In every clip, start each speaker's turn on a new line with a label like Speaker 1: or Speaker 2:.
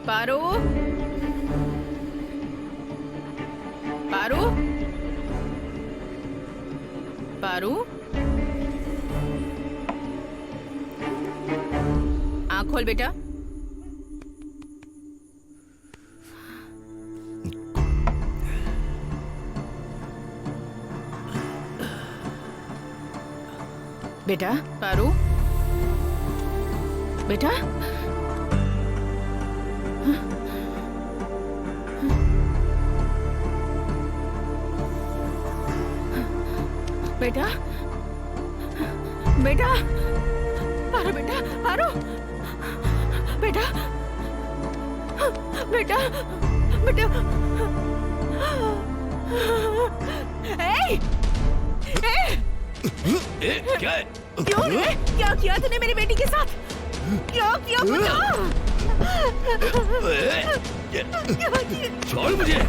Speaker 1: पारू, पारू, पारू, आँख खोल बेटा। बेटा पारू, बेटा बेटा बेटा पारू, बेटा पारू, बेटा बेटा बेटा
Speaker 2: क्या है?
Speaker 1: क्यों रे? क्या किया तूने मेरी बेटी के साथ? क्या किया बता? क्या किया?
Speaker 2: छोड़ मुझे।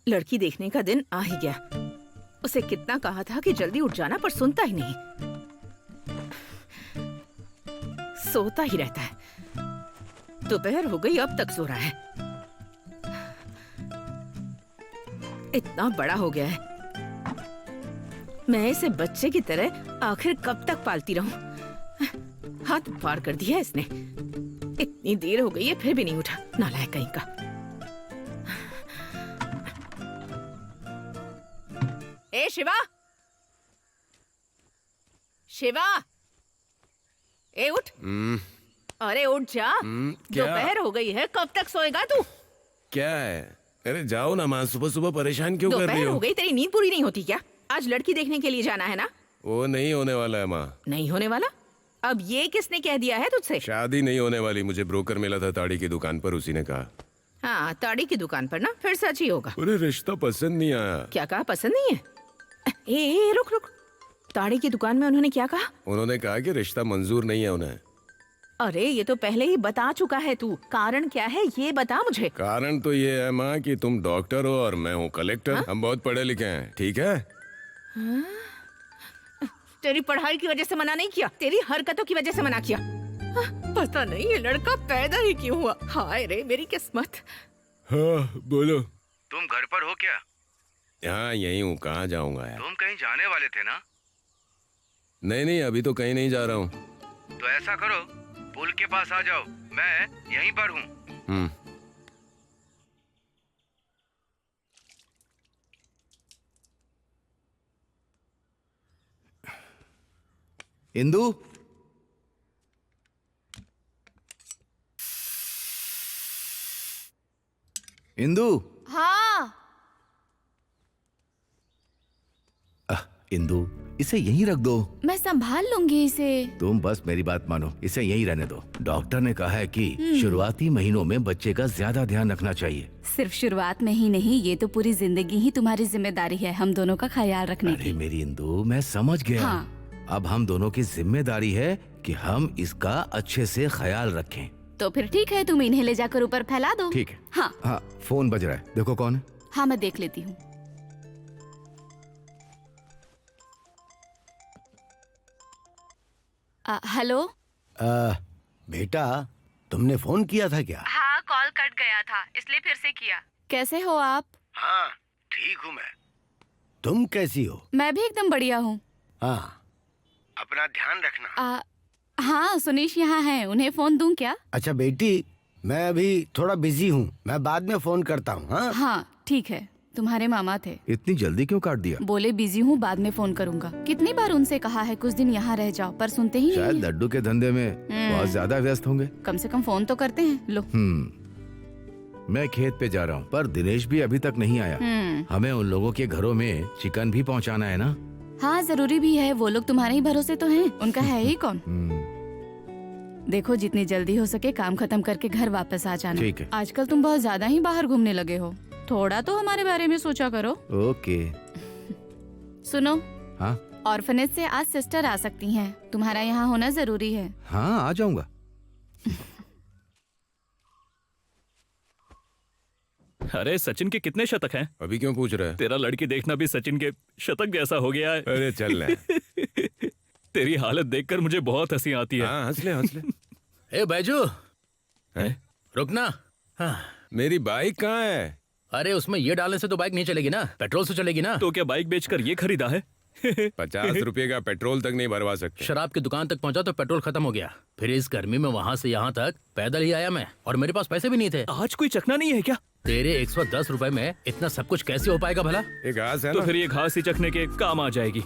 Speaker 1: लड़की देखने का दिन आ ही गया। उसे कितना कहा था कि जल्दी उठ जाना, पर सुनता ही नहीं, सोता ही रहता है। दोपहर हो गई, अब तक सो रहा है। इतना बड़ा हो गया है, मैं इसे बच्चे की तरह आखिर कब तक पालती रहूं? हाथ पार कर दिया इसने। इतनी देर हो गई है फिर भी नहीं उठा, नालायक कहीं का। ए शिवा, शिवा, ए उठ। अरे उठ जा,
Speaker 3: क्या?
Speaker 1: दोपहर हो गई है, कब तक सोएगा तू?
Speaker 3: क्या है? अरे जाओ ना माँ, सुबह सुबह परेशान क्यों कर रही
Speaker 1: दोपहर
Speaker 3: हो?
Speaker 1: हो गई, तेरी नींद पूरी नहीं होती क्या? आज लड़की देखने के लिए जाना है ना?
Speaker 3: वो नहीं होने वाला है माँ।
Speaker 1: नहीं होने वाला? अब ये किसने कह दिया है तुझसे?
Speaker 3: शादी नहीं होने वाली। मुझे ब्रोकर मिला था ताड़ी की दुकान पर, उसी ने कहा।
Speaker 1: हाँ, ताड़ी की दुकान पर ना, फिर सच ही होगा।
Speaker 3: अरे रिश्ता पसंद नहीं आया।
Speaker 1: क्या कहा? पसंद नहीं है? ए, रुक रुक, ताड़ी की दुकान में उन्होंने क्या कहा?
Speaker 3: उन्होंने कहा कि रिश्ता मंजूर नहीं है उन्हें।
Speaker 1: अरे ये तो पहले ही बता चुका है तू। कारण क्या है ये बता मुझे।
Speaker 3: कारण तो ये है माँ कि तुम डॉक्टर हो और मैं हूँ कलेक्टर। हम बहुत पढ़े लिखे हैं, ठीक है?
Speaker 1: तेरी पढ़ाई की वजह से मना नहीं किया, तेरी हरकतों की वजह से मना किया। पता नहीं ये लड़का पैदा ही क्यों हुआ। हाय रे मेरी किस्मत।
Speaker 3: हाँ बोलो।
Speaker 2: तुम घर पर हो क्या?
Speaker 3: हाँ यही हूँ, कहाँ जाऊँगा यार।
Speaker 2: तुम कहीं जाने वाले थे ना?
Speaker 3: नहीं नहीं, अभी तो कहीं नहीं जा रहा हूँ।
Speaker 2: तो ऐसा करो, पुल के पास आ जाओ, मैं यहीं पर हूँ।
Speaker 4: इंदु, इंदु,
Speaker 5: हाँ।
Speaker 4: इंदु, इसे यहीं रख दो।
Speaker 5: मैं संभाल लूंगी इसे।
Speaker 4: तुम बस मेरी बात मानो, इसे यहीं रहने दो। डॉक्टर ने कहा है कि शुरुआती महीनों में बच्चे का ज्यादा ध्यान रखना चाहिए।
Speaker 5: सिर्फ शुरुआत में ही नहीं, ये तो पूरी जिंदगी ही तुम्हारी जिम्मेदारी है, हम दोनों का ख्याल रखने
Speaker 4: अरे
Speaker 5: की।
Speaker 4: मेरी इंदु, मैं समझ गया।
Speaker 5: हाँ।
Speaker 4: अब हम दोनों की जिम्मेदारी है कि हम इसका अच्छे से ख्याल रखें।
Speaker 5: तो फिर ठीक है, तुम इन्हें ले जाकर ऊपर फैला दो।
Speaker 4: ठीक है।
Speaker 5: हाँ
Speaker 4: हाँ, फोन बज रहा है, देखो कौन है।
Speaker 5: हाँ, मैं देख लेती हूँ। हेलो।
Speaker 6: बेटा, तुमने फोन किया था क्या?
Speaker 5: हाँ, कॉल कट गया था, इसलिए फिर से किया। कैसे हो आप?
Speaker 2: हाँ ठीक हूँ मैं।
Speaker 6: तुम कैसी हो?
Speaker 5: मैं भी एकदम बढ़िया हूँ।
Speaker 6: हाँ।
Speaker 2: अपना ध्यान रखना।
Speaker 5: हाँ, सुनीश यहाँ हैं, उन्हें फोन दूं क्या?
Speaker 6: अच्छा बेटी, मैं अभी थोड़ा बिजी हूँ, मैं बाद में फोन करता हूँ। हाँ
Speaker 5: हाँ ठीक है। तुम्हारे मामा थे,
Speaker 4: इतनी जल्दी क्यों काट दिया?
Speaker 5: बोले बिजी हूँ, बाद में फोन करूंगा। कितनी बार उनसे कहा है कुछ दिन यहाँ रह जाओ, पर सुनते ही
Speaker 4: शायद
Speaker 5: नहीं है।
Speaker 4: लड्डू के धंधे में बहुत ज्यादा व्यस्त होंगे।
Speaker 5: कम से कम फोन तो करते हैं। लो।
Speaker 4: मैं खेत पे जा रहा हूँ, पर दिनेश भी अभी तक नहीं आया। हमें उन लोगों के घरों में चिकन भी पहुँचाना है ना।
Speaker 5: हाँ, जरूरी भी है, वो लोग तुम्हारे ही भरोसे तो हैं, उनका है ही कौन। देखो, जितनी जल्दी हो सके काम खत्म करके घर वापस आ जाना।
Speaker 4: ठीक है।
Speaker 5: आजकल तुम बहुत ज्यादा ही बाहर घूमने लगे हो, थोड़ा तो हमारे बारे में सोचा करो।
Speaker 4: ओके।
Speaker 5: सुनो,
Speaker 4: हाँ
Speaker 5: ऑर्फनेज से आज सिस्टर आ सकती हैं, तुम्हारा यहाँ होना जरूरी है।
Speaker 4: हाँ, आ जाऊंगा।
Speaker 7: अरे सचिन के कितने शतक हैं?
Speaker 3: अभी क्यों पूछ रहा है?
Speaker 7: तेरा लड़की देखना भी सचिन के शतक जैसा हो गया है।
Speaker 3: अरे चल रहा।
Speaker 7: तेरी हालत देखकर मुझे बहुत हंसी आती है।
Speaker 3: हाँ, हंस ले हंस ले।
Speaker 8: ए बैजू,
Speaker 3: हैं?
Speaker 8: रुकना। हाँ।
Speaker 3: मेरी बाइक कहाँ है?
Speaker 8: अरे उसमें ये डालने से तो बाइक नहीं चलेगी ना, पेट्रोल से चलेगी ना।
Speaker 7: तो क्या बाइक बेचकर ये खरीदा है?
Speaker 3: 50 रुपए का पेट्रोल तक नहीं भरवा सकते।
Speaker 8: शराब की दुकान तक पहुंचा तो पेट्रोल खत्म हो गया। फिर इस गर्मी में वहाँ से यहाँ तक पैदल ही आया मैं, और मेरे पास पैसे भी नहीं थे।
Speaker 7: आज कोई चखना नहीं है क्या?
Speaker 8: तेरे 110 रुपए में इतना सब कुछ कैसे हो पाएगा भला?
Speaker 3: एक घास है
Speaker 7: तो
Speaker 3: ना?
Speaker 7: फिर ये घास ही चखने के काम आ जाएगी।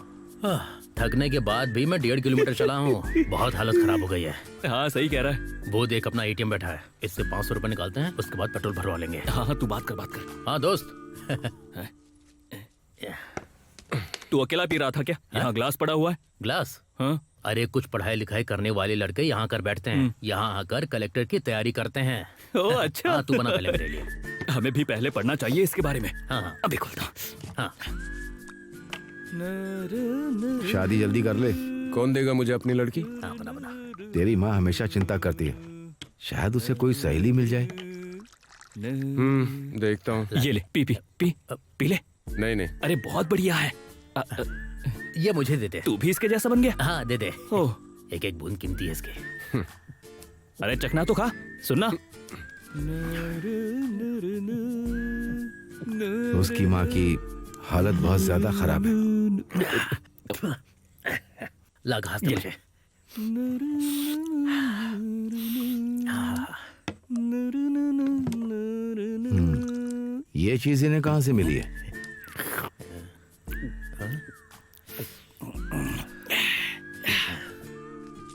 Speaker 8: थकने के बाद भी मैं 1.5 किलोमीटर चला हूँ, बहुत हालत खराब हो गई है।
Speaker 7: हाँ सही कह रहा है।
Speaker 8: वो देख, अपना एटीएम बैठा है, इससे 500 रुपए निकालते हैं, उसके बाद पेट्रोल भरवा लेंगे।
Speaker 7: हाँ हाँ, तू बात कर।
Speaker 8: हाँ दोस्त।
Speaker 7: तू अकेला पी रहा था क्या? यहाँ ग्लास पड़ा हुआ है।
Speaker 8: ग्लास?
Speaker 7: हाँ।
Speaker 8: अरे कुछ पढ़ाई लिखाई करने वाले लड़के यहाँ कर बैठते हैं, यहाँ आकर कलेक्टर की तैयारी करते हैं।
Speaker 7: ओह अच्छा।
Speaker 8: हाँ, तू बना पहले मेरे लिए।
Speaker 7: हमें भी पहले पढ़ना चाहिए इसके बारे में।
Speaker 8: हाँ हाँ
Speaker 7: अभी खोलता हूँ।
Speaker 8: हाँ।
Speaker 4: शादी जल्दी कर ले।
Speaker 3: कौन देगा मुझे अपनी लड़की?
Speaker 8: हाँ, बना।
Speaker 4: तेरी माँ हमेशा चिंता करती है, शायद उसे कोई सहेली मिल जाए।
Speaker 3: देखता हूँ।
Speaker 7: ये ले, पी ले।
Speaker 3: नहीं।
Speaker 7: अरे बहुत बढ़िया है।
Speaker 8: ये मुझे दे दे।
Speaker 7: तू भी इसके जैसा बन गया।
Speaker 8: हाँ दे दे।
Speaker 7: ओह,
Speaker 8: एक एक बूंद कीमती है इसके।
Speaker 7: अरे चखना तो खा। सुनना।
Speaker 4: उसकी माँ की हालत बहुत ज्यादा खराब है।
Speaker 8: ला घास दे मुझे।
Speaker 4: ये चीज इन्हें कहाँ से मिली है?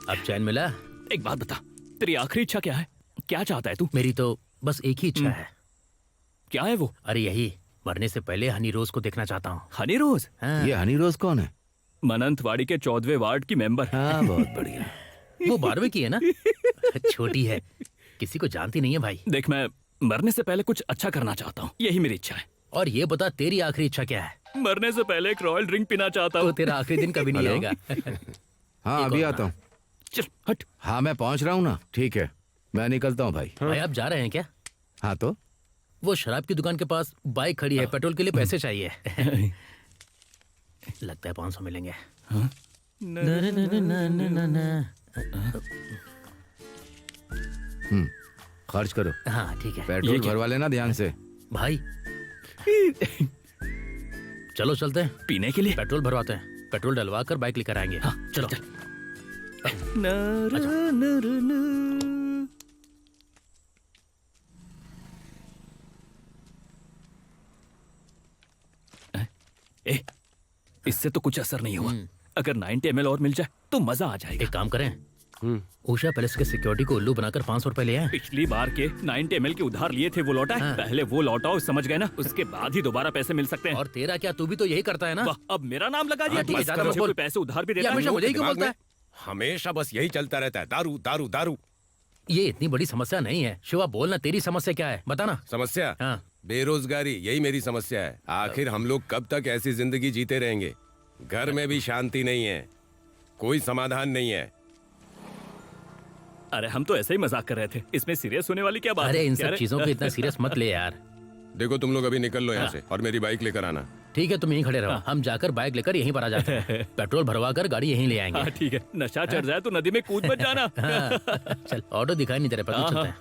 Speaker 8: अब चैन मिला?
Speaker 7: एक बात बता, तेरी आखिरी इच्छा क्या है? क्या चाहता है तू?
Speaker 8: मेरी तो बस एक ही इच्छा है।
Speaker 7: क्या है वो?
Speaker 8: अरे यही, मरने से पहले हनी रोज को देखना चाहता हूँ।
Speaker 7: हनी रोज?
Speaker 8: हाँ।
Speaker 4: ये हनी रोज कौन है?
Speaker 7: मनंतवाड़ी के 14वें वार्ड की मेंबर।
Speaker 4: हाँ, बहुत बढ़िया।
Speaker 8: वो 12वीं की है ना? छोटी है, किसी को जानती नहीं है भाई।
Speaker 7: देख, मैं मरने से पहले कुछ अच्छा करना चाहता हूँ, यही मेरी इच्छा है।
Speaker 8: और ये बता, तेरी आखिरी इच्छा क्या है?
Speaker 7: मरने से पहले एक रॉयल ड्रिंक पीना चाहता
Speaker 8: तो
Speaker 7: हूँ।
Speaker 8: तेरा आखिरी दिन कभी नहीं आएगा।
Speaker 4: हाँ, अभी आता हूँ।
Speaker 7: चल हट।
Speaker 4: हाँ, मैं पहुँच रहा हूँ ना। ठीक है, मैं निकलता हूँ भाई।
Speaker 8: भाई आप जा रहे हैं क्या?
Speaker 4: हाँ तो
Speaker 8: वो शराब की दुकान के पास बाइक खड़ी है, पेट्रोल के लिए पैसे चाहिए। लगता है 500 मिलेंगे।
Speaker 4: खर्च करो।
Speaker 8: हाँ ठीक है
Speaker 4: पेट्रोल भरवा लेना ध्यान से।
Speaker 8: भाई। चलो चलते हैं,
Speaker 7: पीने के लिए।
Speaker 8: पेट्रोल भरवाते हैं, पेट्रोल डलवा कर बाइक लेकर आएंगे। हाँ चलो।
Speaker 7: ए, इससे तो कुछ असर नहीं हुआ। अगर 90 ml और मिल जाए तो मजा आ जाएगा।
Speaker 8: एक काम करें, उषा पैलेस के सिक्योरिटी को उल्लू बनाकर 500 रुपए ले आए।
Speaker 7: पिछली बार के 90 ml के उधार लिए थे वो लौटा है।
Speaker 8: हाँ।
Speaker 7: पहले वो लौटाओ, समझ गए ना, उसके बाद ही दोबारा पैसे मिल सकते हैं।
Speaker 8: और तेरा क्या, तू भी तो यही करता है ना?
Speaker 7: वाह, अब मेरा नाम लगा दिया।
Speaker 8: हाँ, ठीक है,
Speaker 7: बस
Speaker 8: ज्यादा
Speaker 7: करो,
Speaker 8: मत बोल।
Speaker 7: कोई पैसे उधार भी
Speaker 8: ये
Speaker 7: देता
Speaker 8: हमेशा
Speaker 7: है।
Speaker 8: मुझे ही क्यों
Speaker 3: दिमाग
Speaker 8: बोलता
Speaker 3: में
Speaker 8: है?
Speaker 3: हमेशा बस यही चलता रहता है, दारू दारू दारू।
Speaker 8: ये इतनी बड़ी समस्या नहीं है। शिवा बोल ना, तेरी समस्या क्या है, बता ना।
Speaker 3: समस्या
Speaker 8: हाँ।
Speaker 3: बेरोजगारी, यही मेरी समस्या है। आखिर हम लोग कब तक ऐसी जिंदगी जीते रहेंगे? घर में भी शांति नहीं है, कोई समाधान नहीं है।
Speaker 7: अरे हम तो ऐसे ही मजाक कर रहे थे, इसमें सीरियस होने वाली क्या बात
Speaker 8: अरे
Speaker 7: है?
Speaker 8: इन
Speaker 7: क्या
Speaker 8: सब
Speaker 7: रे?
Speaker 8: चीजों को इतना सीरियस मत ले यार।
Speaker 3: देखो तुम लोग अभी निकल लो यहाँ से और मेरी बाइक लेकर आना।
Speaker 8: ठीक है, तुम यहीं खड़े रहो, हम जाकर बाइक लेकर यहीं पर आ जाते हैं। पेट्रोल भरवा कर गाड़ी यहीं ले आएंगे।
Speaker 7: हाँ ठीक है, नशा चढ़ जाए तो नदी में कूद मत जाना।
Speaker 8: हाँ, चल ऑटो दिखाई नहीं दे रहा,
Speaker 7: हाँ,
Speaker 8: चलते हैं।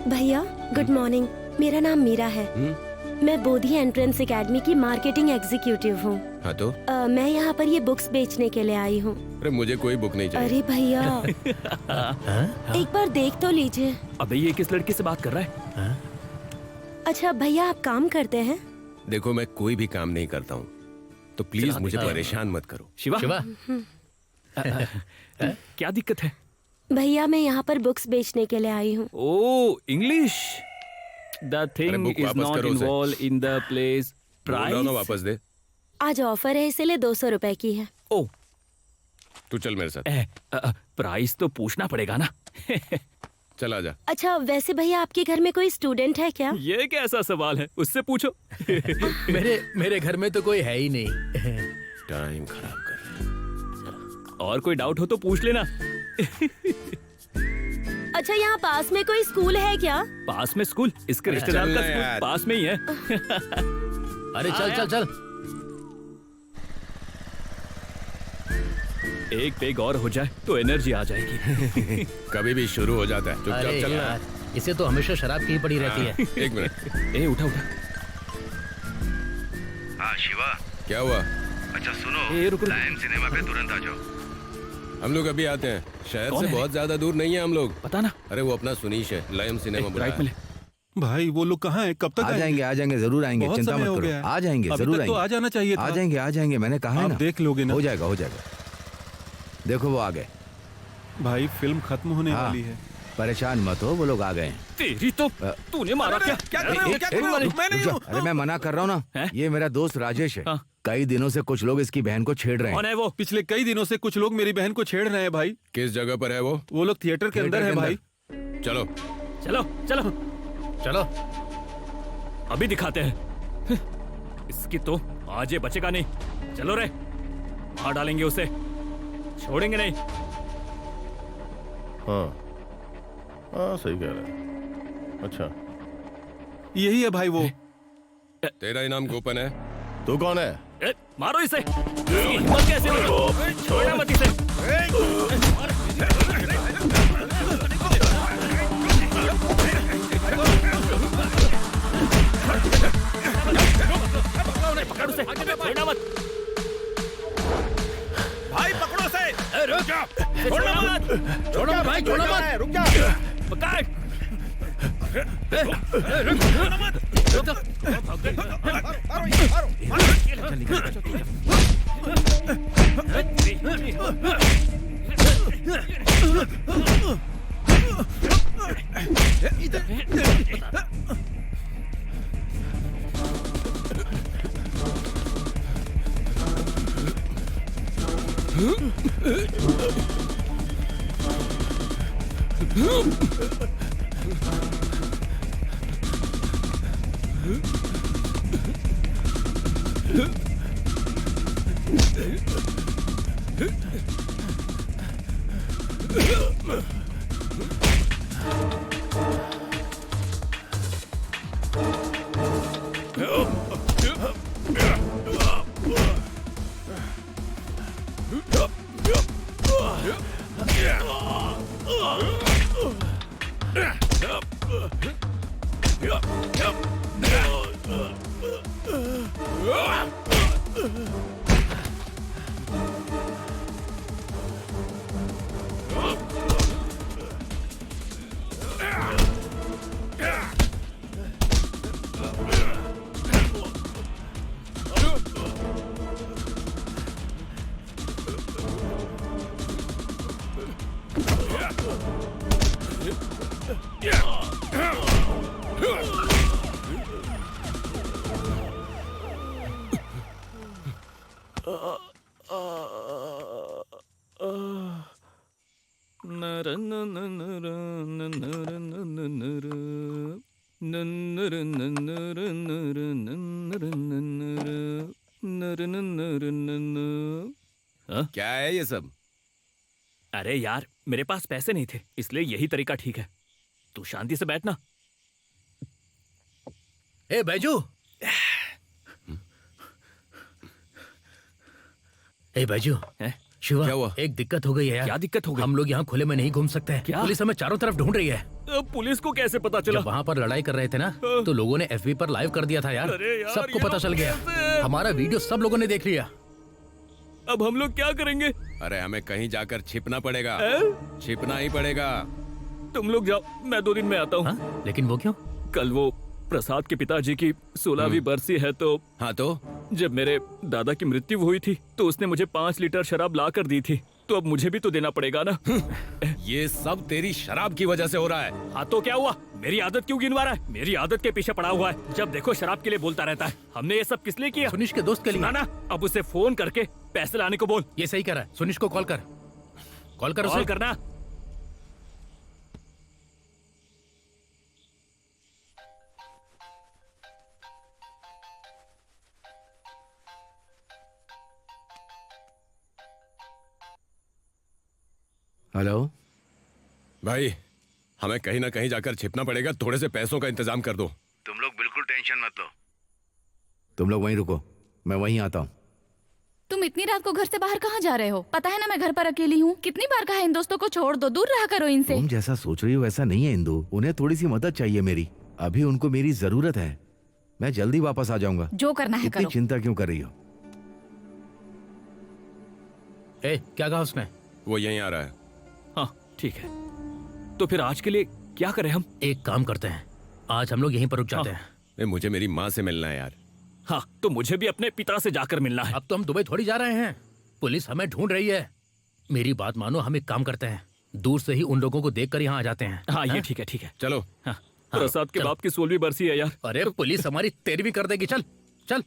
Speaker 9: भैया गुड मॉर्निंग, मेरा नाम मीरा है। मैं बोधी एंट्रेंस एकेडमी की मार्केटिंग एग्जीक्यूटिव हूँ।
Speaker 3: हाँ तो
Speaker 9: मैं यहाँ पर ये बुक्स बेचने के लिए आई हूँ।
Speaker 3: अरे मुझे कोई बुक नहीं चाहिए।
Speaker 9: अरे भैया एक बार देख तो लीजिए।
Speaker 7: अबे ये किस लड़की से बात कर रहा है?
Speaker 9: अच्छा भैया, आप काम करते हैं?
Speaker 3: देखो मैं कोई भी काम नहीं करता हूँ, तो प्लीज
Speaker 7: चला
Speaker 3: मुझे
Speaker 7: दिखा।
Speaker 3: परेशान मत करो।
Speaker 7: शिवा,
Speaker 8: शिवा,
Speaker 7: क्या दिक्कत है?
Speaker 9: भैया मैं यहाँ पर बुक्स बेचने के लिए आई हूँ।
Speaker 7: ओ इंग्लिश। द
Speaker 3: अरे
Speaker 7: थिंग
Speaker 3: बुक
Speaker 7: इज
Speaker 3: वापस
Speaker 7: नॉट
Speaker 3: करो उसे।
Speaker 7: इन्वॉल्व इन द प्लेस
Speaker 3: बोल रहा हूं ना, वापस दे।
Speaker 9: आज ऑफर है, इसलिए 200 रुपए की है।
Speaker 7: ओ
Speaker 3: तू चल मेरे साथ।
Speaker 7: प्राइस तो पूछना पड़ेगा ना।
Speaker 3: चल आजा।
Speaker 9: अच्छा वैसे भैया आपके घर में कोई स्टूडेंट है क्या?
Speaker 7: ये कैसा सवाल है, उससे पूछो।
Speaker 8: मेरे घर में तो कोई है ही नहीं।
Speaker 3: टाइम खराब कर रहा है।
Speaker 7: और कोई डाउट हो तो पूछ लेना।
Speaker 9: अच्छा यहाँ पास में कोई स्कूल है क्या?
Speaker 7: पास में स्कूल? इसके
Speaker 3: अरे
Speaker 7: रिश्तेदार
Speaker 3: चल
Speaker 7: का
Speaker 3: ना
Speaker 7: स्कूल
Speaker 3: यार।
Speaker 7: पास में ही है।
Speaker 8: अरे चल चल चल।
Speaker 7: एक पेग और हो जाए तो एनर्जी आ जाएगी।
Speaker 3: कभी भी शुरू हो जाता है,
Speaker 8: अरे
Speaker 3: चुपचाप चलना।
Speaker 8: यार, इसे तो हमेशा शराब की ही पड़ी रहती है।
Speaker 3: एक मिनट।
Speaker 7: ए उठा उठा।
Speaker 2: हाँ शिवा,
Speaker 3: क्या हुआ?
Speaker 2: अच्छा सुनो,
Speaker 7: ए, रुको।
Speaker 2: लायन सिनेमा पे तुरंत आ जाओ।
Speaker 3: हम लोग अभी आते हैं। शहर
Speaker 7: कौन
Speaker 3: से
Speaker 7: है?
Speaker 3: बहुत ज्यादा दूर नहीं है हम लोग।
Speaker 7: पता ना।
Speaker 3: अरे वो अपना सुनीश है, लयम सिनेमा बुलाया
Speaker 7: राइट मिले।
Speaker 10: भाई वो लोग कहाँ हैं? कब तक
Speaker 4: आ जाएंगे जरूर आएंगे,
Speaker 10: बहुत
Speaker 4: चिंता
Speaker 10: समय
Speaker 4: मत
Speaker 10: हो
Speaker 4: करो।
Speaker 10: गया है।
Speaker 4: आ जाएंगे
Speaker 10: अभी
Speaker 4: जरूर
Speaker 10: तक तो
Speaker 4: आएंगे।
Speaker 10: आ जाना चाहिए था।
Speaker 4: आ जाएंगे मैंने कहा है
Speaker 10: आप
Speaker 4: ना।
Speaker 10: देख लोगे ना।
Speaker 4: हो जाएगा। देखो वो आ गए।
Speaker 10: भाई फिल्म खत्म होने
Speaker 4: हाँ।
Speaker 10: वाली है।
Speaker 4: परेशान मत हो, वो लोग आ गए हैं।
Speaker 7: तेरी तो तूने मारा क्या?
Speaker 4: अरे मैं मना कर रहा हूँ ना,
Speaker 7: हैं?
Speaker 4: ये मेरा दोस्त राजेश है।
Speaker 7: हाँ।
Speaker 4: कई दिनों से कुछ लोग इसकी बहन को छेड़ रहे
Speaker 7: कौन
Speaker 4: हैं।
Speaker 7: है वो?
Speaker 10: पिछले कई दिनों से कुछ लोग मेरी बहन को छेड़ रहे हैं भाई।
Speaker 3: किस जगह पर है वो?
Speaker 10: वो लोग थिएटर के अंदर है भाई।
Speaker 3: चलो।
Speaker 7: चलो चलो
Speaker 8: चलो
Speaker 7: अभी दिखाते हैं। इसकी तो आज ये बचेगा नहीं। चलो रे, मार डालेंगे उसे, छोड़ेंगे नहीं।
Speaker 11: हाँ सही कह रहा है। अच्छा
Speaker 10: यही है भाई वो।
Speaker 3: तेरा इनाम गोपन है।
Speaker 11: तू कौन है?
Speaker 7: ए, मारो इसे। इसकी हिम्मत कैसे हुई? छोड़ना मत इसे। पकड़ उसे, छोड़ना मत।
Speaker 11: भाई पकड़ो से।
Speaker 7: रुक जा, छोड़ना मत।
Speaker 8: छोड़ो भाई, छोड़ो मत।
Speaker 11: रुक जा।
Speaker 7: पकड़।
Speaker 3: क्या है ये सब?
Speaker 7: अरे यार, मेरे पास पैसे नहीं थे, इसलिए यही तरीका ठीक है। तू शांति से बैठना।
Speaker 8: ए बैजू, ए बैजू,
Speaker 7: हैं?
Speaker 8: शिवा,
Speaker 3: क्या हुआ?
Speaker 8: एक दिक्कत हो गई है यार।
Speaker 7: क्या दिक्कत हो गई?
Speaker 8: हम लोग यहाँ खुले में नहीं घूम सकते हैं।
Speaker 7: क्या?
Speaker 8: पुलिस हमें चारों तरफ ढूंढ रही है।
Speaker 7: पुलिस को कैसे पता चला?
Speaker 8: जब वहाँ पर लड़ाई कर रहे थे ना, तो लोगों ने FB पर लाइव कर दिया था यार।
Speaker 7: अरे यार,
Speaker 8: सबको
Speaker 7: ये
Speaker 8: पता
Speaker 7: लोग
Speaker 8: चल गया।
Speaker 7: कैसे?
Speaker 8: हमारा वीडियो सब लोगों ने देख लिया।
Speaker 7: अब हम लोग क्या करेंगे?
Speaker 3: अरे हमें कहीं जाकर छिपना पड़ेगा।
Speaker 7: हैं?
Speaker 3: छिपना ही पड़ेगा।
Speaker 7: तुम लोग जाओ, मैं 2 दिन में आता हूँ।
Speaker 8: हाँ? लेकिन वो क्यों?
Speaker 7: कल वो प्रसाद के पिताजी की 16वीं बरसी है, तो
Speaker 3: हाँ तो
Speaker 7: जब मेरे दादा की मृत्यु हुई थी तो उसने मुझे 5 लीटर शराब ला कर दी थी, तो अब मुझे भी तो देना पड़ेगा ना।
Speaker 3: ये सब तेरी शराब की वजह से हो रहा है।
Speaker 7: हाँ तो क्या हुआ? मेरी आदत क्यों गिनवा रहा है? मेरी आदत के पीछे पड़ा हुआ है, जब देखो शराब के लिए बोलता रहता है। हमने ये सब किस लिए किया?
Speaker 8: सुनिश के दोस्त के लिए।
Speaker 7: ना ना, अब उसे फोन करके पैसे लाने को बोल।
Speaker 8: ये सही कह रहा है। सुनिश को कॉल कर। कॉल कर
Speaker 7: कॉल
Speaker 8: उसे।
Speaker 7: करना।
Speaker 4: हेलो
Speaker 3: भाई, हमें कहीं ना कहीं जाकर छिपना पड़ेगा। थोड़े से पैसों का इंतजाम कर दो।
Speaker 2: तुम लोग बिल्कुल टेंशन मत लो।
Speaker 4: तुम लोग वहीं रुको, मैं वहीं आता हूँ।
Speaker 5: तुम इतनी रात को घर से बाहर कहाँ जा रहे हो? पता है ना मैं घर पर अकेली हूँ। कितनी बार कहा इन दोस्तों को छोड़ दो, दूर रहा करो इनसे।
Speaker 4: तुम जैसा सोच रही हो वैसा नहीं है इंदु। उन्हें थोड़ी सी मदद चाहिए मेरी। अभी उनको मेरी जरूरत है। मैं जल्दी वापस आ जाऊंगा।
Speaker 5: जो करना है
Speaker 4: इतनी
Speaker 5: करो।
Speaker 4: चिंता क्यों कर रही हो?
Speaker 8: ए, क्या कहा उसने?
Speaker 3: वो यहीं आ रहा है।
Speaker 7: हाँ ठीक है, तो फिर आज के लिए क्या करें हम?
Speaker 8: एक काम करते हैं, आज हम लोग यहीं पर रुक जाते
Speaker 7: हाँ।
Speaker 8: हैं।
Speaker 3: मुझे मेरी माँ से मिलना है यार।
Speaker 7: हाँ, तो मुझे भी अपने पिता से जाकर मिलना है।
Speaker 8: अब तो हम दुबई थोड़ी जा रहे हैं। पुलिस हमें ढूंढ रही है। मेरी बात मानो, हम एक काम करते हैं, दूर से ही उन लोगों को देखकर यहाँ आ जाते हैं।
Speaker 7: हाँ ये ठीक है, ठीक है।
Speaker 3: चलो।
Speaker 7: हाँ, प्रसाद के
Speaker 8: चलो।
Speaker 7: बाप की 16वीं बरसी है यार।
Speaker 8: अरे पुलिस हमारी 13वीं कर देगी। चल चल।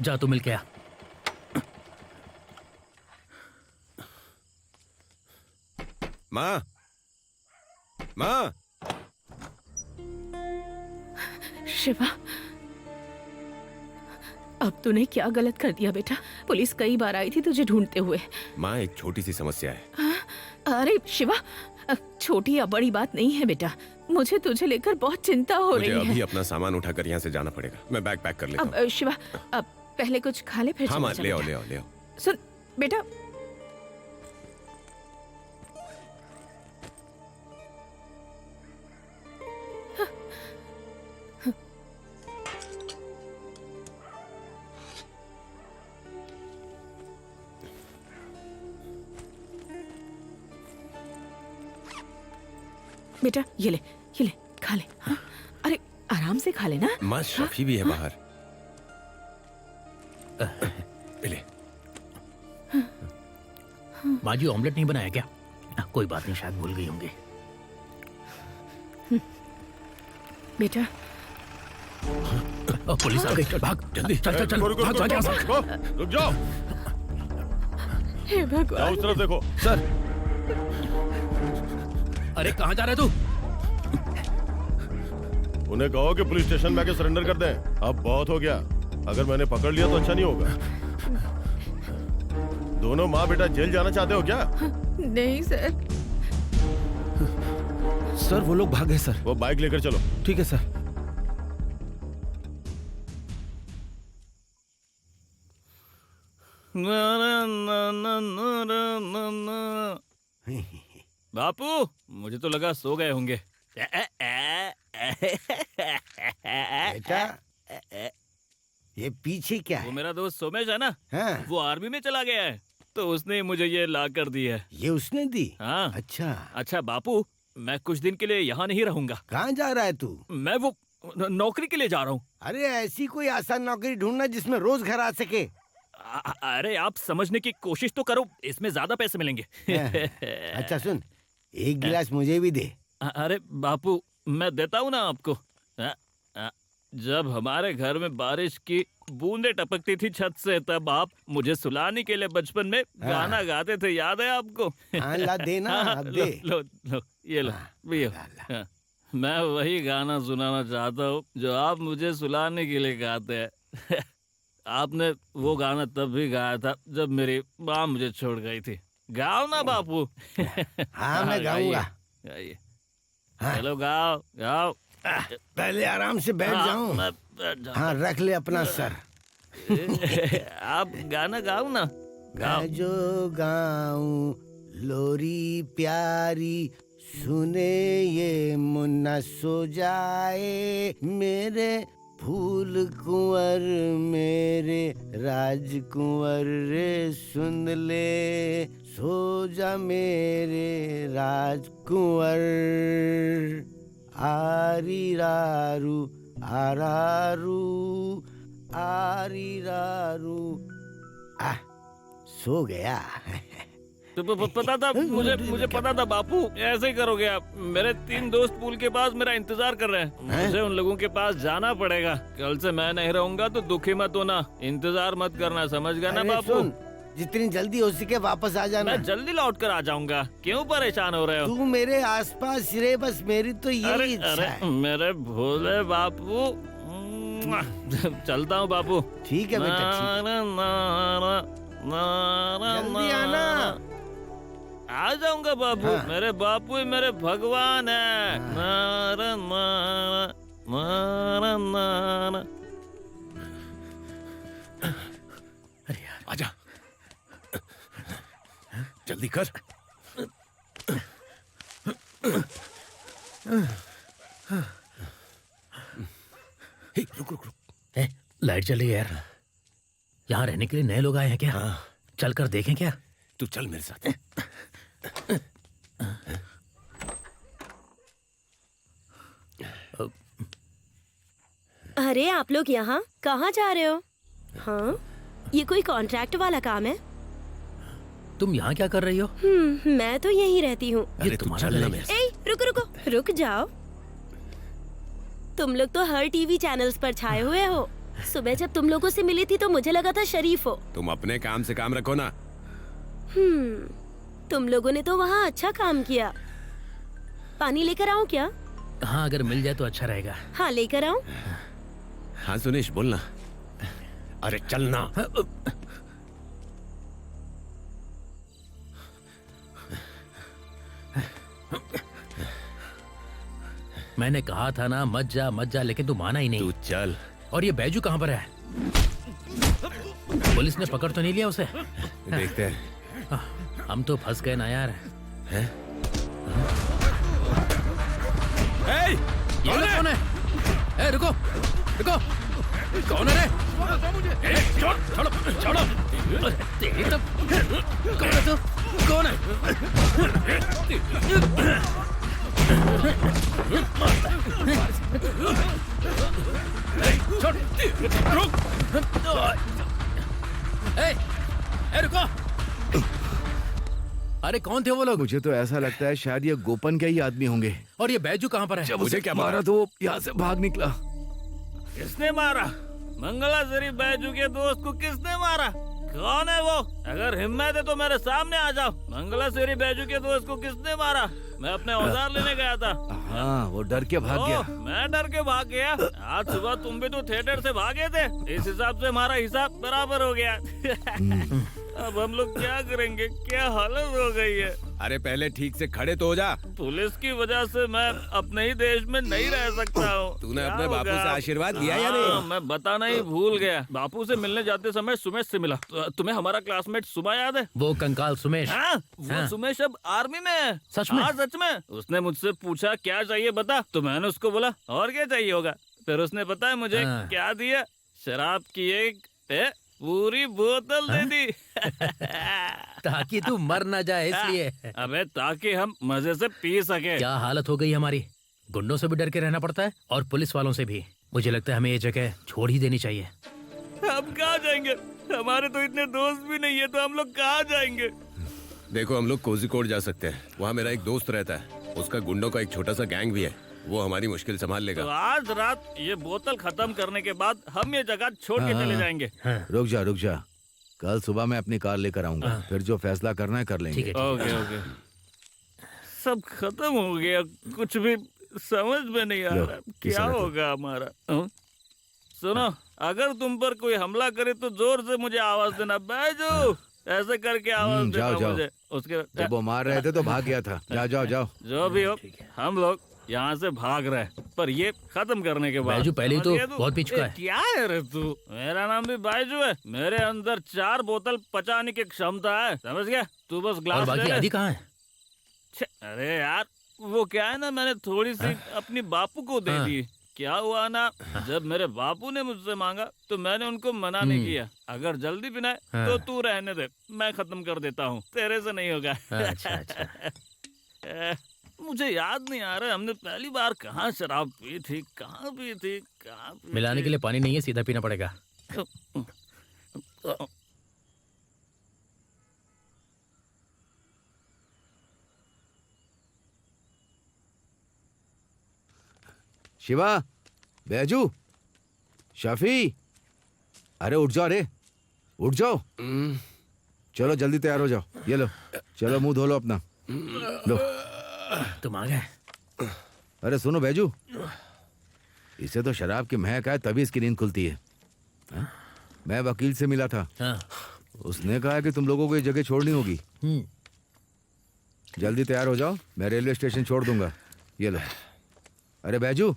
Speaker 8: जा तू मिल के आ।
Speaker 3: माँ, माँ,
Speaker 1: शिवा, अब तूने क्या गलत कर दिया बेटा? पुलिस कई बार आई थी तुझे ढूंढते हुए।
Speaker 3: माँ, एक छोटी सी समस्या है।
Speaker 1: अरे शिवा, छोटी या बड़ी बात नहीं है बेटा। मुझे तुझे लेकर बहुत चिंता हो
Speaker 3: मुझे
Speaker 1: रही
Speaker 3: अभी
Speaker 1: है।
Speaker 3: अपना सामान उठाकर यहाँ से जाना पड़ेगा। मैं बैग पैक कर लेता हूँ।
Speaker 1: अब शिवा, अब पहले कुछ खा ले फिर
Speaker 3: हाँ
Speaker 1: चला
Speaker 3: माँ,
Speaker 1: जा
Speaker 3: ले आओ
Speaker 1: बेटा।
Speaker 3: ले आओ ले आओ।
Speaker 1: सुन बेटा, बेटा ये ले खा ले। हाँ? अरे आराम से खा लेना।
Speaker 3: माँ, शफी भी है बाहर। ले।
Speaker 8: माँ जी, ऑमलेट नहीं बनाया क्या? कोई बात नहीं, शायद भूल गई होंगी।
Speaker 3: बेटा,
Speaker 8: पुलिस आ गई। भाग जल्दी, चल चल चल, भाग भाग यहाँ से।
Speaker 11: रुक जाओ।
Speaker 1: हे भगवान।
Speaker 11: जाओ उस तरफ देखो। सर,
Speaker 8: अरे कहाँ जा रहे तू?
Speaker 11: उन्हें कहो कि पुलिस स्टेशन में आके सरेंडर कर दें। अब बहुत हो गया। अगर मैंने पकड़ लिया तो अच्छा नहीं होगा। दोनों माँ बेटा जेल जाना चाहते हो क्या?
Speaker 1: नहीं सर।
Speaker 10: सर वो लोग भाग गए सर।
Speaker 11: वो बाइक लेकर चलो।
Speaker 10: ठीक है सर।
Speaker 7: बापू, मुझे तो लगा सो गए होंगे।
Speaker 6: बेटा, ये पीछे क्या
Speaker 7: वो
Speaker 6: है?
Speaker 7: मेरा दोस्त सोमेश है ना,
Speaker 6: हाँ,
Speaker 7: वो आर्मी में चला गया है, तो उसने मुझे ये ला कर दी है।
Speaker 6: ये उसने दी?
Speaker 7: हाँ।
Speaker 6: अच्छा।
Speaker 7: अच्छा बापू, मैं कुछ दिन के लिए यहाँ नहीं रहूंगा।
Speaker 6: कहाँ जा रहा है तू?
Speaker 7: मैं वो नौकरी के लिए जा रहा हूँ।
Speaker 6: अरे ऐसी कोई आसान नौकरी ढूंढना जिसमें रोज घर आ सके।
Speaker 7: अरे आप समझने की कोशिश तो करो, इसमें ज्यादा पैसे मिलेंगे।
Speaker 6: अच्छा सुन, एक गिलास मुझे भी दे।
Speaker 7: अरे बापू, मैं देता हूँ ना आपको। जब हमारे घर में बारिश की बूंदें टपकती थी छत से, तब आप मुझे सुलाने के लिए बचपन में गाना गाते थे, याद है आपको?
Speaker 6: हाँ, ला देना, अब
Speaker 7: लो,
Speaker 6: दे।
Speaker 7: लो ये लो पियो। मैं वही गाना सुनाना चाहता हूँ जो आप मुझे सुलाने के लिए गाते हैं। आपने वो गाना तब भी गाया था जब मेरी माँ मुझे छोड़ गई थी। गाओ ना बापू।
Speaker 6: हाँ, मैं गाऊंगा।
Speaker 7: गाइए।
Speaker 6: हाँ।
Speaker 7: चलो गाओ गाओ।
Speaker 6: पहले आराम से बैठ जाऊं।
Speaker 7: मैं बैठ जाऊं।
Speaker 6: हाँ, रख ले अपना सर।
Speaker 7: आप गाना गाओ ना। गाओ।
Speaker 6: मैं जो गाऊं लोरी प्यारी, सुने ये मुन्ना सो जाए, मेरे फूल कुंवर मेरे राजकुंवर रे, सुन ले सो जा मेरे राजकुंवर। आरी रारू आरारू आरी रारू। सो गया।
Speaker 7: तो पता था मुझे पता था बापू ऐसे ही करोगे आप। मेरे 3 दोस्त पूल के पास मेरा इंतजार कर रहे हैं। मुझे उन लोगों के पास जाना पड़ेगा। कल से मैं नहीं रहूंगा तो दुखी मत होना, इंतजार मत करना, समझ गया ना
Speaker 6: अरे
Speaker 7: बापू?
Speaker 6: सुन, जितनी जल्दी हो सके वापस आ जाना।
Speaker 7: मैं जल्दी लौट कर आ जाऊंगा, क्यों परेशान हो रहे हो?
Speaker 6: तू मेरे आसपास रहे, बस मेरी तो यही इच्छा है।
Speaker 7: मेरे भोले बापू। चलता हूँ बापू।
Speaker 6: ठीक है बेटा, ठीक है। जल्दी आना।
Speaker 7: आ जाऊंगा बाबू।
Speaker 6: हाँ।
Speaker 7: मेरे बापू ही मेरे भगवान है। नारा नारा नारा नारा।
Speaker 4: अरे यार, आजा, जल्दी कर। रुक रुक रुक।
Speaker 8: लाइट चल रही है यार। यहाँ रहने के लिए नए लोग आए हैं क्या?
Speaker 4: हाँ।
Speaker 8: चल कर देखें क्या?
Speaker 4: तू चल मेरे साथ।
Speaker 9: अरे आप लोग यहाँ कहाँ जा रहे हो? हाँ, ये कोई कॉन्ट्रैक्ट वाला काम है?
Speaker 8: तुम यहाँ क्या कर रही हो?
Speaker 9: मैं तो यहीं रहती हूँ।
Speaker 8: ये तुम्हारा घर है।
Speaker 9: ए, रुको रुको, रुक जाओ। तुम लोग तो हर टीवी चैनल्स पर छाए हुए हो। सुबह जब तुम लोगों से मिली थी तो मुझे लगा था शरीफ हो।
Speaker 3: तुम अपने काम से काम रखो ना।
Speaker 9: तुम लोगों ने तो वहाँ अच्छा काम किया। पानी लेकर आऊँ क्या?
Speaker 8: हाँ, अगर मिल जाए तो अच्छा रहेगा।
Speaker 9: हाँ, लेकर आऊँ?
Speaker 3: हाँ सुनेश, बोलना।
Speaker 4: अरे चलना।
Speaker 8: मैंने कहा था ना मत जा, लेकिन तू माना ही नहीं।
Speaker 3: तू चल।
Speaker 8: और ये बैजू कहाँ पर है? पुलिस ने पकड़ तो नहीं लिया उसे?
Speaker 3: देखते हैं।
Speaker 8: हम तो फंस गए ना यार। ये लोग कौन है? रुको रुको, कौन है रे? छोड़ो छोड़ो। तेरी तो कौन है तू? कौन है? छोड़, रुक। रुको। अरे कौन थे वो लोग?
Speaker 4: मुझे तो ऐसा लगता है शायद ये गोपन के ही आदमी होंगे।
Speaker 8: और ये बैजू कहाँ पर है?
Speaker 4: जब मुझे क्या मारा तो वो यहाँ से भाग निकला।
Speaker 7: किसने मारा? मंगलाश्री बैजू के दोस्त को किसने मारा? कौन है वो? अगर हिम्मत है तो मेरे सामने आ जाओ। मंगलाश्री बैजू के दोस्त को किसने मारा? मैं अपने औजार लेने गया था।
Speaker 4: हाँ, वो डर के भाग गया।
Speaker 7: मैं डर के भाग गया? आज सुबह तुम भी तो थिएटर से भागे थे। इस हिसाब से हमारा हिसाब बराबर हो गया। अब हम लोग क्या करेंगे? क्या हालत हो गई है।
Speaker 3: अरे पहले ठीक से खड़े तो हो जा।
Speaker 7: पुलिस की वजह से मैं अपने ही देश में नहीं रह सकता हूँ।
Speaker 3: तूने अपने बापू से आशीर्वाद लिया या नहीं?
Speaker 7: मैं बताना ही भूल गया। बापू से मिलने जाते समय सुमेश से मिला। तुम्हें हमारा क्लासमेट सुमा याद है?
Speaker 8: वो कंकाल सुमेश।
Speaker 7: वो सुमेश अब आर्मी में है।
Speaker 8: सच में?
Speaker 7: सच में। उसने मुझसे पूछा क्या चाहिए बता, तो मैंने उसको बोला और क्या चाहिए होगा। फिर उसने पता है मुझे क्या दिया? शराब की एक पूरी बोतल दे दी।
Speaker 8: ताकि तू मर ना जाए इसलिए।
Speaker 7: अबे ताकि हम मजे से पी सके।
Speaker 8: क्या हालत हो गई हमारी। गुंडों से भी डर के रहना पड़ता है और पुलिस वालों से भी। मुझे लगता है हमें ये जगह छोड़ ही देनी चाहिए।
Speaker 7: हम कहाँ जाएंगे? हमारे तो इतने दोस्त भी नहीं है, तो हम लोग कहाँ जाएंगे?
Speaker 3: देखो हम लोग कोझिकोड जा सकते हैं। वहाँ मेरा एक दोस्त रहता है। उसका गुंडों का एक छोटा सा गैंग भी है। वो हमारी मुश्किल संभाल
Speaker 7: तो
Speaker 3: लेगा।
Speaker 7: आज रात ये बोतल खत्म करने के बाद हम ये जगह छोड़ के चले जाएंगे।
Speaker 4: रुक जा। कल सुबह मैं अपनी कार लेकर आऊंगा, फिर जो फैसला करना है कर लेंगे।
Speaker 7: ओके। सब खत्म हो गया, कुछ भी समझ में नहीं आ रहा क्या होगा हमारा। सुनो, अगर तुम पर कोई हमला करे तो जोर से मुझे आवाज देना, बैजू ऐसे करके आवाज देना मुझे। उसके
Speaker 4: जब वो मार रहे थे तो भाग गया था। जाओ।
Speaker 7: जो भी हो, हम लोग यहाँ से भाग रहे हैं, पर ये खत्म करने के बाद।
Speaker 8: बैजू पहले ही तो बहुत पी चुका है।
Speaker 7: क्या है रे तू? मेरा नाम भी बैजू है। मेरे अंदर 4 बोतल पचाने की क्षमता है, समझ गया? तू बस ग्लास
Speaker 8: और बाकी आदि कहाँ है?
Speaker 7: अरे यार, वो क्या है ना, मैंने थोड़ी सी अपनी बापू को दे दी। क्या हुआ ना, जब मेरे बापू ने मुझसे मांगा तो मैंने उनको मना नहीं किया। अगर जल्दी पीना है तो तू रहने दे, मैं खत्म कर देता हूँ, तेरे से नहीं होगा। अच्छा। मुझे याद नहीं आ रहा हमने पहली बार कहाँ शराब पी थी, कहाँ पी थी।
Speaker 8: मिलाने के लिए पानी नहीं है, सीधा पीना पड़ेगा।
Speaker 4: शिवा, बैजू, शफी, अरे उठ जाओ, उठ जाओ। चलो जल्दी तैयार हो जाओ। ये लो, चलो मुंह धो लो अपना। लो,
Speaker 8: तुम आ गए।
Speaker 4: अरे सुनो बैजू, इसे तो शराब की महक है तभी इसकी नींद खुलती है। मैं वकील से मिला था। उसने कहा कि तुम लोगों को ये जगह छोड़नी होगी। जल्दी तैयार हो जाओ, मैं रेलवे स्टेशन छोड़ दूंगा। ये लो। अरे बैजू,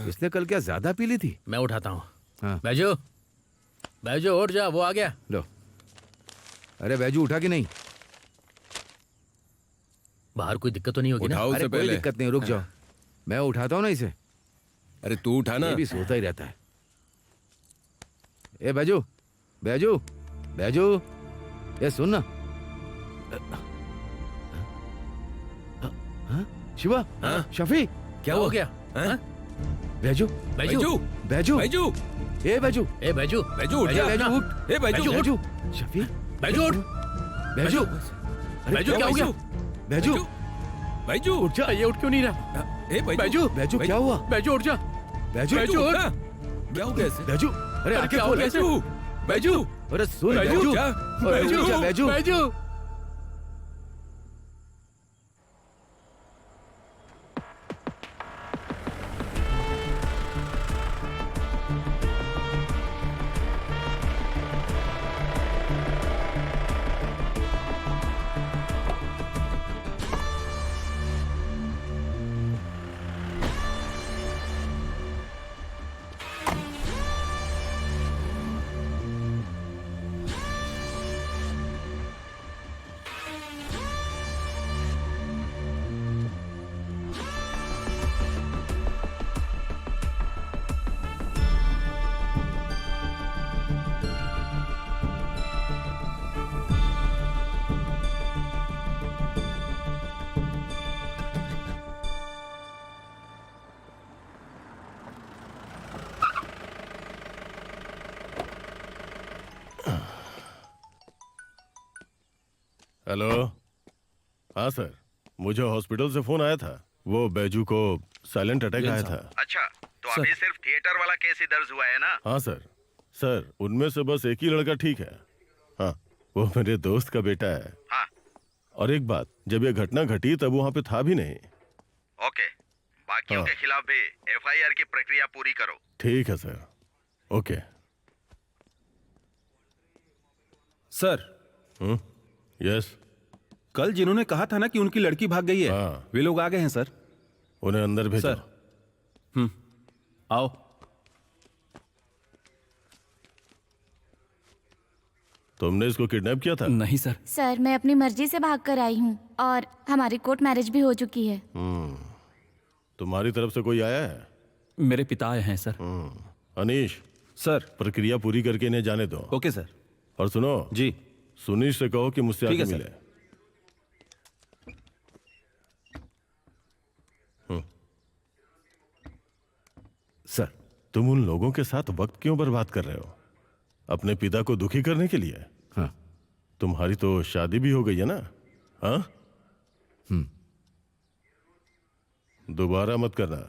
Speaker 4: इसने कल क्या ज्यादा पी ली थी?
Speaker 8: मैं उठाता हूँ।
Speaker 4: हाँ।
Speaker 8: बैजू उठ जा, वो आ गया।
Speaker 4: लो। अरे बैजू उठा कि नहीं?
Speaker 8: बाहर कोई दिक्कत तो नहीं होगी ना?
Speaker 4: अरे कोई दिक्कत नहीं, रुक जाओ, मैं उठाता हूँ ना इसे।
Speaker 3: अरे तू उठा ना।
Speaker 4: ये भी सोता ही रहता है। ए बैजू, बैजू, बैजू, ये सुन ना। शिवा, शफी,
Speaker 8: क्या हो गया?
Speaker 4: बैजू,
Speaker 8: बैजू,
Speaker 4: बैजू,
Speaker 3: बैजू,
Speaker 4: ए बैजू,
Speaker 8: ए बैजू,
Speaker 3: बैजू उठ जा।
Speaker 4: बैजू उठ,
Speaker 3: ए बैजू,
Speaker 4: बैजू, शफी,
Speaker 8: बैजू उठ।
Speaker 4: बैजू,
Speaker 8: बैजू क्या हो गया?
Speaker 4: बैजू,
Speaker 3: बैजू
Speaker 4: उठ जा।
Speaker 8: ये उठ क्यों नहीं रहा?
Speaker 3: ए
Speaker 4: बैजू, बैजू क्या हुआ?
Speaker 8: बैजू उठ जा।
Speaker 4: बैजू,
Speaker 8: बैजू उठ।
Speaker 3: क्या हो गया इसे?
Speaker 4: बैजू, अरे आंखें
Speaker 8: क्या हो
Speaker 4: खोल।
Speaker 8: गया?
Speaker 3: बैजू, बैजू,
Speaker 4: अरे सुन
Speaker 8: बैजू,
Speaker 4: बैजू,
Speaker 3: जा।
Speaker 4: अरे उठ जा बैजू।
Speaker 8: बैजू।
Speaker 11: हेलो। हाँ सर, मुझे हॉस्पिटल से फोन आया था। वो बैजू को साइलेंट अटैक आया था।
Speaker 2: अच्छा, तो अभी सिर्फ थिएटर वाला केस ही दर्ज हुआ है ना?
Speaker 11: हाँ सर। सर, उनमें से बस एक ही लड़का ठीक है। हाँ, वो मेरे दोस्त का बेटा है।
Speaker 2: हाँ।
Speaker 11: और एक बात, जब ये घटना घटी तब वहाँ पे था भी नहीं।
Speaker 2: ओके, बाकियों के खिलाफ भी एफआईआर की प्रक्रिया पूरी करो।
Speaker 11: ठीक है सर। ओके।
Speaker 10: सर।
Speaker 11: यस।
Speaker 10: कल जिन्होंने कहा था ना कि उनकी लड़की भाग गई है,
Speaker 11: हाँ।
Speaker 10: वे लोग आ गए हैं सर।
Speaker 11: उन्हें अंदर भेजो।
Speaker 10: सर। आओ।
Speaker 11: तुमने इसको किडनैप किया था?
Speaker 10: नहीं सर।
Speaker 5: सर, मैं अपनी मर्जी से भाग कर आई हूँ और हमारी कोर्ट मैरिज भी हो चुकी है।
Speaker 11: तुम्हारी तरफ से कोई आया है?
Speaker 10: मेरे पिता आए हैं सर।
Speaker 11: अनीश।
Speaker 10: सर।
Speaker 11: प्रक्रिया पूरी करके इन्हें जाने दो।
Speaker 10: Okay sir.
Speaker 11: और सुनो
Speaker 10: जी,
Speaker 11: सुनील से कहो कि मुझसे
Speaker 10: ठीक
Speaker 11: आके
Speaker 10: है,
Speaker 11: मिले।
Speaker 4: सर,
Speaker 11: तुम उन लोगों के साथ वक्त क्यों बर्बाद कर रहे हो? अपने पिता को दुखी करने के लिए?
Speaker 4: हाँ।
Speaker 11: तुम्हारी तो शादी भी हो गई है ना? हाँ। दोबारा मत करना।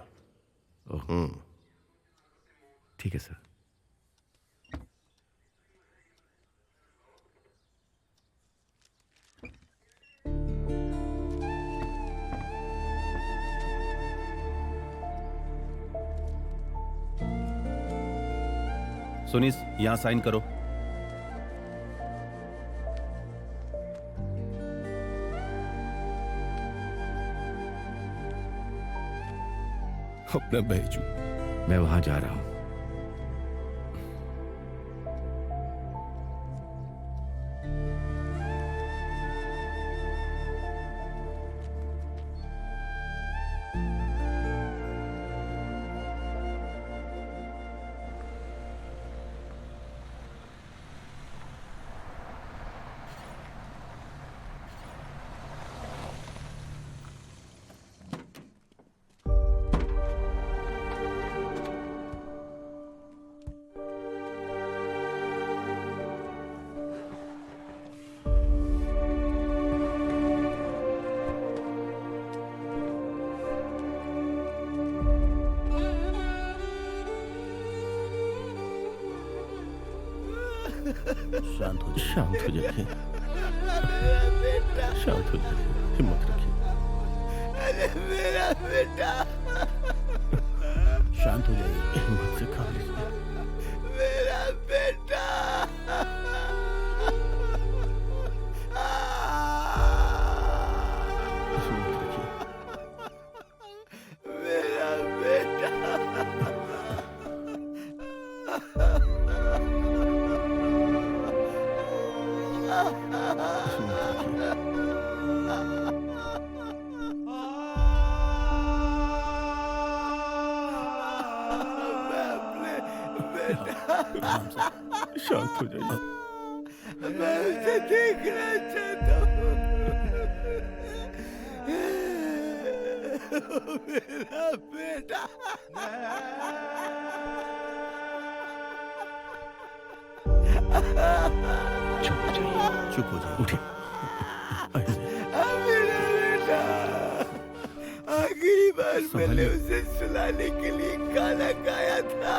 Speaker 4: ठीक है सर।
Speaker 10: सुनीस, यहाँ साइन करो।
Speaker 11: अपना बैजू।
Speaker 4: मैं वहां जा रहा हूं।
Speaker 11: शांत हो जाइए। शांत हो जाइए, हिम्मत रखिए।
Speaker 6: अरे मेरा बेटा,
Speaker 11: शांत हो जाइए, हिम्मत से खा लीजिए।
Speaker 6: मेरा बेटा।
Speaker 11: हिम्मत रखिए।
Speaker 6: मेरा बेटा।
Speaker 11: शांत हो जाइए।
Speaker 6: मैं उसे देखना चाहता हूँ। मेरा बेटा।
Speaker 11: चुप हो जाइए। उठिए।
Speaker 6: मेरा बेटा। आखिरी बार मैंने उसे सुलाने के लिए गाना गाया था।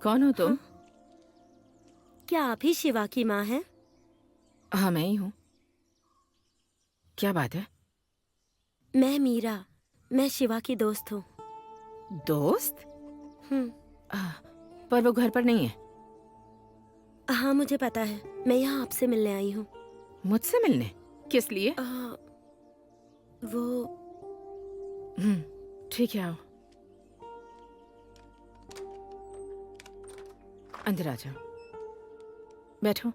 Speaker 1: कौन हो तुम?
Speaker 9: क्या आप ही शिवा की माँ हैं?
Speaker 1: हाँ, मैं ही हूँ। क्या बात है?
Speaker 9: मैं मीरा, मैं शिवा की दोस्त हूँ।
Speaker 1: दोस्त? पर वो घर पर नहीं है।
Speaker 9: हाँ, मुझे पता है। मैं यहाँ आपसे मिलने आई हूँ।
Speaker 1: मुझसे मिलने? किस लिए?
Speaker 9: वो
Speaker 1: ठीक है, आओ। अंदर आ जाओ, बैठो।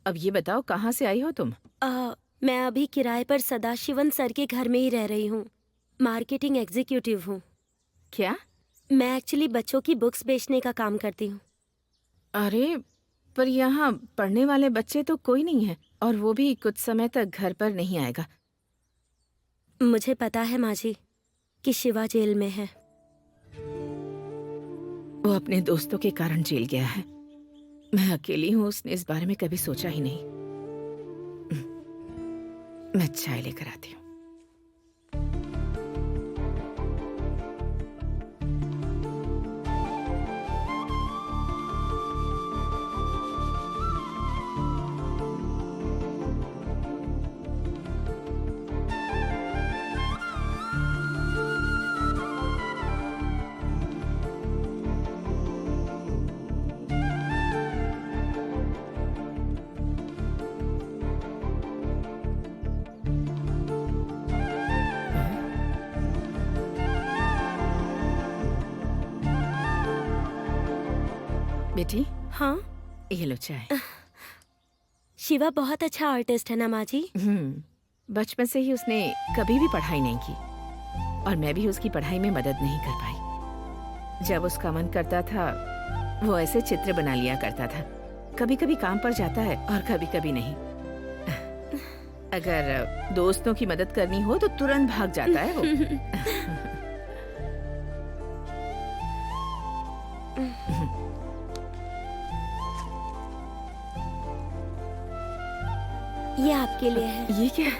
Speaker 1: अब ये बताओ, कहाँ से आई हो तुम?
Speaker 9: मैं अभी किराए पर सदाशिवन सर के घर में ही रह रही हूँ। मार्केटिंग एग्जीक्यूटिव हूँ।
Speaker 1: क्या?
Speaker 9: मैं एक्चुअली बच्चों की बुक्स बेचने का काम करती हूँ।
Speaker 1: अरे, पर यहाँ पढ़ने वाले बच्चे तो कोई नहीं है, और वो भी कुछ समय तक घर पर नहीं आएगा।
Speaker 9: मुझे पता है माँ जी कि शिवा जेल में है।
Speaker 1: वो अपने दोस्तों के कारण जेल गया है। मैं अकेली हूँ, उसने इस बारे में कभी सोचा ही नहीं। मैं चाय लेकर आती हूँ। बेटी
Speaker 9: हाँ
Speaker 1: ये लो चाय।
Speaker 9: शिवा बहुत अच्छा आर्टिस्ट है ना माँ जी।
Speaker 1: बचपन से ही उसने कभी भी पढ़ाई नहीं की और मैं भी उसकी पढ़ाई में मदद नहीं कर पाई। जब उसका मन करता था वो ऐसे चित्र बना लिया करता था। कभी कभी काम पर जाता है और कभी कभी नहीं। अगर दोस्तों की मदद करनी हो तो तुरंत भाग जाता है वो।
Speaker 9: ये आपके लिए है।
Speaker 1: ये क्या?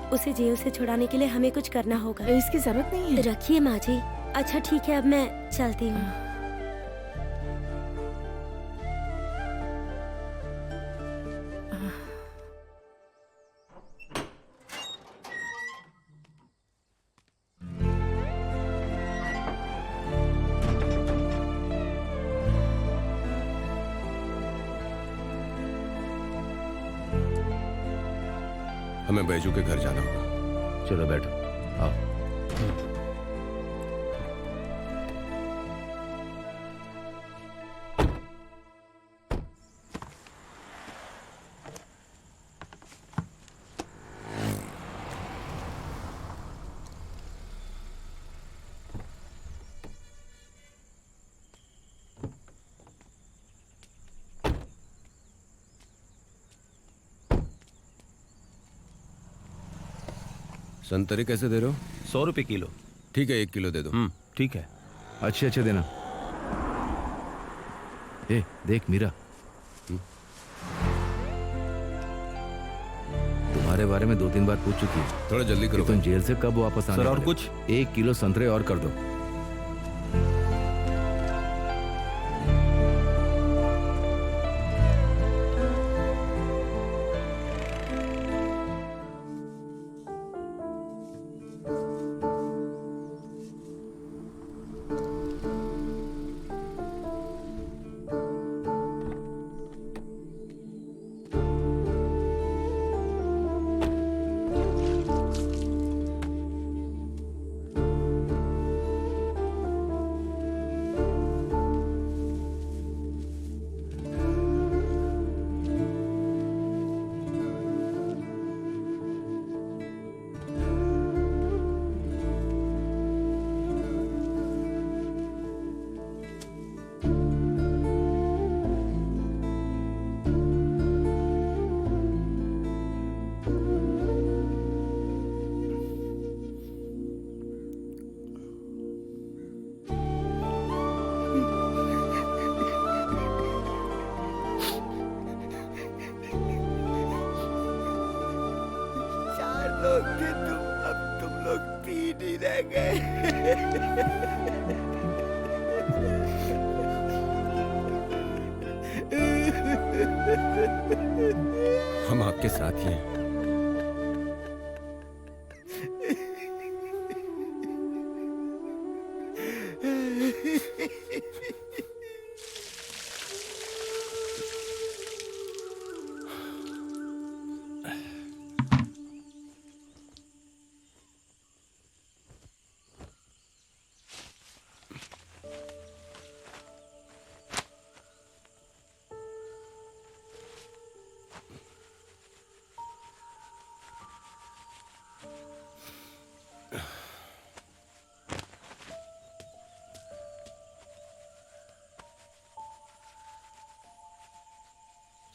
Speaker 9: उसे जेल से छुड़ाने के लिए हमें कुछ करना होगा।
Speaker 1: इसकी जरूरत नहीं है।
Speaker 9: रखिए माँ जी। अच्छा ठीक है, अब मैं चलती हूँ।
Speaker 3: हमें बैजू के घर जाना होगा।
Speaker 4: चलो बैठो, आओ।
Speaker 3: संतरे कैसे दे रहे हो?
Speaker 10: 100 रुपए किलो।
Speaker 3: ठीक है, 1 किलो दे दो।
Speaker 10: ठीक है।
Speaker 4: अच्छे अच्छे देना। ए देख मीरा, तुम्हारे बारे में 2-3 बार पूछ चुकी है।
Speaker 3: थोड़ा जल्दी करो।
Speaker 4: तुम जेल से कब वापस आने
Speaker 10: सर, और
Speaker 4: वाले हो?
Speaker 10: कुछ?
Speaker 4: 1 किलो संतरे और कर दो।
Speaker 3: हम आपके साथ ही हैं।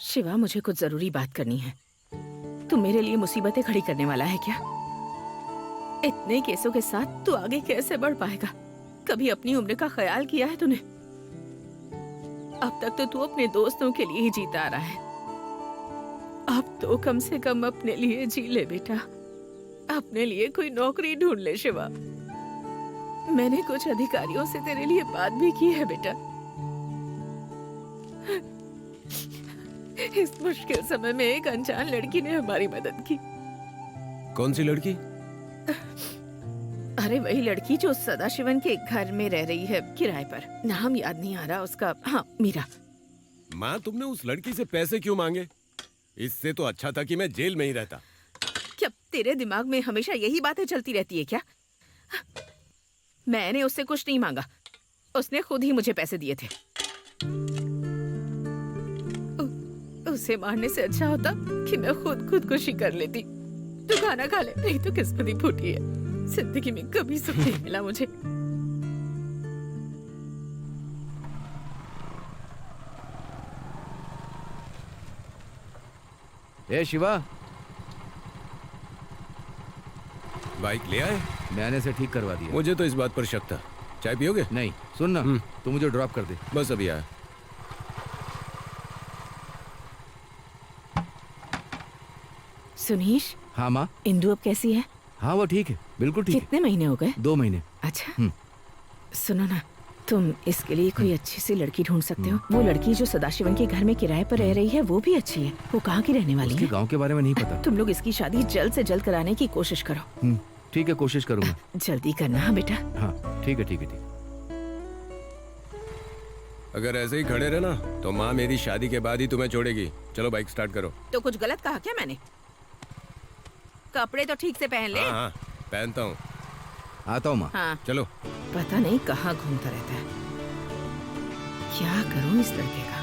Speaker 1: शिवा, मुझे कुछ जरूरी बात करनी है। तू मेरे लिए मुसीबतें खड़ी करने वाला है क्या? इतने केसों के साथ तू आगे कैसे बढ़ पाएगा? कभी अपनी उम्र का ख्याल किया है तूने? अब तक तो तू अपने दोस्तों के लिए ही जीता आ रहा है। अब तो कम से कम अपने लिए जी ले बेटा। अपने लिए कोई नौकरी ढूंढ ले शिवा। मैंने कुछ अधिकारियों से तेरे लिए बात भी की है बेटा। इस मुश्किल समय में एक अनजान लड़की ने हमारी मदद की।
Speaker 3: कौन सी लड़की?
Speaker 1: अरे वही लड़की जो सदाशिवन के घर में रह रही है किराए पर। नाम याद नहीं आ रहा उसका। हाँ, मीरा।
Speaker 3: माँ, तुमने उस लड़की से पैसे क्यों मांगे? इससे तो अच्छा था कि मैं जेल में ही रहता।
Speaker 1: क्या तेरे दिमाग में हमेशा यही बातें चलती रहती है क्या? मैंने उससे कुछ नहीं मांगा। उसने खुद ही मुझे पैसे दिए थे। उसे मारने से अच्छा होता कि मैं खुद खुदकुशी कर लेती। तू खाना खा ले, नहीं तो किस्मत ही फूटी है। जिंदगी में कभी सुख नहीं मिला मुझे।
Speaker 4: ए शिवा,
Speaker 3: बाइक ले आए?
Speaker 4: मैंने से ठीक करवा दिया।
Speaker 3: मुझे तो इस बात पर शक था। चाय पियोगे?
Speaker 4: नहीं, सुन ना, तू मुझे ड्रॉप कर दे।
Speaker 3: बस अभी आया।
Speaker 1: सुनीश।
Speaker 4: हाँ माँ।
Speaker 1: इंदु अब कैसी है?
Speaker 4: हाँ वो ठीक है, बिल्कुल ठीक है।
Speaker 1: कितने महीने हो गए?
Speaker 4: 2 महीने।
Speaker 1: अच्छा, सुनो ना, तुम इसके लिए कोई अच्छी सी लड़की ढूंढ सकते हो। वो लड़की जो सदाशिवन के घर में किराए पर रह रही है वो भी अच्छी है। वो कहाँ की रहने वाली
Speaker 4: उसके
Speaker 1: है?
Speaker 4: गांव के बारे में नहीं पता।
Speaker 1: तुम लोग इसकी शादी जल्द से जल्द कराने की कोशिश करो।
Speaker 4: ठीक है, कोशिश करूंगा।
Speaker 1: जल्दी करना हाँ बेटा।
Speaker 4: हाँ ठीक है, ठीक है, ठीक।
Speaker 3: अगर ऐसे ही खड़े रहना तो माँ मेरी शादी के बाद ही तुम्हें छोड़ेगी। चलो बाइक स्टार्ट करो।
Speaker 1: तो कुछ गलत कहा क्या मैंने? कपड़े तो ठीक से पहन ले।
Speaker 3: हाँ हाँ पहनता हूँ।
Speaker 4: आता हूँ माँ।
Speaker 1: हाँ।
Speaker 3: चलो।
Speaker 1: पता नहीं कहाँ घूमता रहता है। क्या करूँ इस लड़के का?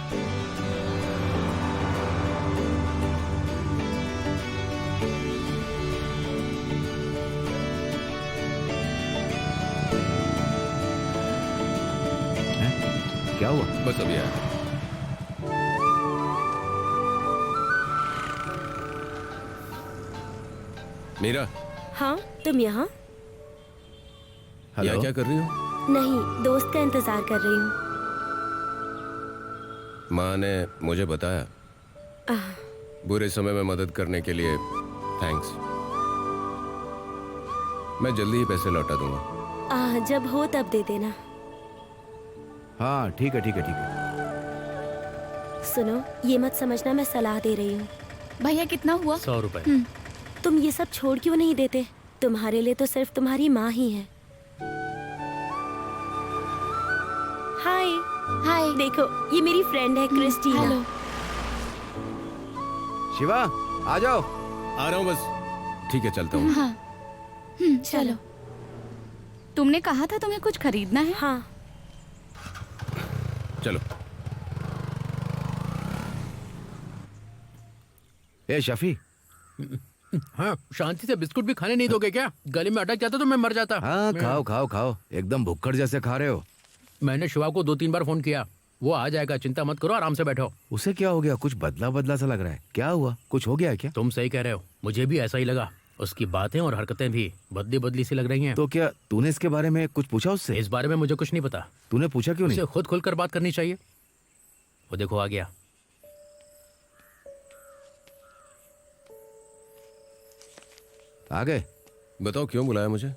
Speaker 4: क्या हुआ?
Speaker 3: बस अभी आया। मीरा।
Speaker 9: हाँ, तुम यहाँ?
Speaker 3: यहाँ क्या कर रही हो?
Speaker 9: नहीं, दोस्त का इंतजार कर रही हूँ।
Speaker 3: माँ ने मुझे बताया। बुरे समय में मदद करने के लिए थैंक्स। मैं जल्दी ही पैसे लौटा दूंगा।
Speaker 9: जब हो तब दे देना।
Speaker 4: हाँ ठीक है, ठीक है, ठीक है।
Speaker 9: सुनो, ये मत समझना मैं सलाह दे रही हूँ।
Speaker 5: भैया कितना हुआ?
Speaker 7: 100 रुपए।
Speaker 9: तुम ये सब छोड़ क्यों नहीं देते? तुम्हारे लिए तो सिर्फ तुम्हारी माँ ही है। हाय।
Speaker 5: हाय।
Speaker 9: देखो, ये मेरी फ्रेंड है क्रिस्टीना।
Speaker 5: हेलो।
Speaker 4: शिवा आ जाओ।
Speaker 3: आ रहा हूँ बस। ठीक है चलता हूँ।
Speaker 5: हाँ। चलो। तुमने कहा था तुम्हें कुछ खरीदना है?
Speaker 9: हाँ।
Speaker 3: चलो।
Speaker 4: ए शफी।
Speaker 8: हाँ, शांति से बिस्कुट भी खाने नहीं दोगे क्या? गले में अटक जाता तो मैं मर जाता।
Speaker 4: हाँ खाओ खाओ खाओ, एकदम भुक्कड़ जैसे खा रहे हो।
Speaker 8: मैंने शिवा को 2-3 बार फोन किया, वो आ जाएगा, चिंता मत करो, आराम से बैठो।
Speaker 4: उसे क्या हो गया? कुछ बदला बदला सा लग रहा है। क्या हुआ? कुछ हो गया क्या?
Speaker 8: तुम सही कह रहे हो, मुझे भी ऐसा ही लगा। उसकी बातें और हरकतें भी बदली बदली सी लग रही हैं।
Speaker 4: तो क्या तूने इसके बारे में कुछ पूछा उससे?
Speaker 8: इस बारे में मुझे कुछ नहीं पता।
Speaker 4: तूने पूछा क्यों नहीं?
Speaker 8: उसे खुद खुलकर बात करनी चाहिए। वो देखो आ गया।
Speaker 4: आ गए?
Speaker 3: बताओ क्यों बुलाया मुझे?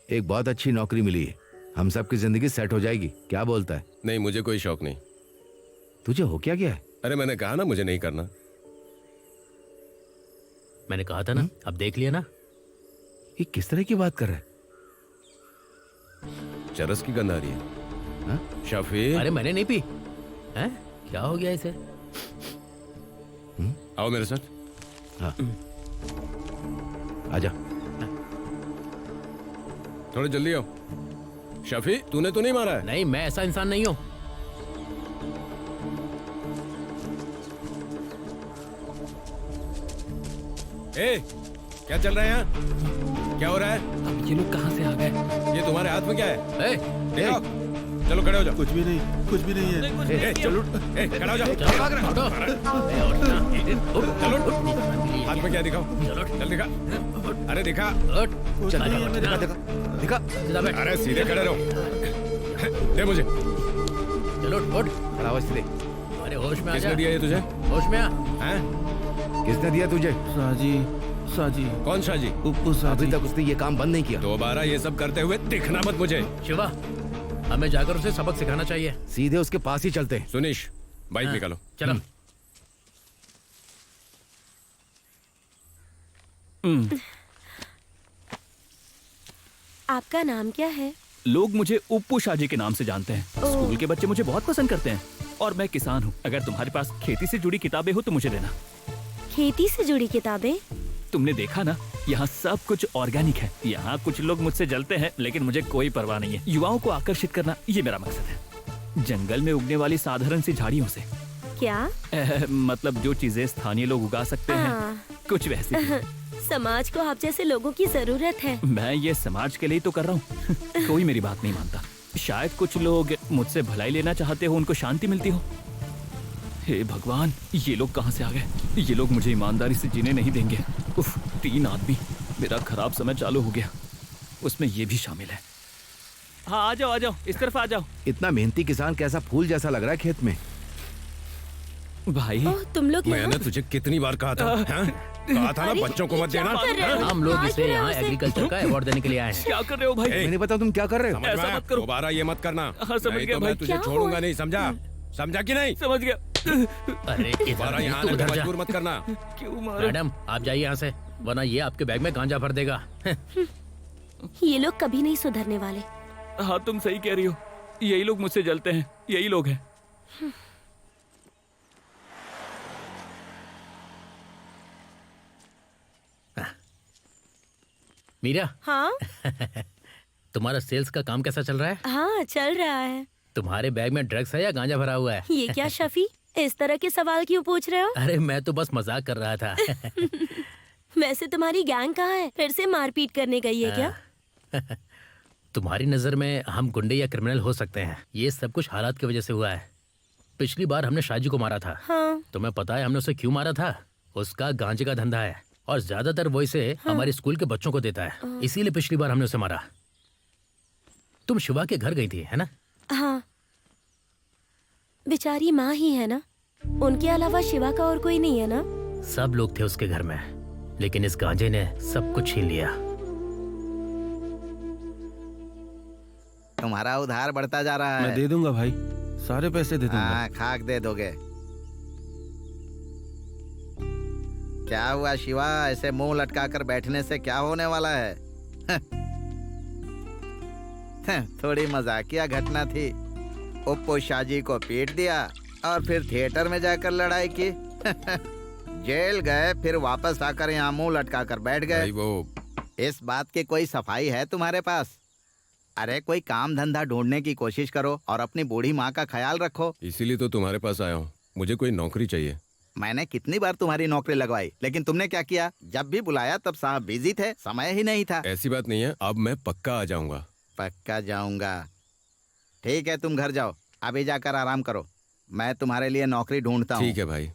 Speaker 4: एक बहुत अच्छी नौकरी मिली है, हम सबकी जिंदगी सेट हो जाएगी। क्या बोलता है?
Speaker 3: नहीं, मुझे कोई शौक नहीं।
Speaker 4: तुझे हो क्या गया है?
Speaker 3: अरे मैंने कहा ना मुझे नहीं करना।
Speaker 8: मैंने कहा था ना। अब देख लिया ना।
Speaker 4: ये किस तरह की बात कर रहा है?
Speaker 3: चरस की गंध आ रही है।
Speaker 4: हाँ?
Speaker 3: शफी।
Speaker 8: अरे मैंने नहीं पी। हैं? क्या हो गया इसे?
Speaker 3: आओ मेरे साथ।
Speaker 4: हाँ आजा।
Speaker 3: थोड़ा जल्दी आओ। शफी तूने तो नहीं मारा है?
Speaker 8: नहीं, मैं ऐसा इंसान नहीं हूँ।
Speaker 3: ए, क्या चल रहा है यहाँ? क्या हो रहा है?
Speaker 10: अब ये लोग कहाँ से आ गए?
Speaker 3: ये तुम्हारे हाथ में क्या है?
Speaker 8: ए,
Speaker 3: दिखाओ। चलो खड़े हो जाओ।
Speaker 11: कुछ भी नहीं है।
Speaker 3: ए, चलो खड़ा हो जाओ। भाग रहा चलो हाथ में क्या दिखाओ? चल दिखा। अरे दिखा।
Speaker 4: दिखा।
Speaker 3: अरे सीधे खड़े रहो। दे मुझे।
Speaker 8: चलो उठ।
Speaker 4: खड़ा हो इसलिए।
Speaker 8: अरे होश में आ जा।
Speaker 3: किसने दिया ये तुझे?
Speaker 8: होश में आ।
Speaker 3: हैं?
Speaker 4: किसने दिया तुझे?
Speaker 10: साजी।
Speaker 3: कौन शाजी?
Speaker 4: अभी तक उसने ये काम बंद नहीं किया।
Speaker 3: दोबारा ये सब करते हुए दिखना मत मुझे।
Speaker 8: शिवा, हमें जाकर उसे सबक सिखाना चाहिए।
Speaker 4: सीधे उसके पास ही चलते हैं।
Speaker 3: सुनीश बाइक निकालो।
Speaker 8: चलो।
Speaker 9: आपका नाम क्या है?
Speaker 10: लोग मुझे उप्पू शाजी के नाम से जानते हैं। स्कूल के बच्चे मुझे बहुत पसंद करते हैं। और मैं किसान हूँ। अगर तुम्हारे पास खेती से जुड़ी किताबें हो तो मुझे देना।
Speaker 9: खेती से जुड़ी किताबें?
Speaker 10: तुमने देखा ना, यहाँ सब कुछ ऑर्गेनिक है। यहाँ कुछ लोग मुझसे जलते हैं, लेकिन मुझे कोई परवाह नहीं है। युवाओं को आकर्षित करना ये मेरा मकसद है। जंगल में उगने वाली साधारण सी झाड़ियों से
Speaker 9: क्या?
Speaker 10: मतलब जो चीजें स्थानीय लोग उगा सकते हैं, कुछ वैसी चीजें।
Speaker 9: समाज को आप जैसे लोगों की जरूरत है।
Speaker 10: मैं ये समाज के लिए तो कर रहा हूँ। कोई मेरी बात नहीं मानता। शायद कुछ लोग मुझसे भलाई लेना चाहते हो, उनको शांति मिलती हो। हे भगवान, ये लोग कहाँ से आ गए? ये लोग मुझे ईमानदारी से जीने नहीं देंगे। उफ, 3 आदमी। मेरा खराब समय चालू हो गया, उसमें ये भी शामिल है। हाँ, आ जाओ, इस तरफ आ जाओ।
Speaker 4: इतना मेहनती किसान कैसा फूल जैसा लग रहा है खेत में।
Speaker 10: भाई
Speaker 9: तुम लोग
Speaker 3: मैंने तुझे कितनी बार कहा था, हाँ? कहा था ना बच्चों को मत देना।
Speaker 8: हम लोग इसे यहाँ एग्रीकल्चर का अवार्ड देने के लिए आए हैं।
Speaker 10: क्या कर रहे हो भाई?
Speaker 4: मैंने पता तुम क्या कर रहे हो।
Speaker 3: समझ में
Speaker 10: ऐसा
Speaker 3: आया?
Speaker 10: मत करो।
Speaker 3: दोबारा ये मत करना।
Speaker 10: हाँ, समझ
Speaker 3: नहीं
Speaker 10: गया
Speaker 3: तो
Speaker 10: भाई।
Speaker 3: मैं तुझे
Speaker 9: क्या
Speaker 3: छोड़ूंगा
Speaker 9: हुआ?
Speaker 3: नहीं, समझा कि नहीं?
Speaker 10: समझ गया।
Speaker 8: अरे
Speaker 3: दोबारा यहाँ आने पे मजबूर मत करना।
Speaker 10: क्यों मारो?
Speaker 8: मैडम, आप जाइए यहाँ से, वरना ये आपके बैग में गांजा भर देगा।
Speaker 9: ये लोग कभी नहीं सुधरने वाले।
Speaker 10: हाँ, तुम सही कह रही हो। यही लोग मुझसे जलते हैं, यही लोग हैं।
Speaker 8: मीरा,
Speaker 9: हाँ
Speaker 8: तुम्हारा सेल्स का काम कैसा चल रहा है?
Speaker 9: हाँ, चल रहा है।
Speaker 8: तुम्हारे बैग में ड्रग्स है या गांजा भरा हुआ है?
Speaker 9: ये क्या शफी, इस तरह के सवाल क्यों पूछ रहे हो?
Speaker 8: अरे मैं तो बस मजाक कर रहा था।
Speaker 9: वैसे तुम्हारी गैंग कहाँ है? फिर से मारपीट करने गई है क्या?
Speaker 8: तुम्हारी नजर में हम गुंडे या क्रिमिनल हो सकते हैं। ये सब कुछ हालात की वजह से हुआ है। पिछली बार हमने शाहजी को मारा था।
Speaker 9: हाँ।
Speaker 8: तुम्हें पता है हमने उसे क्यों मारा था? उसका गांजे का धंधा है और ज्यादातर वो इसे हमारे स्कूल के बच्चों को देता है, इसीलिए पिछली बार हमने उसे मारा। तुम शिवा के घर गई थी, है ना?
Speaker 9: हाँ, बेचारी माँ ही है ना, उनके अलावा शिवा का और कोई नहीं है ना?
Speaker 8: सब लोग थे उसके घर में, लेकिन इस गांजे ने सब कुछ छीन लिया।
Speaker 12: तुम्हारा उधार बढ़ता जा रहा है।
Speaker 4: मैं दे दूंगा भाई, सारे पैसे दे दूंगा।
Speaker 12: हाँ, खाक दे दोगे। क्या हुआ शिवा, ऐसे मुंह लटकाकर बैठने से क्या होने वाला है? थोड़ी मजाकिया घटना थी। उप्पू शाहजी को पीट दिया और फिर थिएटर में जाकर लड़ाई की। जेल गए, फिर वापस आकर यहाँ मुंह लटकाकर बैठ गए।
Speaker 3: वो
Speaker 12: इस बात की कोई सफाई है तुम्हारे पास? अरे कोई काम धंधा ढूंढने की कोशिश करो और अपनी बूढ़ी माँ का ख्याल रखो।
Speaker 3: इसीलिए तो तुम्हारे पास आया हूँ, मुझे कोई नौकरी चाहिए।
Speaker 12: मैंने कितनी बार तुम्हारी नौकरी लगवाई, लेकिन तुमने क्या किया? जब भी बुलाया तब साहब बिजी थे, समय ही नहीं था।
Speaker 3: ऐसी बात नहीं है, अब मैं पक्का आ जाऊंगा।
Speaker 12: पक्का जाऊंगा? ठीक है, तुम घर जाओ, अभी जाकर आराम करो, मैं तुम्हारे लिए नौकरी ढूंढता हूँ।
Speaker 3: ठीक है भाई।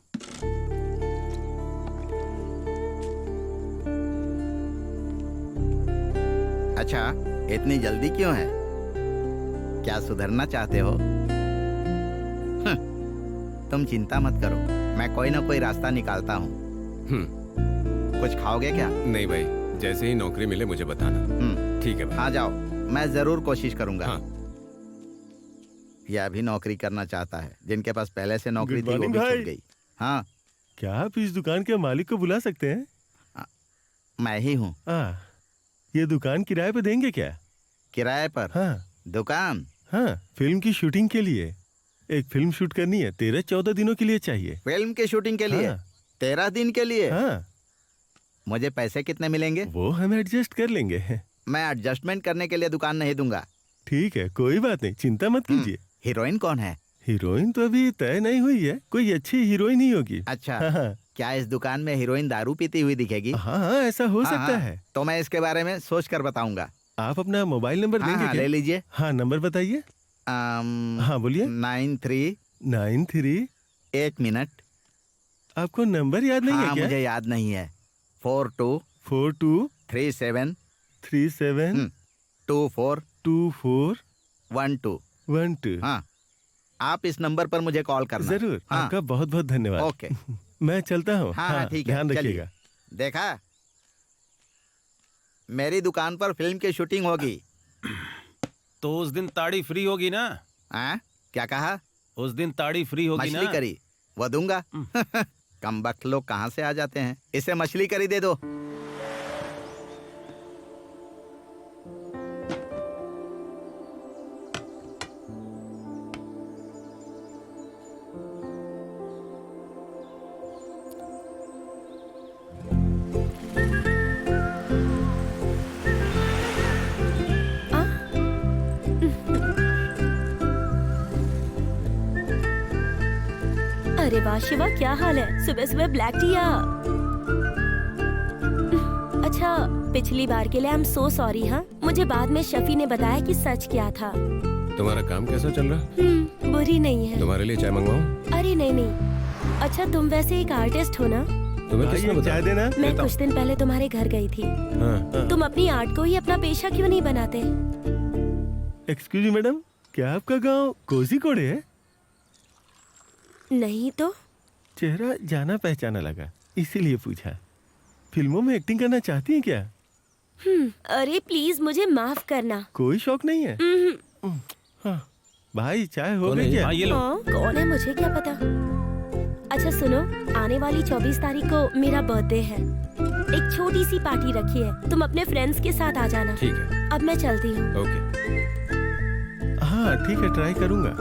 Speaker 12: अच्छा, इतनी जल्दी क्यों है? क्या सुधरना चाहते हो? तुम चिंता मत करो, मैं कोई ना कोई रास्ता निकालता हूँ। कुछ खाओगे क्या?
Speaker 3: नहीं भाई, जैसे ही नौकरी मिले मुझे बताना। ठीक है भाई।
Speaker 12: हाँ जाओ, मैं जरूर कोशिश करूंगा।
Speaker 3: हाँ।
Speaker 12: यह भी नौकरी करना चाहता है, जिनके पास पहले से नौकरी
Speaker 11: Good
Speaker 12: थी वो
Speaker 11: morning,
Speaker 12: भी
Speaker 11: भाई।
Speaker 12: छूट गई। हाँ,
Speaker 11: क्या आप इस दुकान के मालिक को बुला सकते हैं?
Speaker 12: मैं ही हूँ।
Speaker 11: ये दुकान किराए पे देंगे क्या?
Speaker 12: किराए पर?
Speaker 11: हाँ।
Speaker 12: दुकान?
Speaker 11: हाँ, फिल्म की शूटिंग के लिए। एक फिल्म शूट करनी है, 13-14 दिनों के लिए चाहिए।
Speaker 12: फिल्म की शूटिंग के लिए?
Speaker 11: हाँ।
Speaker 12: 13 दिन के लिए?
Speaker 11: हाँ।
Speaker 12: मुझे पैसे कितने मिलेंगे?
Speaker 11: वो हम एडजस्ट कर लेंगे।
Speaker 12: मैं एडजस्टमेंट करने के लिए दुकान नहीं दूंगा।
Speaker 11: ठीक है, कोई बात नहीं, चिंता मत कीजिए।
Speaker 12: हीरोइन कौन है?
Speaker 11: हीरोइन तो अभी तय नहीं हुई है, कोई अच्छी हीरोइन ही होगी।
Speaker 12: अच्छा,
Speaker 11: हाँ।
Speaker 12: क्या इस दुकान में हीरोइन दारू पीती हुई दिखेगी?
Speaker 11: हाँ, ऐसा हो सकता है।
Speaker 12: तो मैं इसके बारे में सोच कर बताऊंगा।
Speaker 11: आप अपना मोबाइल नंबर देंगे क्या?
Speaker 12: ले लीजिए।
Speaker 11: हाँ, नंबर बताइए। हाँ बोलिए।
Speaker 12: 93 एक मिनट।
Speaker 11: आपको नंबर याद नहीं है क्या?
Speaker 12: मुझे याद नहीं है। 42 37 24 12। हाँ, आप इस नंबर पर मुझे कॉल करना।
Speaker 11: जरूर। आपका बहुत बहुत धन्यवाद।
Speaker 12: ओके,
Speaker 11: मैं चलता हूँ।
Speaker 12: हाँ, ठीक है,
Speaker 11: ध्यान
Speaker 12: चलिए।
Speaker 11: रखिएगा।
Speaker 12: देखा, मेरी दुकान पर फिल्म की शूटिंग होगी।
Speaker 13: तो उस दिन ताड़ी फ्री होगी ना?
Speaker 12: क्या कहा?
Speaker 13: उस दिन ताड़ी फ्री होगी ना?
Speaker 12: मछली करी वो दूंगा। कमबख्त लोग कहाँ से आ जाते हैं। इसे मछली करी दे दो।
Speaker 9: अरे वाह शिवा, क्या हाल है? सुबह सुबह ब्लैक टी या? अच्छा, पिछली बार के लिए आई एम सो सॉरी। हाँ, मुझे बाद में शफी ने बताया कि सच क्या था।
Speaker 3: तुम्हारा काम कैसा चल रहा?
Speaker 9: बुरी नहीं है।
Speaker 3: तुम्हारे लिए चाय मंगवाऊं?
Speaker 9: अरे नहीं नहीं। अच्छा, तुम वैसे एक आर्टिस्ट हो ना?
Speaker 3: तुम्हें किसने बताया? देना?
Speaker 9: मैं कुछ दिन पहले तुम्हारे घर गई थी।
Speaker 3: हाँ।
Speaker 9: तुम अपनी आर्ट को ही अपना पेशा क्यों नहीं बनाते?
Speaker 11: एक्सक्यूज मी मैडम, क्या आपका गांव कोझीकोड है?
Speaker 9: नहीं तो?
Speaker 11: चेहरा जाना पहचाना लगा, इसीलिए पूछा। फिल्मों में एक्टिंग करना चाहती हैं क्या?
Speaker 9: अरे प्लीज मुझे माफ करना।
Speaker 11: कोई शौक नहीं है? हाँ। भाई चाय हो गई क्या?
Speaker 9: हाँ, कौन है मुझे क्या पता। अच्छा सुनो, आने वाली 24 तारीख को मेरा बर्थडे है। एक छोटी सी पार्टी रखी है, तुम अपने फ्रेंड्स के साथ आ जाना।
Speaker 3: ठीक है।
Speaker 9: अब मैं चलती हूँ।
Speaker 3: ओके।
Speaker 11: हाँ ठीक है, ट्राई करूंगा।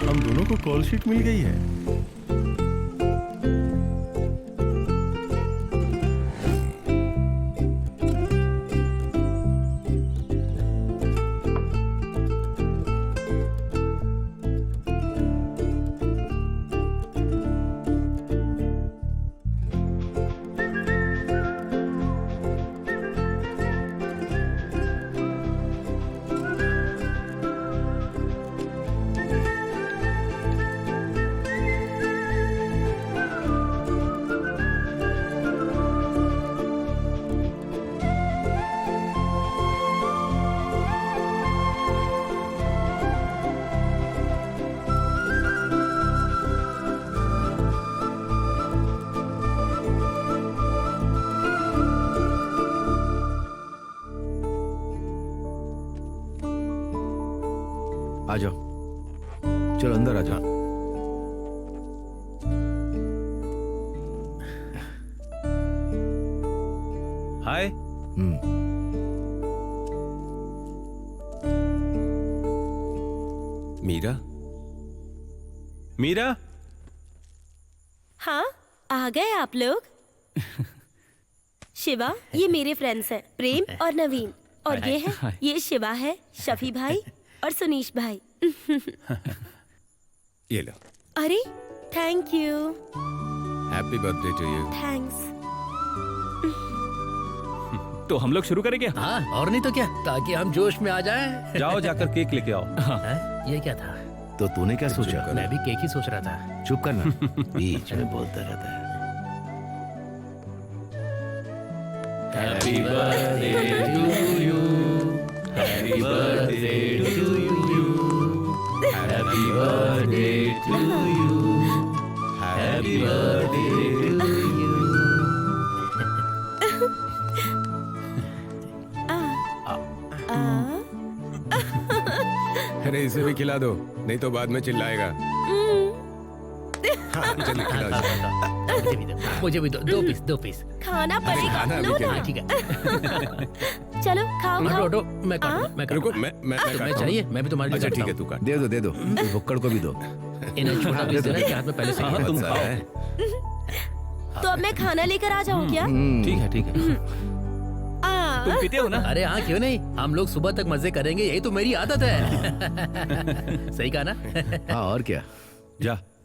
Speaker 11: हम दोनों को कॉल शीट मिल गई है।
Speaker 4: आ जाओ, चलो अंदर आ जाओ।
Speaker 13: हाय।
Speaker 3: मीरा?
Speaker 13: मीरा?
Speaker 9: हाँ, आ गए आप लोग। शिवा, ये मेरे फ्रेंड्स हैं, प्रेम और नवीन। और ये शिवा है, शफी भाई और सुनीश भाई।
Speaker 3: ये लो।
Speaker 9: अरे thank you.
Speaker 3: Happy birthday to you.
Speaker 9: Thanks.
Speaker 10: तो हम लोग शुरू करें क्या?
Speaker 8: हाँ, और नहीं तो क्या, ताकि हम जोश में आ जाएं।
Speaker 13: जाओ जाकर केक लेके आओ।
Speaker 8: हाँ? ये क्या था?
Speaker 4: तो तूने क्या सोचा?
Speaker 8: मैं भी केक ही सोच रहा था।
Speaker 4: चुप करना, बीच में बोलता रहता है।
Speaker 10: Happy birthday to you. Happy birthday to you. Happy birthday to you. Happy birthday to you.
Speaker 3: अरे इसे भी खिला दो, नहीं तो बाद में चिल्लाएगा। हाँ, चलिए खिला दो।
Speaker 8: मुझे भी दो पीस।
Speaker 9: खाना पड़ेगा, लो ना।
Speaker 8: ठीक है।
Speaker 9: चलो खाओ खाओ।
Speaker 8: रोटो, मैं
Speaker 3: रुको, मैं
Speaker 8: चाहिए, मैं भी तुम्हारे लिए।
Speaker 3: अच्छा ठीक है, तू काट।
Speaker 4: दे दो, भुक्कड़ को भी दो।
Speaker 8: इन्हें छोटा पीस देना कि हाथ में पहले से।
Speaker 10: हाँ, तुम खाओ।
Speaker 9: तो अब मैं खाना लेकर आ जाऊँ क्या?
Speaker 8: ठीक है।
Speaker 10: तुम पीते हो ना?
Speaker 8: अरे हाँ, क्यों नहीं, हम लोग सुबह तक मजे करेंगे, यही तो मेरी आदत है। सही कहा ना?
Speaker 4: हाँ, और क्या।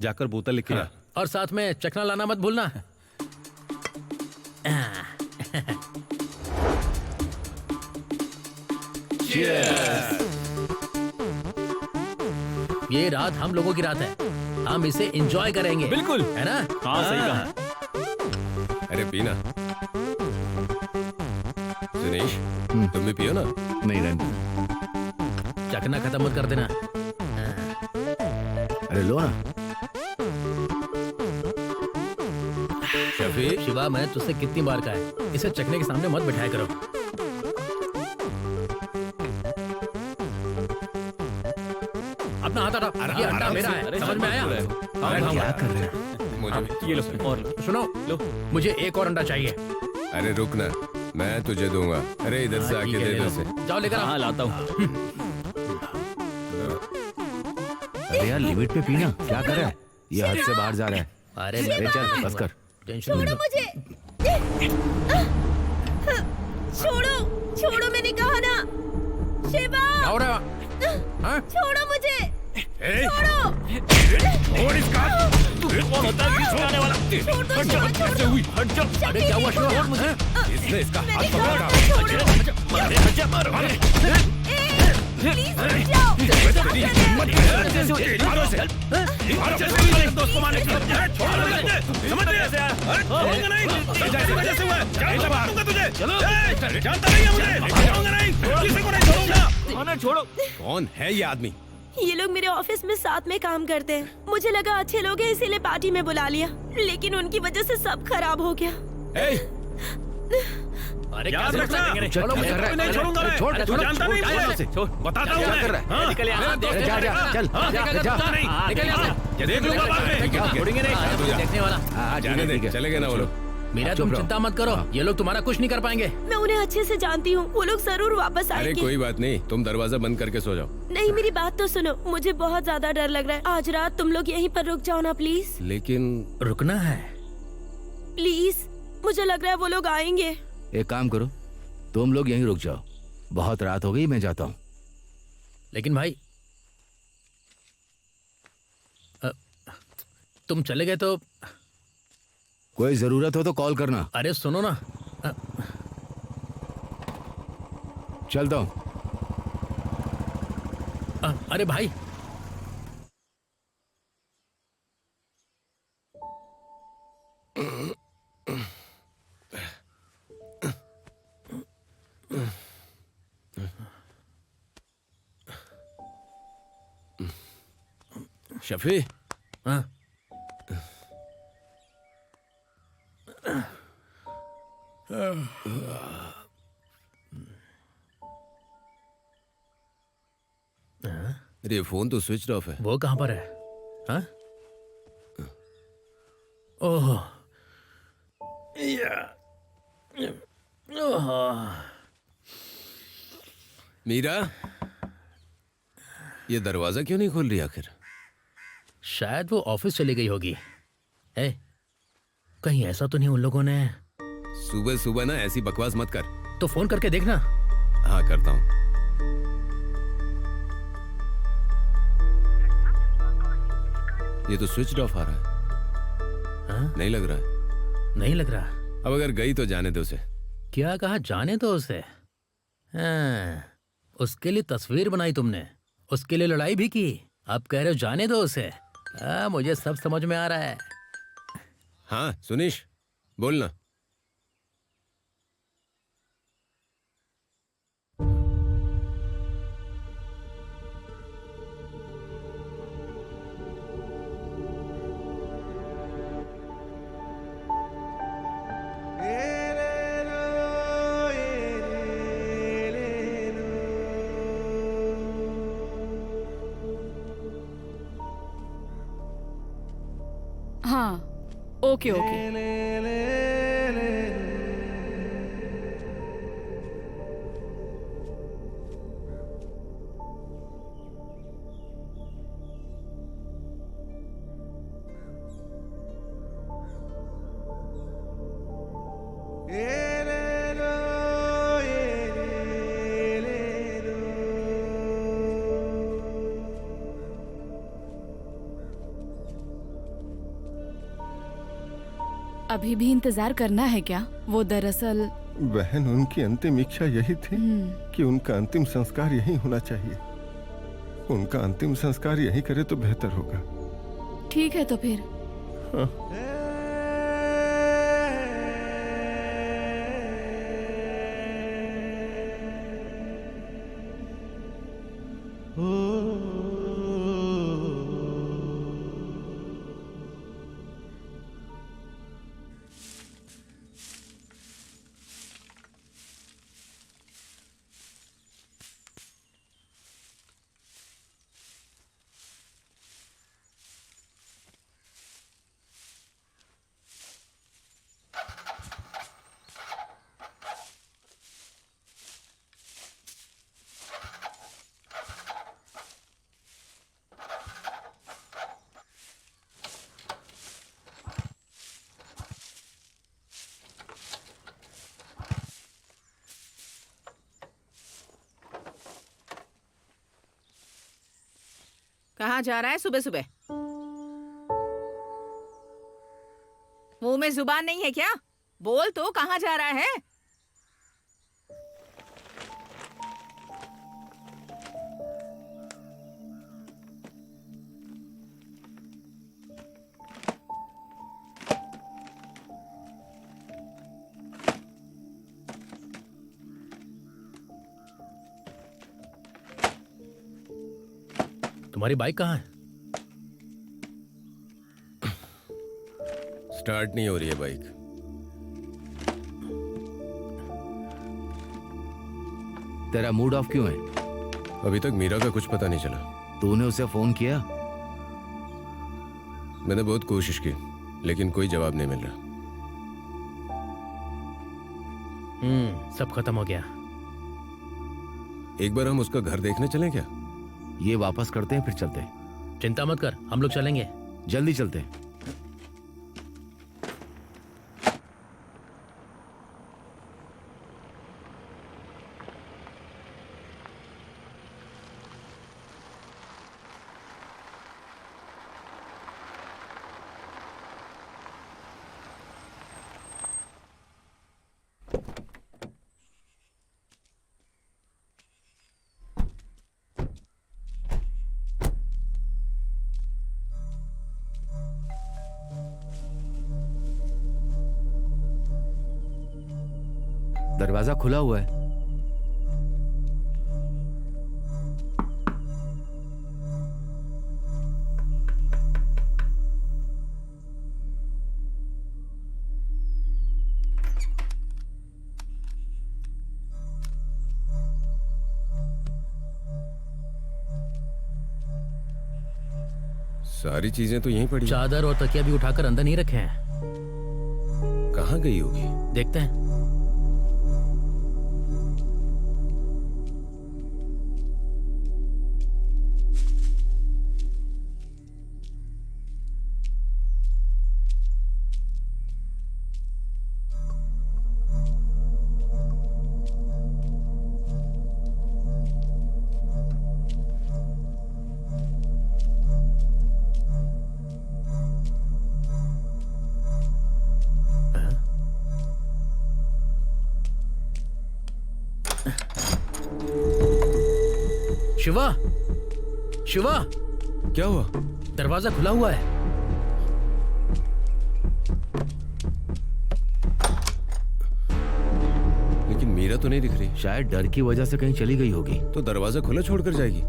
Speaker 13: जाकर बोतल लेके आ।
Speaker 8: और साथ में चखना लाना मत भूलना। ये रात हम लोगों की रात है, हम इसे एंजॉय करेंगे।
Speaker 10: बिल्कुल,
Speaker 8: है ना?
Speaker 10: हाँ सही कहा।
Speaker 3: अरे पीना। सुनीश, तुम भी पियो ना।
Speaker 4: नहीं रहने।
Speaker 8: चखना खत्म मत कर देना।
Speaker 4: अरे लो ना।
Speaker 3: शफी,
Speaker 8: शिवा, मैंने तुझसे कितनी बार कहा है, इसे चखने के सामने मत बिठाया करो। अपना हाथ हटाओ, ये अंडा मेरा है, समझ में आया?
Speaker 4: क्या कर रहे हैं?
Speaker 3: मुझे
Speaker 10: ये लो, और
Speaker 8: सुनो, मुझे एक और अंडा चाहिए।
Speaker 3: अरे रुक ना, मैं तुझे दूंगा। अरे इधर से आके दे दो इसे।
Speaker 8: जाओ लेकर आओ।
Speaker 10: हाँ लाता हूँ।
Speaker 4: अरे यार, लिमिट पे पीना, क्या कर रहा है? ये हद से बाहर जा रहा है।
Speaker 8: अरे
Speaker 4: चल बस कर।
Speaker 9: छोड़ो मुझे। छोड़ो, मैंने कहा ना। शिवा,
Speaker 8: क्या हो रहा है? हाँ?
Speaker 9: छोड़ो मुझे।
Speaker 3: और इसका
Speaker 10: तू कौन होता है बीच में आने वाला? हट जा, कैसे हुई? हट जा। अरे क्या हुआ शिवा?
Speaker 3: इसने इसका हाथ पकड़ा।
Speaker 10: मारे, हट जा, मारो। दोस्त को मारने की समझ रहे हैं? जानता नहीं है मुझे। छोड़ो।
Speaker 3: कौन है ये आदमी?
Speaker 9: ये लोग मेरे ऑफिस में साथ में काम करते हैं। मुझे लगा अच्छे लोग हैं इसीलिए पार्टी में बुला लिया, लेकिन उनकी वजह से सब खराब हो गया।
Speaker 10: अरे
Speaker 8: याद रखना,
Speaker 10: छोड़ो मुझे,
Speaker 8: नहीं छोड़ूंगा मैं।
Speaker 4: छोड़,
Speaker 8: तू जानता नहीं मुझे। बताता हूँ मैं।
Speaker 10: निकल यहाँ,
Speaker 4: जा, चल,
Speaker 10: निकल यहाँ।
Speaker 8: देख लूंगा बाद में।
Speaker 10: छोड़ेंगे नहीं, देखने वाला।
Speaker 3: जाने दे, चले गए ना वो लोग।
Speaker 10: मीरा तुम चिंता मत करो, ये लोग तुम्हारा कुछ नहीं कर पाएंगे।
Speaker 9: मैं उन्हें अच्छे से जानती हूँ, वो लोग जरूर वापस
Speaker 3: अरे
Speaker 9: आएंगे।
Speaker 3: कोई बात नहीं, तुम दरवाजा बंद करके सो जाओ।
Speaker 9: नहीं, मेरी बात तो सुनो, मुझे बहुत ज्यादा डर लग रहा है। आज रात तुम लोग यहीं पर रुक जाओ ना प्लीज।
Speaker 3: लेकिन
Speaker 10: रुकना है?
Speaker 9: प्लीज, मुझे लग रहा है वो लोग आएंगे।
Speaker 4: एक काम करो, तुम लोग यहीं रुक जाओ, बहुत रात हो गई, मैं जाता हूँ।
Speaker 10: लेकिन भाई तुम चले गए तो
Speaker 4: कोई जरूरत हो तो कॉल करना।
Speaker 10: अरे सुनो ना,
Speaker 4: चलता हूँ।
Speaker 10: अरे भाई
Speaker 3: शफी,
Speaker 10: हाँ
Speaker 3: अरे फोन तो स्विच ऑफ है।
Speaker 10: वो कहाँ पर है? हाँ? ओह
Speaker 3: मीरा, ये दरवाजा क्यों नहीं खोल रही आखिर?
Speaker 10: शायद वो ऑफिस चली गई होगी। है कहीं ऐसा तो नहीं उन लोगों ने?
Speaker 3: सुबह सुबह ना ऐसी बकवास मत कर।
Speaker 10: तो फोन करके देखना।
Speaker 3: हाँ करता हूँ। ये तो स्विच ऑफ आ रहा है।
Speaker 10: हाँ?
Speaker 3: नहीं लग रहा है।
Speaker 10: नहीं लग रहा।
Speaker 3: अब अगर गई तो जाने दे उसे।
Speaker 10: क्या कहा? जाने दो उसे? हाँ, उसके लिए तस्वीर बनाई तुमने, उसके लिए लड़ाई भी की, अब कह रहे हो जाने दो उसे। मुझे सब समझ में आ रहा है।
Speaker 3: हाँ सुनीश, बोलना।
Speaker 5: हाँ, ओके ओके। अभी भी इंतजार करना है क्या? वो दरअसल
Speaker 11: बहन, उनकी अंतिम इच्छा यही थी कि उनका अंतिम संस्कार यही होना चाहिए। उनका अंतिम संस्कार यही करे तो बेहतर होगा।
Speaker 5: ठीक है तो फिर।
Speaker 11: हाँ।
Speaker 1: कहाँ जा रहा है सुबह सुबह? मुंह में जुबान नहीं है क्या? बोल तो, कहाँ जा रहा है?
Speaker 8: तुम्हारी बाइक कहाँ है?
Speaker 3: स्टार्ट नहीं हो रही है बाइक।
Speaker 4: तेरा मूड ऑफ क्यों है?
Speaker 3: अभी तक मीरा का कुछ पता नहीं चला।
Speaker 4: तूने उसे फोन किया?
Speaker 3: मैंने बहुत कोशिश की, लेकिन कोई जवाब नहीं मिल रहा।
Speaker 8: सब खत्म हो गया।
Speaker 3: एक बार हम उसका घर देखने चलें क्या?
Speaker 4: ये वापस करते हैं फिर चलते हैं।
Speaker 8: चिंता मत कर, हम लोग चलेंगे।
Speaker 4: जल्दी चलते हैं। दरवाजा खुला हुआ है।
Speaker 3: सारी चीजें तो यहीं पड़ी।
Speaker 8: चादर और तकिया भी उठाकर अंदर नहीं रखे हैं।
Speaker 3: कहाँ गई होगी?
Speaker 8: देखते हैं। शिवा, शिवा,
Speaker 3: क्या हुआ?
Speaker 8: दरवाजा खुला हुआ है।
Speaker 3: लेकिन मीरा तो नहीं दिख रही।
Speaker 4: शायद डर की वजह से कहीं चली गई होगी।
Speaker 3: तो दरवाजा खुला छोड़कर जाएगी?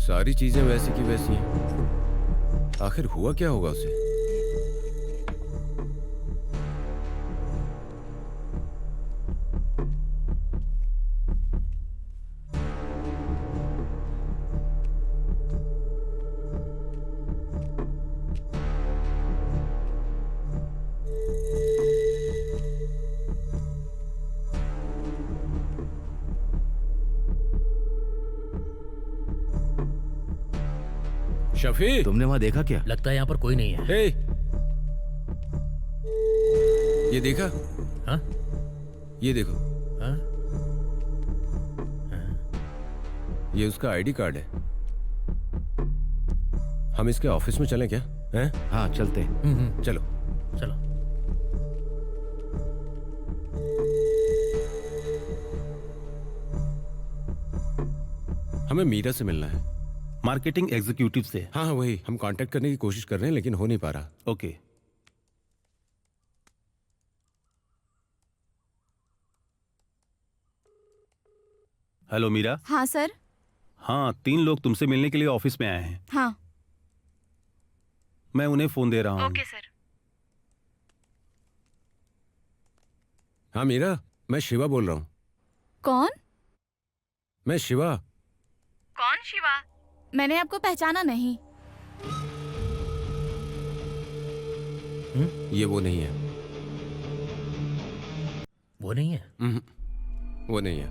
Speaker 3: सारी चीजें वैसी की वैसी हैं। आखिर हुआ क्या होगा उसे? शफी,
Speaker 4: तुमने वहां देखा क्या?
Speaker 8: लगता है यहाँ पर कोई नहीं है।
Speaker 3: हे, ये देखा?
Speaker 8: हाँ?
Speaker 3: ये देखो।
Speaker 8: हाँ?
Speaker 3: ये उसका आईडी कार्ड है। हम इसके ऑफिस में चलें क्या? हैं?
Speaker 4: हाँ चलते हैं।
Speaker 3: चलो
Speaker 8: चलो।
Speaker 3: हमें मीरा से मिलना है।
Speaker 13: मार्केटिंग एग्जीक्यूटिव से।
Speaker 3: हाँ हाँ वही। हम कांटेक्ट करने की कोशिश कर रहे हैं लेकिन हो नहीं पा रहा।
Speaker 13: ओके। हेलो मीरा।
Speaker 5: हाँ सर।
Speaker 13: हाँ, 3 लोग तुमसे मिलने के लिए ऑफिस में आए हैं।
Speaker 5: हाँ।
Speaker 13: मैं उन्हें फोन दे रहा हूँ।
Speaker 5: Okay sir.
Speaker 3: हाँ मीरा, मैं शिवा बोल रहा हूँ।
Speaker 5: कौन?
Speaker 3: मैं शिवा।
Speaker 5: कौन शिवा? मैंने आपको पहचाना नहीं।
Speaker 3: ये वो नहीं है।
Speaker 8: वो नहीं है?
Speaker 3: वो नहीं है।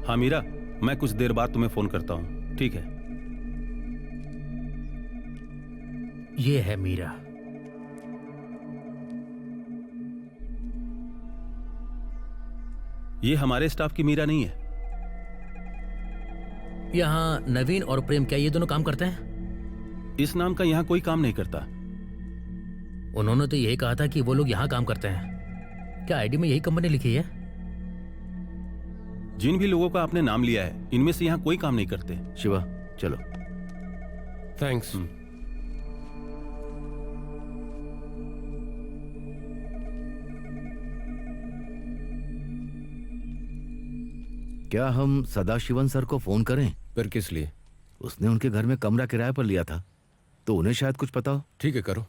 Speaker 13: हाँ मीरा, मैं कुछ देर बाद तुम्हें फोन करता हूँ, ठीक है?
Speaker 8: ये है मीरा।
Speaker 13: ये हमारे स्टाफ की मीरा नहीं है।
Speaker 8: यहाँ नवीन और प्रेम क्या ये दोनों काम करते हैं?
Speaker 13: इस नाम का यहाँ कोई काम नहीं करता।
Speaker 8: उन्होंने तो यही कहा था कि वो लोग यहाँ काम करते हैं। क्या आईडी में यही कंपनी लिखी है?
Speaker 13: जिन भी लोगों का आपने नाम लिया है, इनमें से यहाँ कोई काम नहीं करते।
Speaker 4: शिवा चलो।
Speaker 3: थैंक्स।
Speaker 4: क्या हम सदाशिवन सर को फोन करें?
Speaker 3: फिर किस लिए?
Speaker 4: उसने उनके घर में कमरा किराए पर लिया था, तो उन्हें शायद कुछ पता हो।
Speaker 3: ठीक है, करो।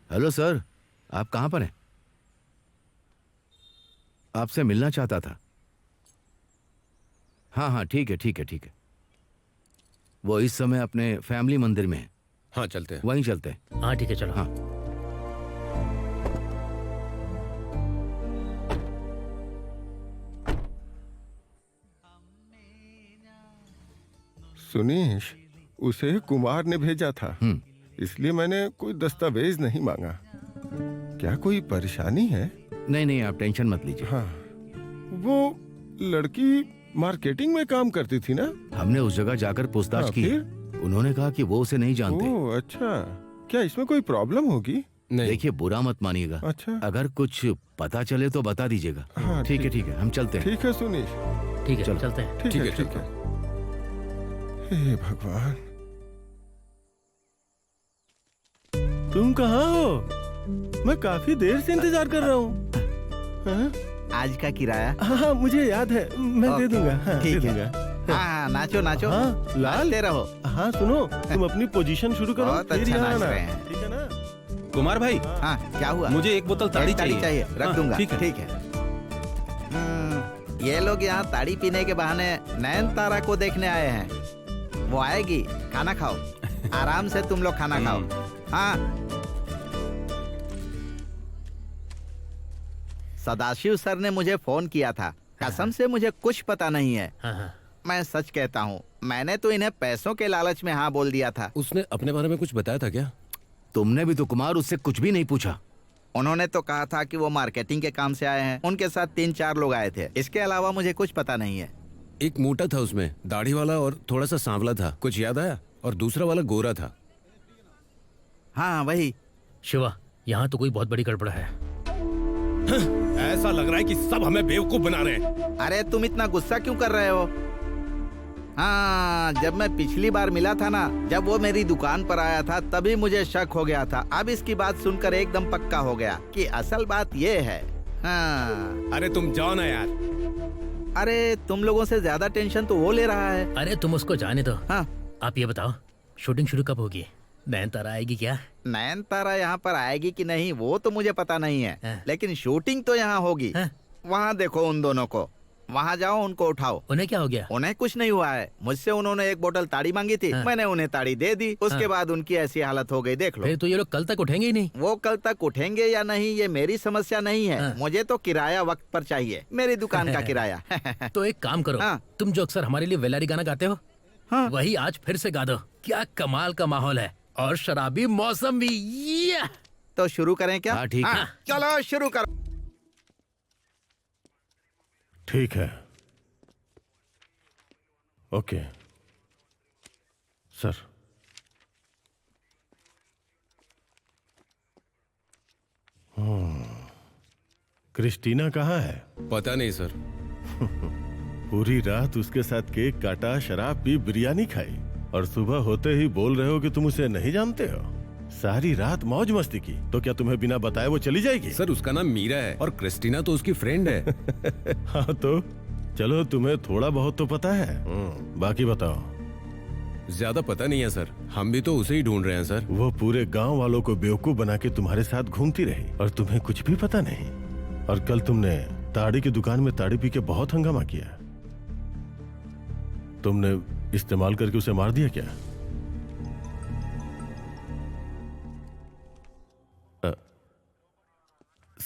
Speaker 4: हेलो सर, आप कहां पर हैं? आपसे मिलना चाहता था। हाँ हाँ, ठीक है ठीक है ठीक है। वो इस समय अपने फैमिली मंदिर में है।
Speaker 3: हाँ चलते हैं।
Speaker 4: वहीं चलते हैं।
Speaker 8: हाँ ठीक है, चलो।
Speaker 4: हाँ।
Speaker 11: सुनीश, उसे कुमार ने भेजा था, इसलिए मैंने कोई दस्तावेज नहीं मांगा। क्या कोई परेशानी है?
Speaker 4: नहीं नहीं, आप टेंशन मत लीजिए।
Speaker 11: हाँ, वो लड़की मार्केटिंग में काम करती थी ना?
Speaker 4: हमने उस जगह जाकर पूछताछ की। उन्होंने कहा कि वो उसे नहीं जानते।
Speaker 11: ओह अच्छा, क्या इसमें कोई प्रॉब्लम होगी?
Speaker 4: देखिए, बुरा मत मानिएगा।
Speaker 11: अच्छा,
Speaker 4: अगर कुछ पता चले तो बता दीजिएगा।
Speaker 11: हाँ,
Speaker 4: ठीक है, हम चलते हैं।
Speaker 11: ठीक है सुनीश।
Speaker 8: ठीक है,
Speaker 4: चलो
Speaker 8: चलते हैं।
Speaker 11: ठीक है ठीक है। हे भगवान, तुम कहाँ हो? मैं काफी देर से इंतजार कर रहा हूँ।
Speaker 12: आज का किराया?
Speaker 11: हाँ मुझे याद है, मैं दे दूंगा। हाँ,
Speaker 12: ठीक
Speaker 11: दे
Speaker 12: है।
Speaker 11: दूंगा।
Speaker 12: हाँ, नाचो नाचो।
Speaker 11: हाँ, लाल
Speaker 12: नाचते रहो।
Speaker 11: हाँ सुनो, तुम अपनी पोजीशन शुरू करो।
Speaker 12: बहुत
Speaker 11: फिर
Speaker 12: अच्छा
Speaker 11: यहाँ
Speaker 12: नाच
Speaker 11: आना।
Speaker 12: रहे हैं।
Speaker 11: ठीक है ना?
Speaker 13: कुमार भाई,
Speaker 12: हाँ क्या हुआ?
Speaker 13: मुझे एक बोतल ताड़ी चाहिए।
Speaker 12: रख
Speaker 13: हाँ,
Speaker 12: दूंगा।
Speaker 13: ठीक है।
Speaker 12: ठीक है। ये लोग यहाँ ताड़ी पीने के बहाने नयन तारा को देखने आए हैं। वो आएगी, खाना खाओ। आराम से तुम लोग खाना खाओ। हाँ। सदाशिव सर ने मुझे फोन किया था। कसम से मुझे कुछ पता नहीं है। मैं सच कहता हूँ, मैंने तो इन्हें पैसों के लालच में हाँ बोल दिया था।
Speaker 3: उसने अपने बारे में कुछ बताया था क्या?
Speaker 4: तुमने भी तो कुमार उससे कुछ भी नहीं पूछा।
Speaker 12: उन्होंने तो कहा था कि वो मार्केटिंग के काम से आए हैं। उनके साथ 3-4 लोग आए थे। इसके अलावा मुझे कुछ पता नहीं है।
Speaker 3: एक मोटा था उसमें, दाढ़ी वाला, और थोड़ा सा सांवला था, कुछ याद आया? और दूसरा वाला गोरा था।
Speaker 12: हाँ वही।
Speaker 8: शिवा, यहाँ तो कोई बहुत बड़ी गड़बड़ है।
Speaker 3: ऐसा लग रहा है कि सब हमें बेवकूफ बना रहे हैं।
Speaker 12: अरे तुम इतना गुस्सा क्यों कर रहे हो? हाँ, जब मैं पिछली बार मिला था ना, जब वो मेरी दुकान पर आया था, तभी मुझे शक हो गया था। अब इसकी बात सुनकर एकदम पक्का हो गया कि असल बात ये है। हाँ।
Speaker 3: अरे तुम जाओ ना यार।
Speaker 12: अरे तुम लोगों से ज्यादा टेंशन तो वो ले रहा है।
Speaker 8: अरे तुम उसको जाने दो।
Speaker 12: हाँ।
Speaker 8: आप ये बताओ, शूटिंग शुरू कब होगी? नयन तारा आएगी क्या?
Speaker 12: नयन तारा यहाँ पर आएगी कि नहीं वो तो मुझे पता नहीं है, लेकिन शूटिंग तो यहाँ होगी। वहाँ देखो उन दोनों को, वहाँ जाओ, उनको उठाओ।
Speaker 8: उन्हें क्या हो गया?
Speaker 12: उन्हें कुछ नहीं हुआ है। मुझसे उन्होंने एक बोतल ताड़ी मांगी थी, मैंने उन्हें ताड़ी दे दी। उसके बाद उनकी ऐसी हालत हो गई, देख लो।
Speaker 8: फिर तो ये लोग कल तक उठेंगे ही नहीं।
Speaker 12: वो कल तक उठेंगे या नहीं ये मेरी समस्या नहीं है। मुझे तो किराया वक्त पर चाहिए, मेरी दुकान का किराया।
Speaker 8: तो एक काम करो, तुम जो अक्सर हमारे लिए वेलारी गाना गाते हो, वही आज फिर से गा दो। क्या कमाल का माहौल है, और शराबी मौसम भी।
Speaker 12: तो शुरू करें क्या?
Speaker 4: हाँ ठीक है।
Speaker 12: चलो शुरू करो।
Speaker 11: ठीक है, ओके सर। क्रिस्टीना कहाँ है?
Speaker 3: पता नहीं सर।
Speaker 11: पूरी रात उसके साथ केक काटा, शराब पी, बिरयानी खाई, और सुबह होते ही बोल रहे हो कि तुम उसे नहीं जानते हो। सारी रात मौज मस्ती की, तो क्या तुम्हें बिना बताए वो चली जाएगी?
Speaker 3: सर उसका नाम मीरा है, और क्रिस्टीना तो उसकी फ्रेंड है।
Speaker 11: हाँ तो चलो, तुम्हें थोड़ा बहुत तो पता है। बाकी बताओ।
Speaker 3: ज्यादा पता नहीं है सर, हम भी तो उसे ही ढूंढ रहे हैं सर।
Speaker 11: वो पूरे गांव वालों को बेवकूफ बना के तुम्हारे साथ घूमती रही, और तुम्हें कुछ भी पता नहीं। और कल तुमने ताड़ी की दुकान में ताड़ी पी के बहुत हंगामा किया। तुमने इस्तेमाल करके उसे मार दिया क्या?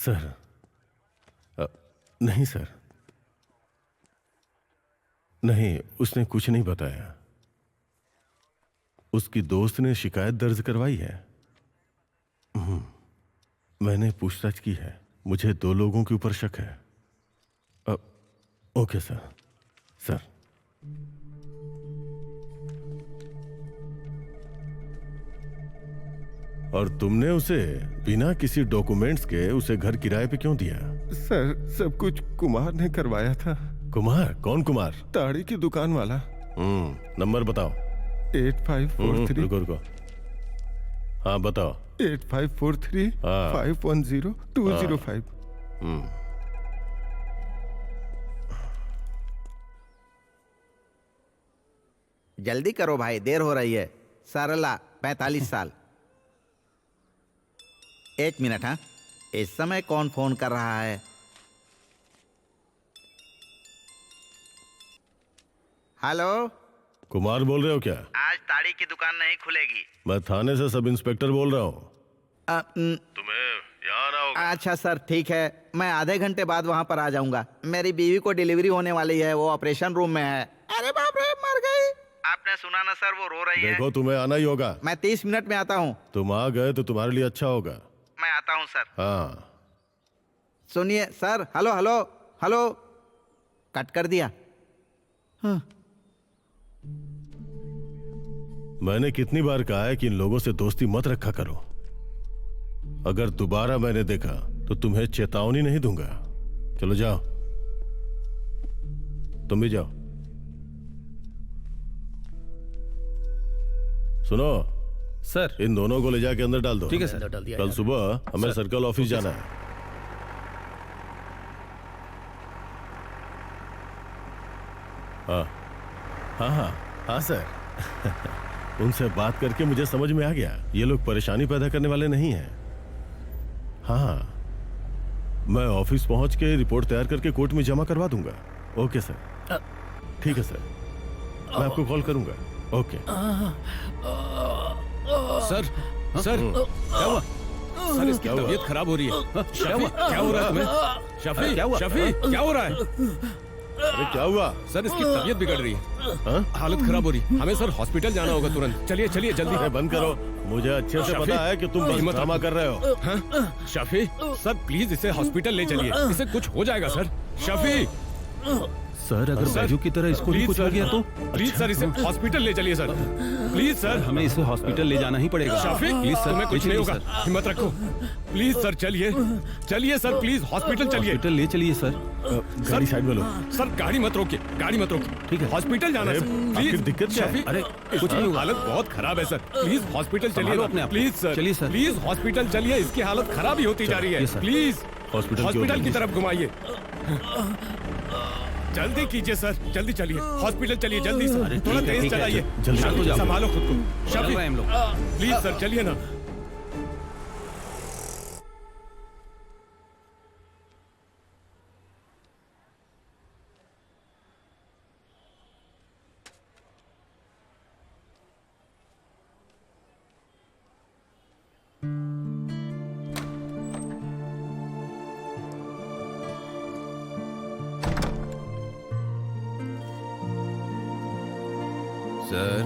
Speaker 11: सर नहीं सर, नहीं, उसने कुछ नहीं बताया। उसकी दोस्त ने शिकायत दर्ज करवाई है। मैंने पूछताछ की है, मुझे 2 लोगों के ऊपर शक है। Okay sir. सर और तुमने उसे बिना किसी डॉक्यूमेंट्स के उसे घर किराए पे क्यों दिया?
Speaker 14: सर सब कुछ कुमार ने करवाया था।
Speaker 11: कुमार? कौन कुमार?
Speaker 14: ताड़ी की दुकान वाला।
Speaker 11: नंबर बताओ।
Speaker 14: 8543।
Speaker 11: रुको। हाँ बताओ।
Speaker 14: 8543 510 205।
Speaker 12: जल्दी करो भाई, देर हो रही है। सरला 45 साल। 1 मिनट। हाँ, इस समय कौन फोन कर रहा है? हेलो,
Speaker 11: कुमार बोल रहे हो क्या?
Speaker 12: आज ताड़ी की दुकान नहीं खुलेगी।
Speaker 11: मैं थाने से सब इंस्पेक्टर बोल रहा हूँ। तुम्हें यहाँ आना होगा।
Speaker 12: अच्छा सर, ठीक है, मैं आधे घंटे बाद वहाँ पर आ जाऊंगा। मेरी बीवी को डिलीवरी होने वाली है, वो ऑपरेशन रूम में है। अरे बाप रे, मर गई। आपने सुना ना सर, वो रो रही है।
Speaker 11: देखो तुम्हें आना ही होगा।
Speaker 12: मैं 30 मिनट में आता हूँ।
Speaker 11: तुम आ गए तो तुम्हारे लिए अच्छा होगा।
Speaker 12: मैं आता हूँ सर।
Speaker 11: हाँ
Speaker 12: सुनिए sir. Hello hello hello, cut कर दिया। हाँ।
Speaker 11: मैंने कितनी बार कहा है कि इन लोगों से दोस्ती मत रखा करो। अगर दोबारा मैंने देखा तो तुम्हें चेतावनी नहीं दूंगा। चलो जाओ, तुम भी जाओ। सुनो
Speaker 13: सर,
Speaker 11: इन दोनों को ले जाके अंदर डाल दो।
Speaker 13: ठीक है सर।
Speaker 11: कल सुबह हमें सर्कल ऑफिस जाना है। हाँ सर। उनसे बात करके मुझे समझ में आ गया, ये लोग परेशानी पैदा करने वाले नहीं हैं। हाँ, मैं ऑफिस पहुंच के रिपोर्ट तैयार करके कोर्ट में जमा करवा दूंगा। Okay sir. ठीक है सर, मैं आपको कॉल करूंगा। Okay
Speaker 3: sir. क्या हुआ? सर इसकी तबीयत खराब हो रही है। शफी, क्या हो रहा है तुम्हें? शफी, शफी, क्या हो रहा है?
Speaker 11: अरे क्या हुआ?
Speaker 3: सर इसकी तबीयत बिगड़ रही है। हालत खराब हो रही है। हमें सर हॉस्पिटल जाना होगा तुरंत। चलिए चलिए जल्दी।
Speaker 11: बंद करो, मुझे अच्छे से पता है कि तुम बस ड्रामा कर रहे हो।
Speaker 3: हाँ? शफी सर प्लीज इसे हॉस्पिटल ले चलिए, इसे कुछ हो जाएगा सर। शफी
Speaker 13: सर, अगर बैजू की तरह इसको भी कुछ हो गया तो?
Speaker 3: प्लीज सर इसे हॉस्पिटल ले चलिए सर। प्लीज सर,
Speaker 13: हमें इसे हॉस्पिटल ले जाना ही पड़ेगा।
Speaker 3: शफी
Speaker 13: प्लीज सर,
Speaker 3: तुम्हें कुछ नहीं होगा, हिम्मत रखो। प्लीज सर चलिए चलिए सर, प्लीज हॉस्पिटल चलिए।
Speaker 13: हॉस्पिटल ले चलिए सर।
Speaker 11: गाड़ी साइड में लो।
Speaker 3: सर गाड़ी मत रोकिए, गाड़ी मत रोकिए।
Speaker 13: ठीक है,
Speaker 3: हॉस्पिटल जाना है सर। प्लीज
Speaker 11: दिक्कत क्या है?
Speaker 3: अरे कुछ नहीं हुआ, हालत बहुत खराब है सर। प्लीज हॉस्पिटल चलिए। प्लीज सर,
Speaker 13: चलिए सर।
Speaker 3: प्लीज हॉस्पिटल चलिए, इसकी हालत खराब ही होती जा रही है। प्लीज हॉस्पिटल की तरफ घुमाइए। जल्दी कीजिए सर, जल्दी चलिए, हॉस्पिटल चलिए जल्दी से। थोड़ा तेज चलाइए, संभालो खुद को। शफी प्लीज सर चलिए ना। सर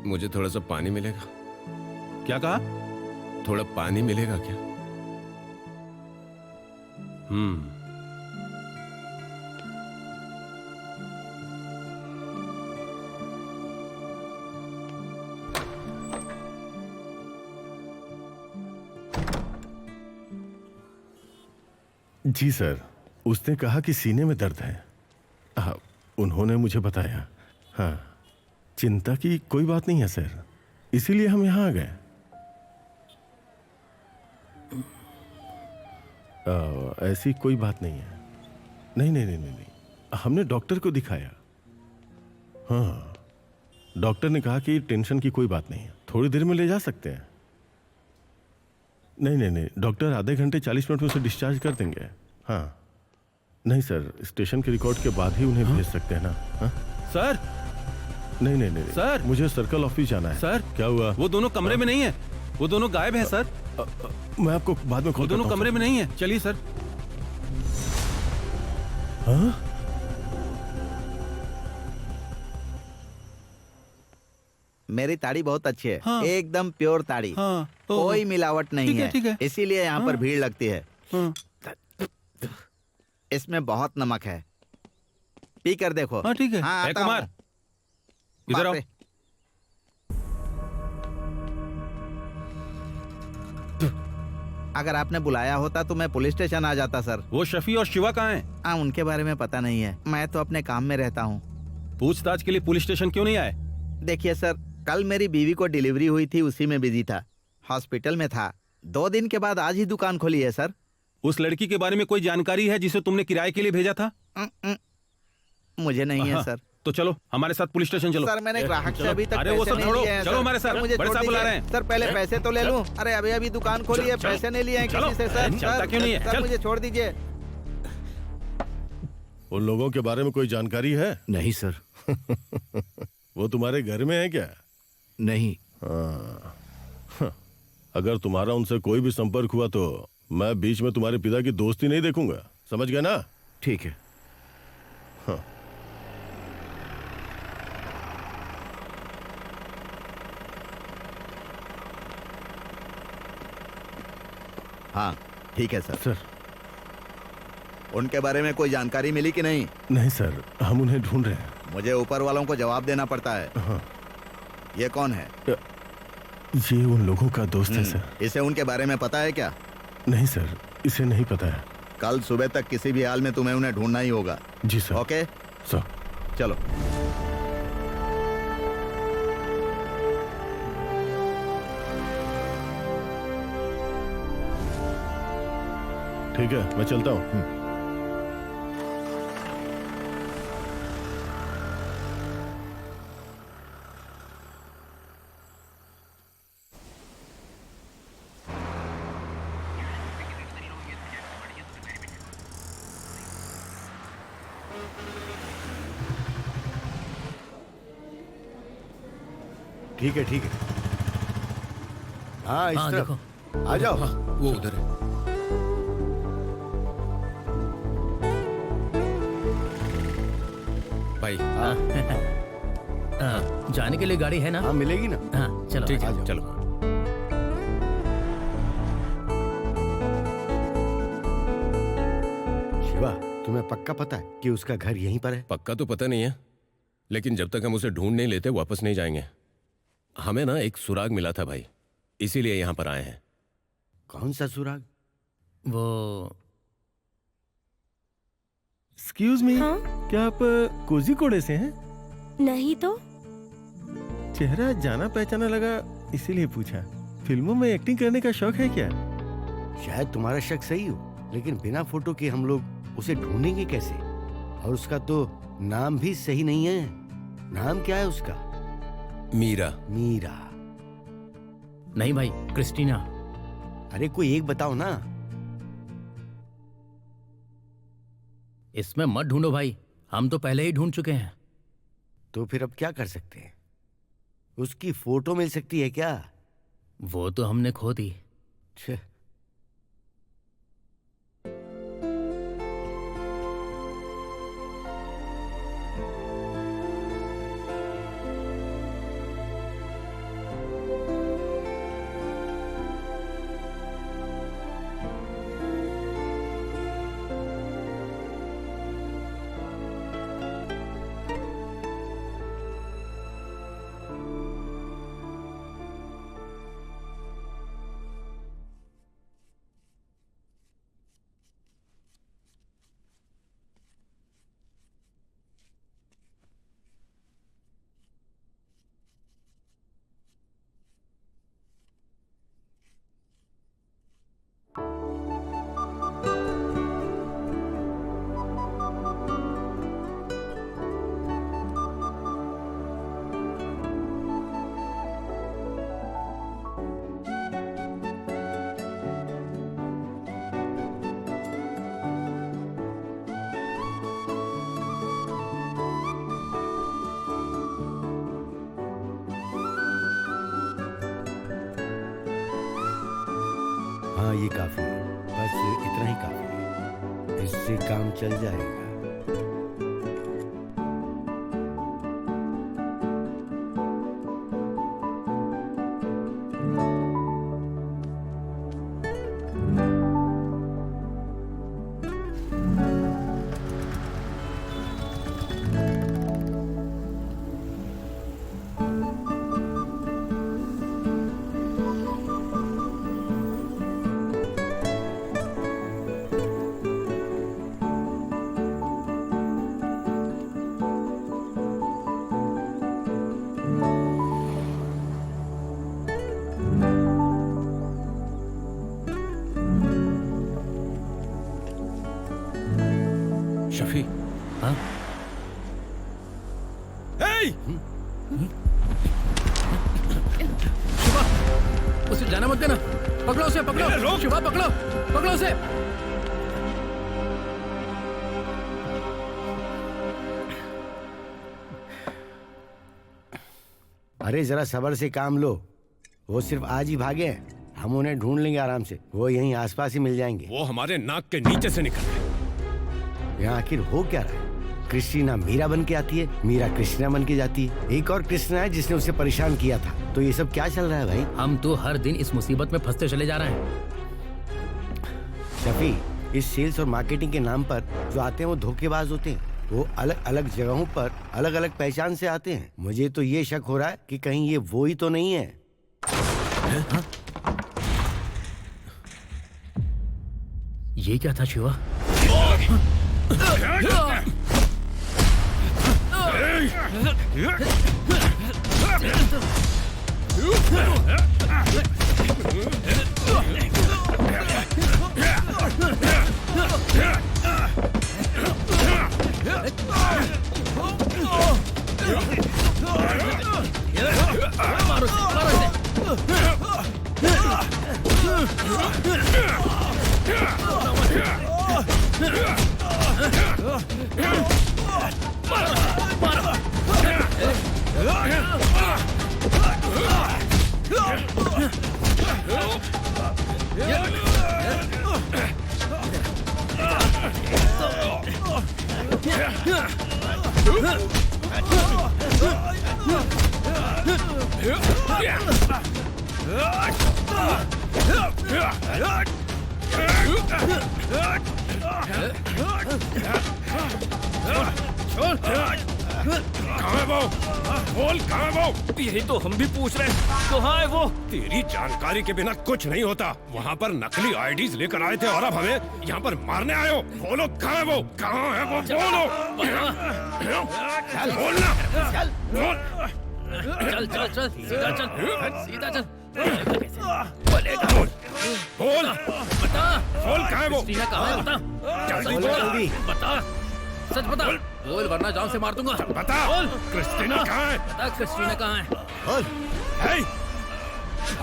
Speaker 3: मुझे थोड़ा सा पानी मिलेगा?
Speaker 13: क्या कहा?
Speaker 3: थोड़ा पानी मिलेगा क्या?
Speaker 11: जी सर, उसने कहा कि सीने में दर्द है। हाँ, उन्होंने मुझे बताया। हाँ, चिंता की कोई बात नहीं है सर, इसीलिए हम यहाँ आ गए। ऐसी कोई बात नहीं है। नहीं नहीं नहीं नहीं नहीं, हमने डॉक्टर को दिखाया। हाँ, डॉक्टर ने कहा कि टेंशन की कोई बात नहीं है, थोड़ी देर में ले जा सकते हैं। नहीं नहीं नहीं, डॉक्टर आधे घंटे 40 मिनट में उसे डिस्चार्ज कर देंगे। हाँ नहीं सर, स्टेशन के रिकॉर्ड के बाद ही उन्हें भेज सकते हैं ना। हाँ?
Speaker 13: सर
Speaker 11: नहीं नहीं नहीं
Speaker 13: सर,
Speaker 11: मुझे सर्कल ऑफिस जाना है।
Speaker 13: सर
Speaker 11: क्या हुआ?
Speaker 13: वो दोनों कमरे में नहीं है। वो दोनों गायब हैं सर।
Speaker 11: मैं आपको बाद में
Speaker 13: वो
Speaker 11: कॉल
Speaker 13: दोनों
Speaker 11: करता हूँ,
Speaker 13: कमरे में नहीं है। चलिए सर।
Speaker 11: हाँ?
Speaker 12: मेरी ताड़ी बहुत अच्छी है।
Speaker 13: हाँ।
Speaker 12: एकदम प्योर ताड़ी।
Speaker 13: हाँ।
Speaker 12: कोई मिलावट नहीं
Speaker 13: ठीक है,
Speaker 12: है,
Speaker 13: ठीक है।
Speaker 12: इसीलिए यहाँ पर
Speaker 13: हाँ।
Speaker 12: भीड़ लगती है।
Speaker 13: हाँ।
Speaker 12: इसमें बहुत नमक है, पी कर देखो।
Speaker 13: हाँ ठीक है।
Speaker 12: हाँ,
Speaker 13: ए,
Speaker 12: आता
Speaker 13: कुमार
Speaker 12: हूँ।
Speaker 13: इधर आओ।
Speaker 12: बाप रे। अगर आपने बुलाया होता तो मैं पुलिस स्टेशन आ जाता सर।
Speaker 13: वो शफी और शिवा कहाँ हैं?
Speaker 12: हाँ, उनके बारे में पता नहीं है, मैं तो अपने काम में रहता हूँ।
Speaker 13: पूछताछ के लिए पुलिस स्टेशन क्यों नहीं आए?
Speaker 12: देखिए सर, कल मेरी बीवी को डिलीवरी हुई थी, उसी में बिजी था, हॉस्पिटल में था। 2 दिन के बाद आज ही दुकान खोली है सर।
Speaker 13: उस लड़की के बारे में कोई जानकारी है जिसे तुमने किराए के लिए भेजा था?
Speaker 12: मुझे नहीं है
Speaker 13: हाँ,
Speaker 12: सर।
Speaker 13: तो चलो हमारे साथ पुलिस स्टेशन चलो।
Speaker 12: सर मैंने ग्राहक से
Speaker 13: चलो।
Speaker 12: अभी तक
Speaker 13: अरे वो
Speaker 12: पैसे
Speaker 13: सब
Speaker 12: नहीं
Speaker 13: छोड़ो,
Speaker 12: लिए हैं,
Speaker 13: चलो
Speaker 12: सर।
Speaker 13: हमारे साथ।
Speaker 12: सर, मुझे
Speaker 13: बड़े
Speaker 12: छोड़
Speaker 13: साहब बुला
Speaker 12: दीजिए।
Speaker 13: रहे हैं।
Speaker 12: सर पहले पैसे तो ले लूं। अरे अभी अभी दुकान खोली है,
Speaker 13: चलो।
Speaker 12: पैसे नहीं लिए हैं
Speaker 13: चलो।
Speaker 12: किसी से सर।
Speaker 13: चलता
Speaker 12: सर,
Speaker 13: क्यों नहीं है?
Speaker 12: सर
Speaker 13: चल।
Speaker 12: मुझे छोड़ दीजिए।
Speaker 11: उन लोगों के बारे में कोई जानकारी है?
Speaker 4: नहीं सर।
Speaker 11: वो तुम्हारे घर में है क्या?
Speaker 4: नहीं।
Speaker 11: हाँ। अगर तुम्हारा उनसे कोई भी संपर्क हुआ तो मैं बीच में तुम्हारे पिता की दोस्ती नहीं देखूंगा, समझ गए ना?
Speaker 4: ठीक है।
Speaker 11: हाँ।
Speaker 12: हाँ ठीक है सर।
Speaker 11: सर
Speaker 12: उनके बारे में कोई जानकारी मिली कि नहीं?
Speaker 11: नहीं सर, हम उन्हें ढूंढ रहे हैं।
Speaker 12: मुझे ऊपर वालों को जवाब देना पड़ता है।
Speaker 11: हाँ।
Speaker 12: ये कौन है?
Speaker 11: ये उन लोगों का दोस्त है सर।
Speaker 12: इसे उनके बारे में पता है क्या?
Speaker 11: नहीं सर, इसे नहीं पता है।
Speaker 12: कल सुबह तक किसी भी हाल में तुम्हें उन्हें ढूंढना ही होगा।
Speaker 11: जी सर।
Speaker 12: ओके
Speaker 11: सर
Speaker 12: चलो।
Speaker 11: ठीक है, मैं चलता हूँ।
Speaker 6: ठीक है ठीक है। हाँ इस
Speaker 8: हाँ,
Speaker 6: तरफ
Speaker 8: देखो।
Speaker 6: आ जाओ।
Speaker 8: हाँ, वो उधर है।
Speaker 3: भाई
Speaker 8: हाँ, जाने के लिए गाड़ी है ना?
Speaker 6: हाँ मिलेगी ना।
Speaker 8: हाँ चलो।
Speaker 3: ठीक
Speaker 6: आ
Speaker 3: है,
Speaker 6: जाओ।
Speaker 3: चलो।
Speaker 6: शिवा, तुम्हें पक्का पता है कि उसका घर यहीं पर है?
Speaker 3: पक्का तो पता नहीं है, लेकिन जब तक हम उसे ढूंढ नहीं लेते वापस नहीं जाएंगे। हमें ना एक सुराग मिला था भाई, इसीलिए यहाँ पर आए हैं।
Speaker 6: कौन सा सुराग?
Speaker 8: वो
Speaker 14: एक्सक्यूज मी,
Speaker 9: हाँ?
Speaker 14: क्या आप कोझीकोडे से हैं?
Speaker 9: नहीं तो।
Speaker 14: चेहरा जाना पहचाना लगा, इसीलिए पूछा। फिल्मों में एक्टिंग करने का शौक है क्या?
Speaker 6: शायद तुम्हारा शक सही हो, लेकिन बिना फोटो के हम लोग उसे ढूंढेंगे कैसे? और उसका तो नाम भी सही नहीं है। नाम क्या है उसका?
Speaker 3: मीरा।
Speaker 6: मीरा?
Speaker 8: नहीं भाई, क्रिस्टीना।
Speaker 6: अरे कोई एक बताओ ना।
Speaker 8: इसमें मत ढूंढो भाई, हम तो पहले ही ढूंढ चुके हैं।
Speaker 6: तो फिर अब क्या कर सकते हैं? उसकी फोटो मिल सकती है क्या?
Speaker 8: वो तो हमने खो दी।
Speaker 6: छे। ये काफी है, बस इतना ही काफी है, इससे काम चल जाएगा।
Speaker 8: शफी, हाँ? शिवा, उसे जाना मत देना। पकड़ो उसे, पकड़ो। शिवा, पकड़ो, पकड़ो उसे।
Speaker 6: अरे जरा सब्र से काम लो, वो सिर्फ आज ही भागे हैं। हम उन्हें ढूंढ लेंगे आराम से, वो यहीं आसपास ही मिल जाएंगे।
Speaker 3: वो हमारे नाक के नीचे से निकल गए।
Speaker 6: यहाँ आखिर हो क्या रहा है? क्रिस्टीना मीरा बन के आती है, मीरा कृष्णा बन के जाती है। एक और कृष्णा है जिसने उसे परेशान किया था। तो ये सब क्या चल रहा है भाई?
Speaker 8: हम तो हर दिन इस मुसीबत में फंसते चले जा रहे हैं।
Speaker 6: शफी, इस सेल्स और मार्केटिंग के नाम पर जो आते हैं वो धोखेबाज होते हैं। वो अलग अलग जगहों पर अलग अलग पहचान से आते हैं। मुझे तो ये शक हो रहा है कि कहीं ये वो ही तो नहीं है।
Speaker 8: हाँ? ये क्या था शिवा?
Speaker 3: यही तो हम भी पूछ रहे हैं, कहाँ है वो? तेरी जानकारी के बिना कुछ नहीं होता। वहाँ पर नकली आईडीज लेकर आए थे और अब हमें यहाँ पर मारने आए हो। बोलो कहाँ है वो? कहाँ है वो? बोलो। बोलना। बोल।
Speaker 8: चल चल चल, सीधा चल, सीधा चल।
Speaker 3: बोल। बोल।
Speaker 8: बता।
Speaker 3: बोल कहाँ है वो?
Speaker 8: क्रिस्टीना कहाँ है? बता।
Speaker 3: जल्दी
Speaker 8: बता।
Speaker 3: बोल।
Speaker 8: बता। सच बता। बोल वरना जान से मार दूंगा।
Speaker 3: बता।
Speaker 8: बोल।
Speaker 3: क्रिस्टीना कहाँ है?
Speaker 8: बता क्रिस्टीना कहाँ है?
Speaker 6: बोल।
Speaker 3: हे!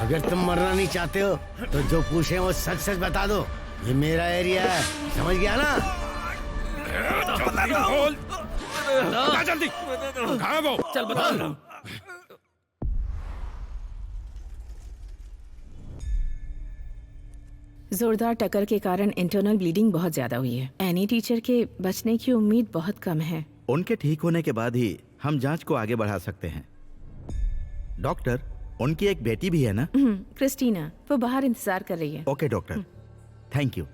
Speaker 6: अगर तुम मरना नहीं चाहते हो तो जो पूछे वो सच सच बता दो। ये मेरा एरिया है, समझ गया ना?
Speaker 3: जल्दी बोल। बता जल्दी। कहाँ है वो?
Speaker 8: चल बता।
Speaker 1: जोरदार टक्कर के कारण इंटरनल ब्लीडिंग बहुत ज्यादा हुई है। एनी टीचर के बचने की उम्मीद बहुत कम है।
Speaker 15: उनके ठीक होने के बाद ही हम जांच को आगे बढ़ा सकते हैं। डॉक्टर, उनकी एक बेटी भी है ना?
Speaker 1: क्रिस्टीना, वो बाहर इंतजार कर रही है।
Speaker 15: Okay doctor, thank you.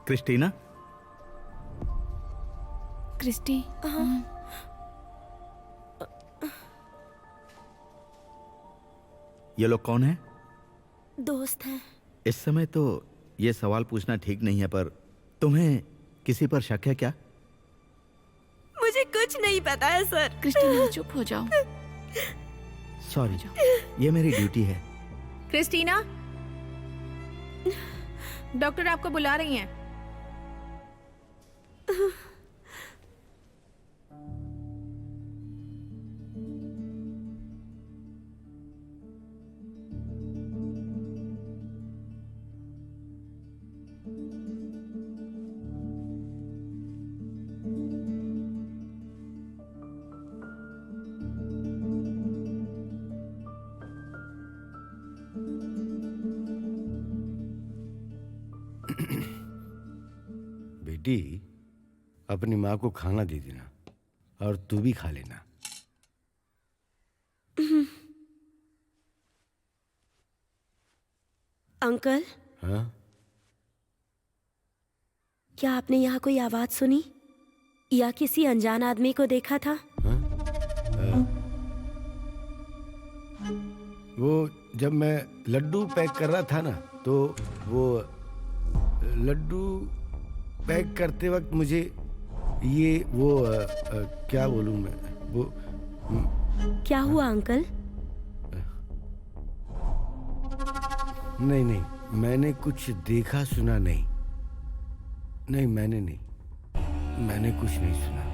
Speaker 15: Christina?
Speaker 5: Christy,
Speaker 15: ये लोग कौन है?
Speaker 9: दोस्त हैं।
Speaker 15: इस समय तो ये सवाल पूछना ठीक नहीं है, पर तुम्हें किसी पर शक है क्या?
Speaker 9: मुझे कुछ नहीं पता है सर।
Speaker 5: क्रिस्टीना चुप हो जाओ।
Speaker 15: सॉरी, ये मेरी ड्यूटी है।
Speaker 1: क्रिस्टीना, डॉक्टर आपको बुला रही हैं।
Speaker 6: बेटी, अपनी माँ को खाना दे देना और तू भी खा लेना।
Speaker 9: अंकल,
Speaker 6: हाँ?
Speaker 9: क्या आपने यहाँ कोई आवाज सुनी या किसी अनजान आदमी को देखा था?
Speaker 6: वो जब मैं लड्डू पैक कर रहा था ना, तो वो लड्डू पैक करते वक्त मुझे ये वो क्या बोलूं मैं, वो
Speaker 9: क्या हुआ अंकल?
Speaker 6: नहीं नहीं, मैंने कुछ देखा सुना नहीं। नहीं, मैंने कुछ नहीं सुना।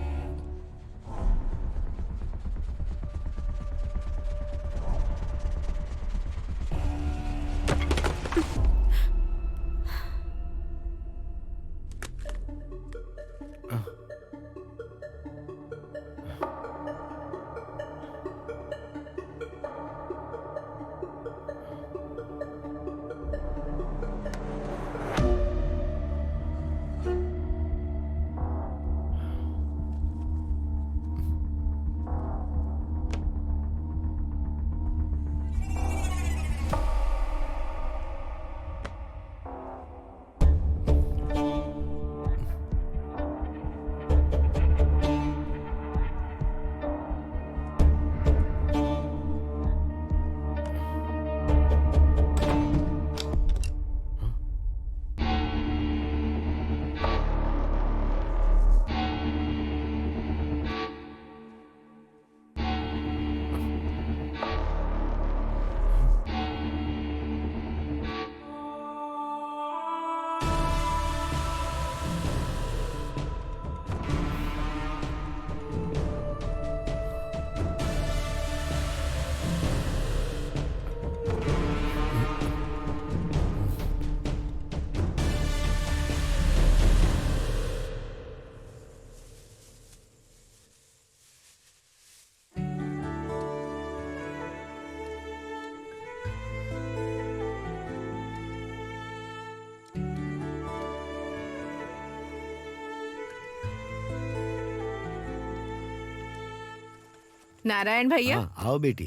Speaker 1: नारायण भैया।
Speaker 6: हाँ, आओ बेटी।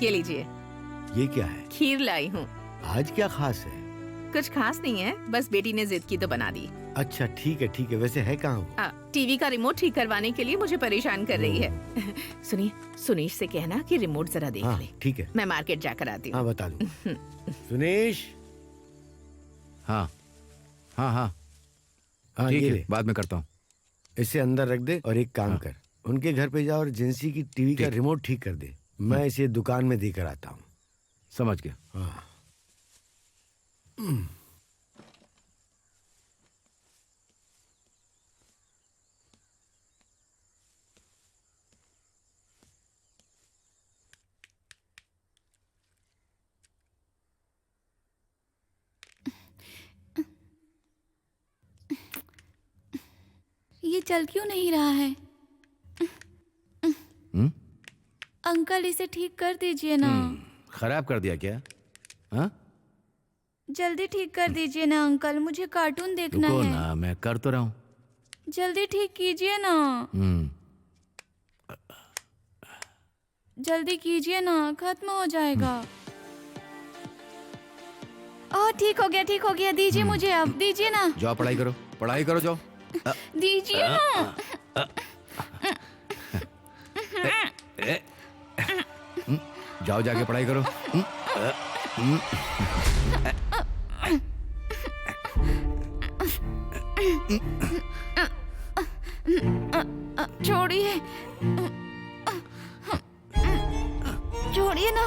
Speaker 1: ये लीजिए।
Speaker 6: ये क्या है?
Speaker 1: खीर लाई हूँ।
Speaker 6: आज क्या खास है?
Speaker 1: कुछ खास नहीं है, बस बेटी ने जिद की तो बना दी।
Speaker 6: अच्छा ठीक है। वैसे है कहाँ वो?
Speaker 1: टीवी का रिमोट ठीक करवाने के लिए मुझे परेशान कर रही है। सुनिए, सुनीश से कहना कि रिमोट जरा देख ले।
Speaker 6: ठीक है,
Speaker 1: मैं मार्केट जाकर आती हूँ।
Speaker 6: हाँ बता दूँ। सुनीश।
Speaker 4: हाँ, ठीक है, बाद में करता हूँ।
Speaker 6: इसे अंदर रख दे और एक काम कर, उनके घर पे जा और एजेंसी की टीवी का रिमोट ठीक कर दे। मैं इसे दुकान में देकर आता हूँ।
Speaker 4: समझ गया।
Speaker 6: हाँ।
Speaker 5: ये चल क्यों नहीं रहा है? अंकल इसे ठीक कर दीजिए ना।
Speaker 4: खराब कर दिया क्या? हाँ?
Speaker 5: जल्दी ठीक कर दीजिए ना अंकल, मुझे कार्टून देखना
Speaker 4: रुको
Speaker 5: है।
Speaker 4: ना, मैं कर तो रहा हूँ।
Speaker 5: जल्दी ठीक कीजिए ना। जल्दी कीजिए ना, खत्म हो जाएगा। ओह ठीक हो गया, दीजिए मुझे, अब दीजिए ना।
Speaker 4: जाओ पढ़ाई करो जाओ।
Speaker 5: दीजिए ना।
Speaker 4: जाओ जाके पढ़ाई करो।
Speaker 5: छोड़िए ना।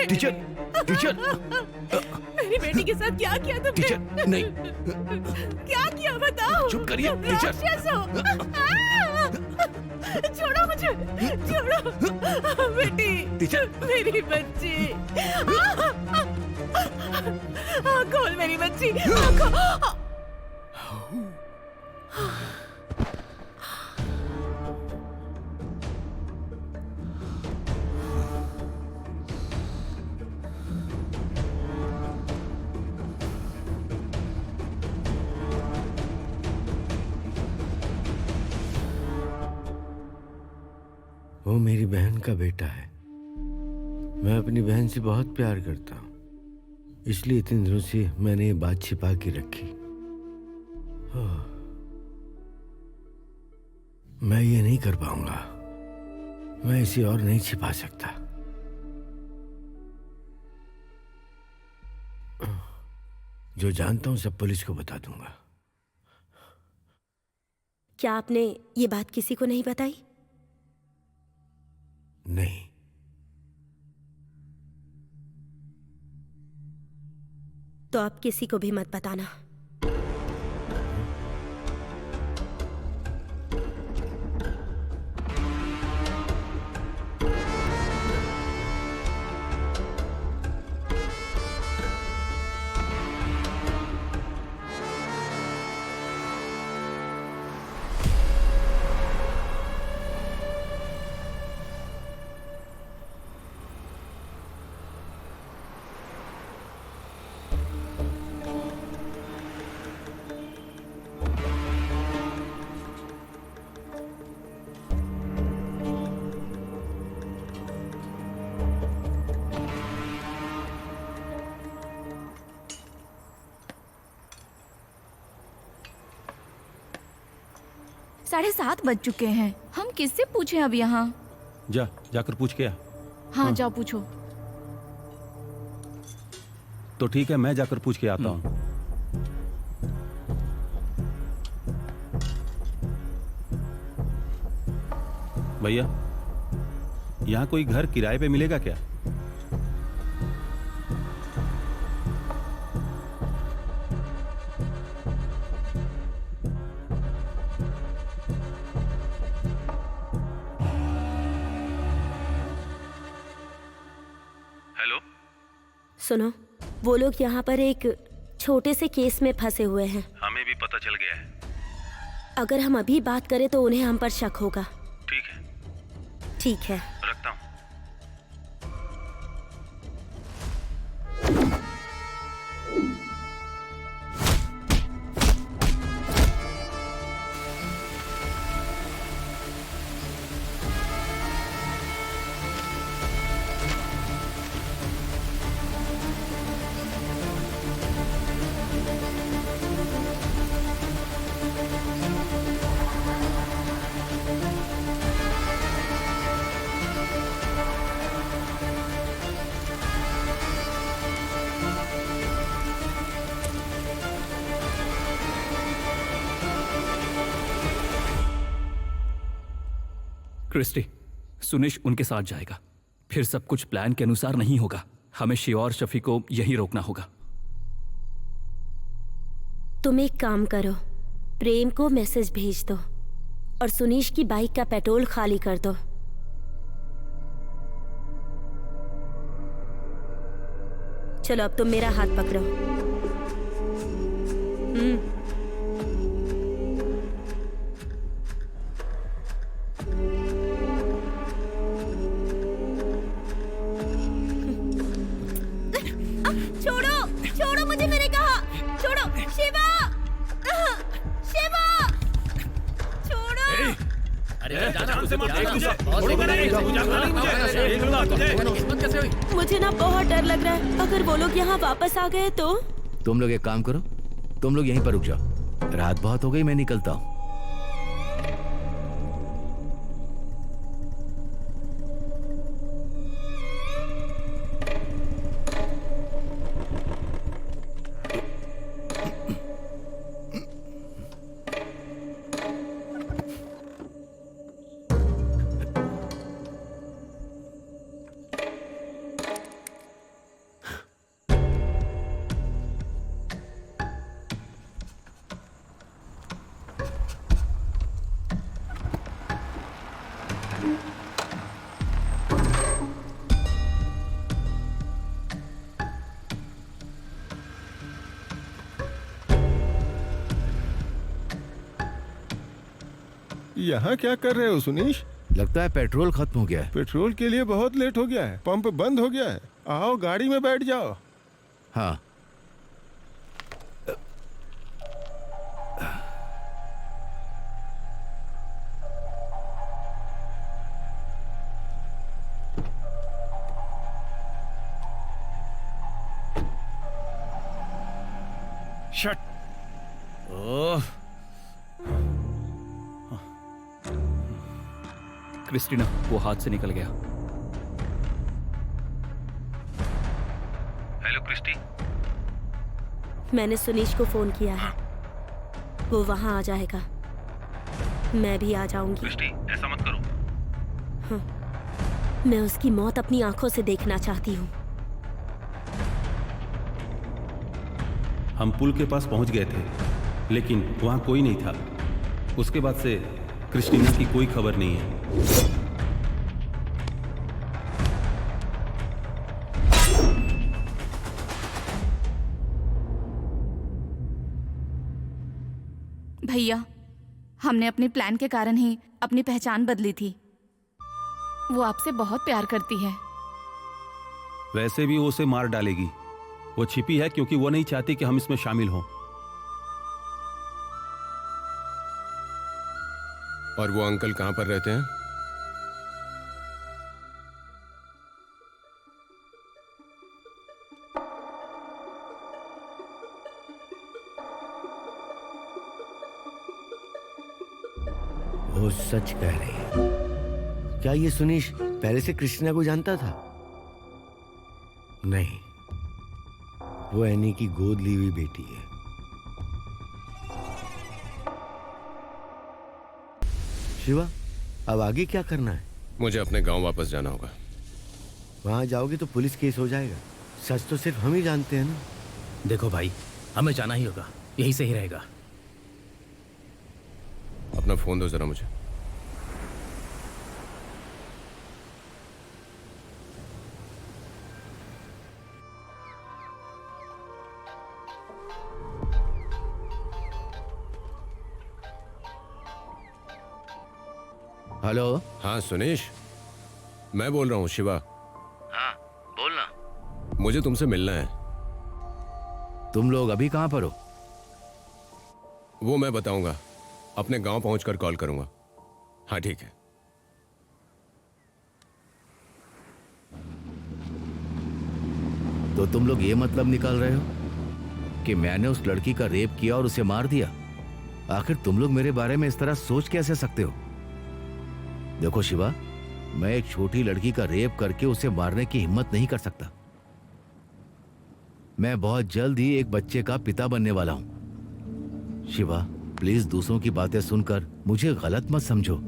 Speaker 4: टीचर
Speaker 1: मेरी बेटी के साथ क्या किया तुमने?
Speaker 4: टीचर नहीं।
Speaker 1: क्या किया बताओ।
Speaker 4: चुप करिए टीचर।
Speaker 1: छोड़ो मुझे, छोड़ो बेटी।
Speaker 4: टीचर,
Speaker 1: मेरी बच्ची। खोल मेरी बच्ची।
Speaker 6: वो मेरी बहन का बेटा है। मैं अपनी बहन से बहुत प्यार करता हूँ, इसलिए इतने दिनों से मैंने ये बात छिपा के रखी। मैं ये नहीं कर पाऊंगा, मैं इसे और नहीं छिपा सकता। जो जानता हूं सब पुलिस को बता दूंगा।
Speaker 9: क्या आपने ये बात किसी को नहीं बताई?
Speaker 6: नहीं।
Speaker 9: तो आप किसी को भी मत बताना।
Speaker 5: साढ़े 7 बज चुके हैं, हम किससे पूछें अब यहाँ?
Speaker 13: जाकर पूछ के आ।
Speaker 5: हाँ जाओ पूछो।
Speaker 13: तो ठीक है, मैं जाकर पूछ के आता हूँ। भैया, यहाँ कोई घर किराए पे मिलेगा क्या?
Speaker 9: सुनो, वो लोग यहाँ पर एक छोटे से केस में फंसे हुए हैं।
Speaker 2: हमें भी पता चल गया है।
Speaker 9: अगर हम अभी बात करें तो उन्हें हम पर शक होगा।
Speaker 2: ठीक है।
Speaker 9: ठीक है,
Speaker 2: रखता हूँ।
Speaker 10: क्रिस्टी, सुनिश उनके साथ जाएगा। फिर सब कुछ प्लान के अनुसार नहीं होगा। हमें शिवा और शफी को यहीं रोकना होगा।
Speaker 9: तुम एक काम करो, प्रेम को मैसेज भेज दो और सुनीश की बाइक का पेट्रोल खाली कर दो। चलो अब तुम मेरा हाथ पकड़ो। छोड़ो, छोड़ो मुझे, मैंने कहा छोड़ो। शिवा, शिवा, छोड़ो। मुझे ना बहुत डर लग रहा है। अगर वो लोग यहाँ वापस आ गए तो?
Speaker 4: तुम लोग एक काम करो, तुम लोग यहीं पर रुक जाओ। रात बहुत हो गई, मैं निकलता हूँ।
Speaker 14: यहाँ क्या कर रहे हो सुनीश?
Speaker 4: लगता है पेट्रोल खत्म हो गया है।
Speaker 14: पेट्रोल के लिए बहुत लेट हो गया है, पंप बंद हो गया है। आओ गाड़ी में बैठ जाओ।
Speaker 4: हाँ।
Speaker 3: शट।
Speaker 10: ओह, क्रिस्टीना, वो हाथ से निकल गया।
Speaker 2: Hello Christy.
Speaker 9: मैंने सुनीश को फोन किया है, वो वहाँ आ जाएगा। मैं भी आ जाऊंगी।
Speaker 2: क्रिस्टी, ऐसा मत करो।
Speaker 9: हाँ, मैं उसकी मौत अपनी आंखों से देखना चाहती हूँ।
Speaker 13: हम पुल के पास पहुंच गए थे, लेकिन वहां कोई नहीं था। उसके बाद से क्रिस्टीना की कोई खबर नहीं है।
Speaker 5: भैया, हमने अपने प्लान के कारण ही अपनी पहचान बदली थी। वो आपसे बहुत प्यार करती है।
Speaker 13: वैसे भी वो उसे मार डालेगी। वो छिपी है क्योंकि वो नहीं चाहती कि हम इसमें शामिल हों।
Speaker 3: और वो अंकल कहां पर रहते हैं?
Speaker 6: वो सच कह रही है। क्या ये सुनीश पहले से क्रिस्टीना को जानता था? नहीं, वो एनी की गोद ली हुई बेटी है। शिवा, अब आगे क्या करना है?
Speaker 3: मुझे अपने गांव वापस जाना होगा।
Speaker 6: वहां जाओगे तो पुलिस केस हो जाएगा। सच तो सिर्फ हम ही जानते हैं ना।
Speaker 8: देखो भाई, हमें जाना ही होगा, यही सही रहेगा।
Speaker 3: अपना फोन दो जरा मुझे।
Speaker 4: हेलो।
Speaker 3: हाँ सुनीश, मैं बोल रहा हूँ। शिवा।
Speaker 2: हाँ बोलना।
Speaker 3: मुझे तुमसे मिलना है।
Speaker 4: तुम लोग अभी कहां पर हो?
Speaker 3: वो मैं बताऊंगा, अपने गांव पहुंचकर कॉल करूंगा। हाँ ठीक है।
Speaker 4: तो तुम लोग ये मतलब निकाल रहे हो कि मैंने उस लड़की का रेप किया और उसे मार दिया? आखिर तुम लोग मेरे बारे में इस तरह सोच कैसे सकते हो? देखो शिवा, मैं एक छोटी लड़की का रेप करके उसे मारने की हिम्मत नहीं कर सकता। मैं बहुत जल्द ही एक बच्चे का पिता बनने वाला हूं। शिवा, प्लीज दूसरों की बातें सुनकर मुझे गलत मत समझो।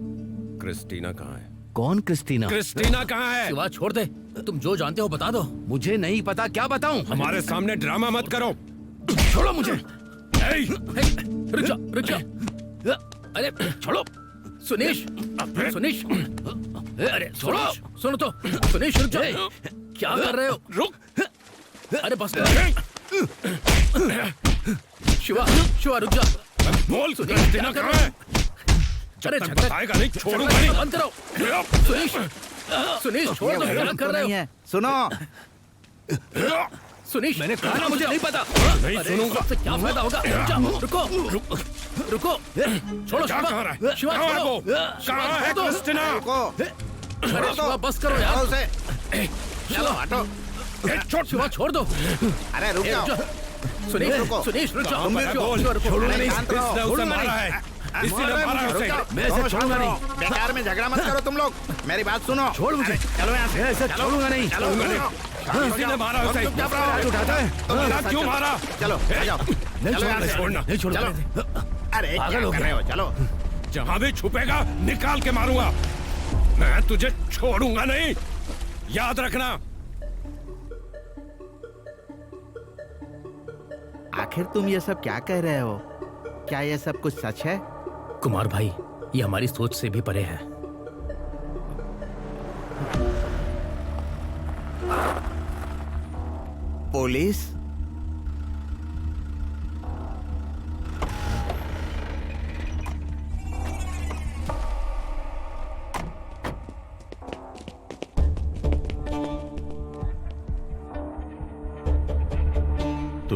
Speaker 3: क्रिस्टीना कहाँ है?
Speaker 4: कौन क्रिस्टीना?
Speaker 3: क्रिस्टीना कहाँ है?
Speaker 8: शिवा छोड़ दे, तुम जो जानते हो बता दो।
Speaker 4: मुझे नहीं पता, क्या बताऊं?
Speaker 3: हमारे सामने ड्रामा मत करो।
Speaker 4: छोड़ो मुझे।
Speaker 8: रुक जा, रुक जा। अरे छोड़ो सुनीश, सुनीश, अरे छोड़ो। सुनो तो, सुनीश रुक जा। क्या कर रहे हो? रुक। अरे बस। शिवा, शिवा रुक जा।
Speaker 3: बोल सुनीश, क्या कर रहा है?
Speaker 8: अरे
Speaker 3: बताएगा नहीं, छोड़ूंगा नहीं।
Speaker 8: बंद करो। सुनीश, सुनीश छोड़ दो, क्या कर रहे हो?
Speaker 12: सुनो
Speaker 8: सुनीश, मैंने कहा ना मुझे नहीं पता।
Speaker 3: नहीं सुनूंगा।
Speaker 8: क्या फायदा होगा? रुको, रुको, छोड़ो शिवा, शिवा छोड़ो।
Speaker 3: कहाँ है क्रिस्टीना?
Speaker 8: अरे शिवा बस करो यार।
Speaker 12: चलो हटो।
Speaker 8: शिवा छोड़ दो।
Speaker 12: अरे रुक जाओ।
Speaker 8: सुनीश,
Speaker 12: रुको।
Speaker 8: सुनीश रुक जाओ।
Speaker 3: छोड़ूंगा नहीं। इसने उसे मारा है, इसी ने मारा है उसे।
Speaker 12: मैं इसे छोड़ूंगा नहीं। बेकार में झगड़ा मत करो तुम लोग। मेरी बात सुनो।
Speaker 6: छोड़ मुझे।
Speaker 12: चलो यहाँ से।
Speaker 6: ऐसे छोड़ूंगा नहीं।
Speaker 3: इसी ने मारा उसे।
Speaker 6: उठाता है।
Speaker 3: क्यों मारा?
Speaker 12: चलो आ जाओ।
Speaker 6: नहीं छोड़ना, नहीं छोड़ना।
Speaker 12: अरे
Speaker 6: पागल हो
Speaker 12: क्या कर रहे हो? चलो।
Speaker 3: जहां भी छुपेगा निकाल के मारूंगा। मैं तुझे छोड़ूंगा नहीं, याद रखना।
Speaker 12: आखिर तुम ये सब क्या कह रहे हो? क्या ये सब कुछ सच है?
Speaker 8: कुमार भाई, ये हमारी सोच से भी परे है।
Speaker 12: पुलिस?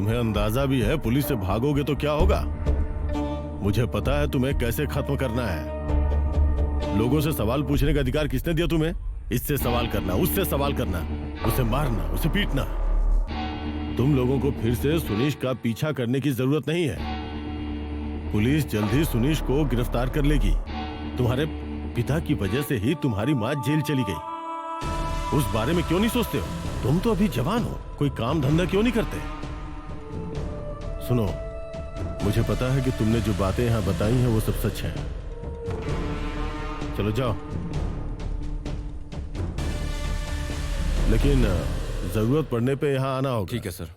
Speaker 11: तुम्हें अंदाजा भी है पुलिस से भागोगे तो क्या होगा? मुझे पता है तुम्हें कैसे खत्म करना है। लोगों से सवाल पूछने का अधिकार किसने दिया तुम्हें? इससे सवाल करना, उससे सवाल करना, उसे मारना, उसे पीटना। तुम लोगों को फिर से सुनीश का पीछा करने की जरूरत नहीं है। पुलिस जल्द ही सुनीश को गिरफ्तार कर लेगी। तुम्हारे पिता की वजह से ही तुम्हारी माँ जेल चली गई। उस बारे में क्यों नहीं सोचते हो? तुम तो अभी जवान हो, कोई काम धंधा क्यों नहीं करते? सुनो, मुझे पता है कि तुमने जो बातें यहाँ बताई हैं वो सब सच है। चलो जाओ, लेकिन जरूरत पड़ने पे यहाँ आना होगा।
Speaker 3: ठीक है सर।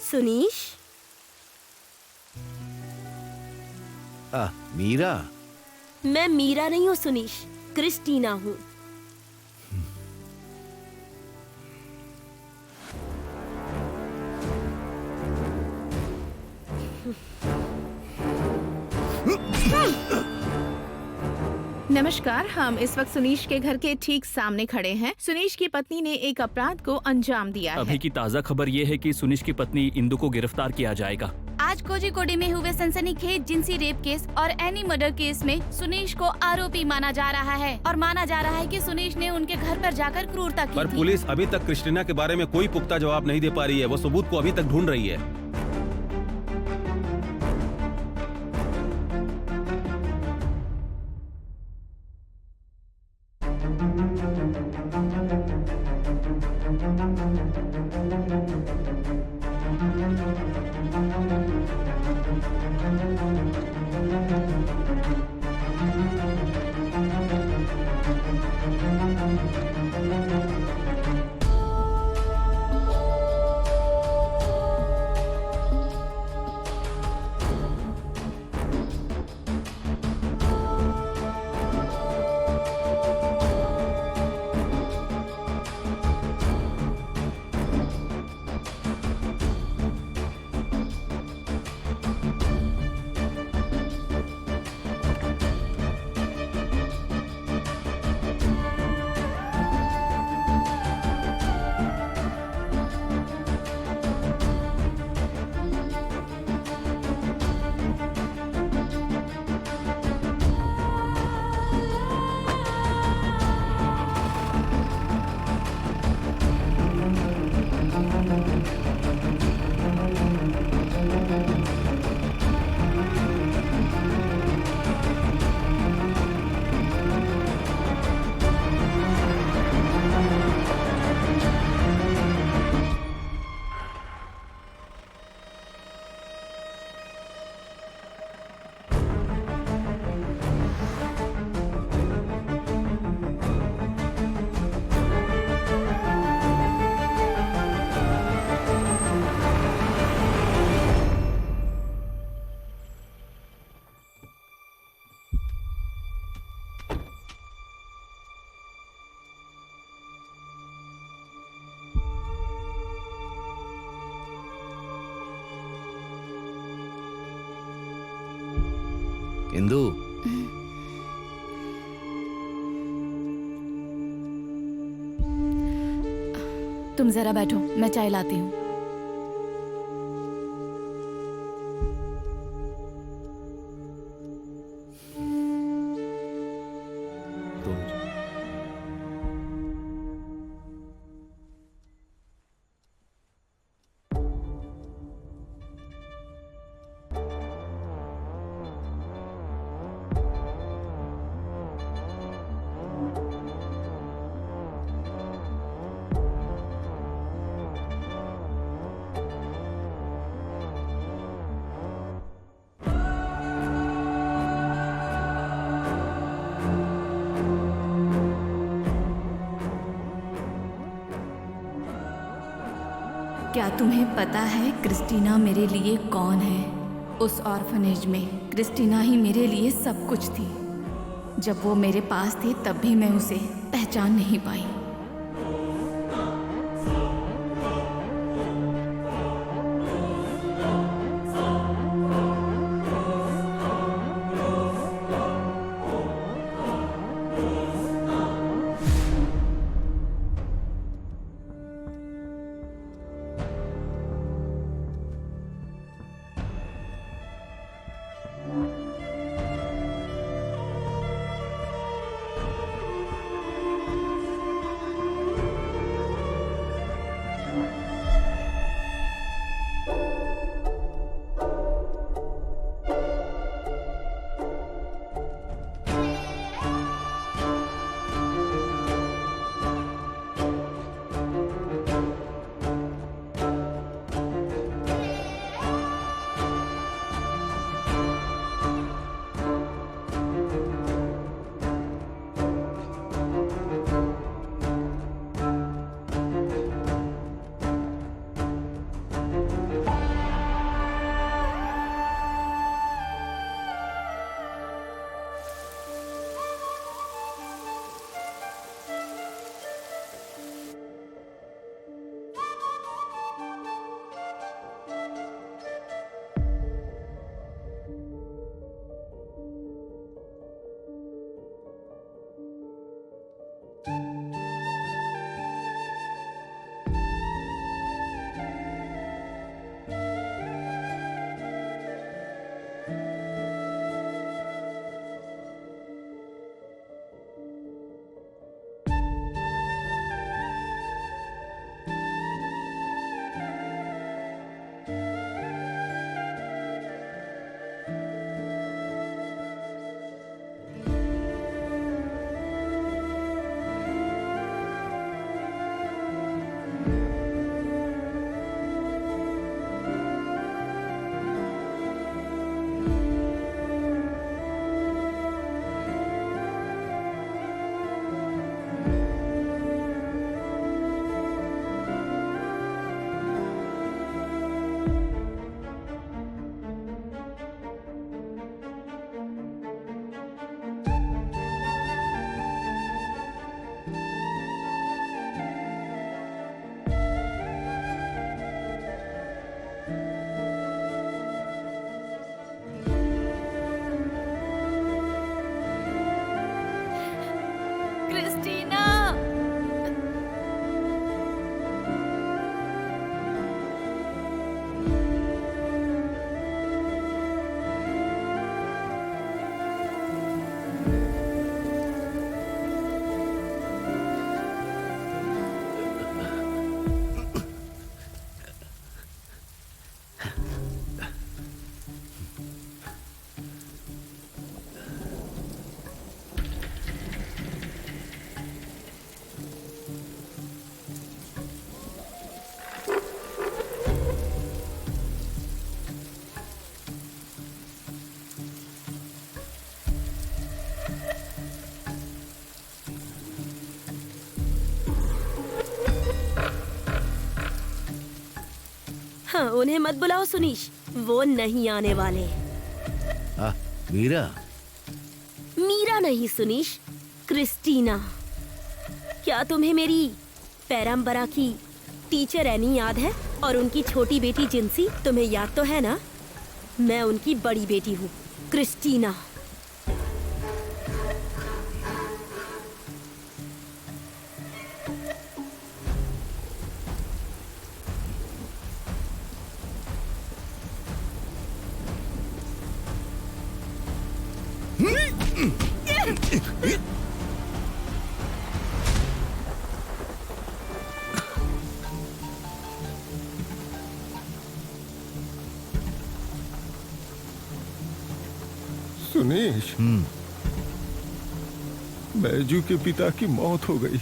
Speaker 9: सुनीश,
Speaker 4: मीरा।
Speaker 9: मैं मीरा नहीं हूँ सुनीश, क्रिस्टीना हूँ।
Speaker 1: नमस्कार, हम इस वक्त सुनीश के घर के ठीक सामने खड़े हैं। सुनीश की पत्नी ने एक अपराध को अंजाम दिया है।
Speaker 10: अभी की ताज़ा खबर ये है कि सुनीश की पत्नी इंदु को गिरफ्तार किया जाएगा।
Speaker 5: आज कोझिकोड में हुए सनसनीखेज जिंसी रेप केस और एनी मर्डर केस में सुनीश को आरोपी माना जा रहा है और माना जा रहा है कि सुनीश ने उनके घर पर जाकर क्रूरता की
Speaker 13: पर
Speaker 5: थी।
Speaker 13: पुलिस अभी तक क्रिस्टीना के बारे में कोई पुख्ता जवाब नहीं दे पा रही है। वो सबूत को अभी तक ढूंढ रही है।
Speaker 4: इंदु,
Speaker 5: तुम जरा बैठो, मैं चाय लाती हूँ। क्या तुम्हें पता है क्रिस्टीना मेरे लिए कौन है? उस ऑर्फनेज में क्रिस्टीना ही मेरे लिए सब कुछ थी। जब वो मेरे पास थी तब भी मैं उसे पहचान नहीं पाई।
Speaker 9: उन्हें मत बुलाओ सुनीश, वो नहीं आने वाले।
Speaker 6: मीरा?
Speaker 9: मीरा नहीं सुनीश, क्रिस्टीना। क्या तुम्हें मेरी पैरम्बरा की टीचर एनी याद है? और उनकी छोटी बेटी जिंसी तुम्हें याद तो है ना? मैं उनकी बड़ी बेटी हूँ, क्रिस्टीना।
Speaker 14: सुनीश, बैजू के पिता की मौत हो गई।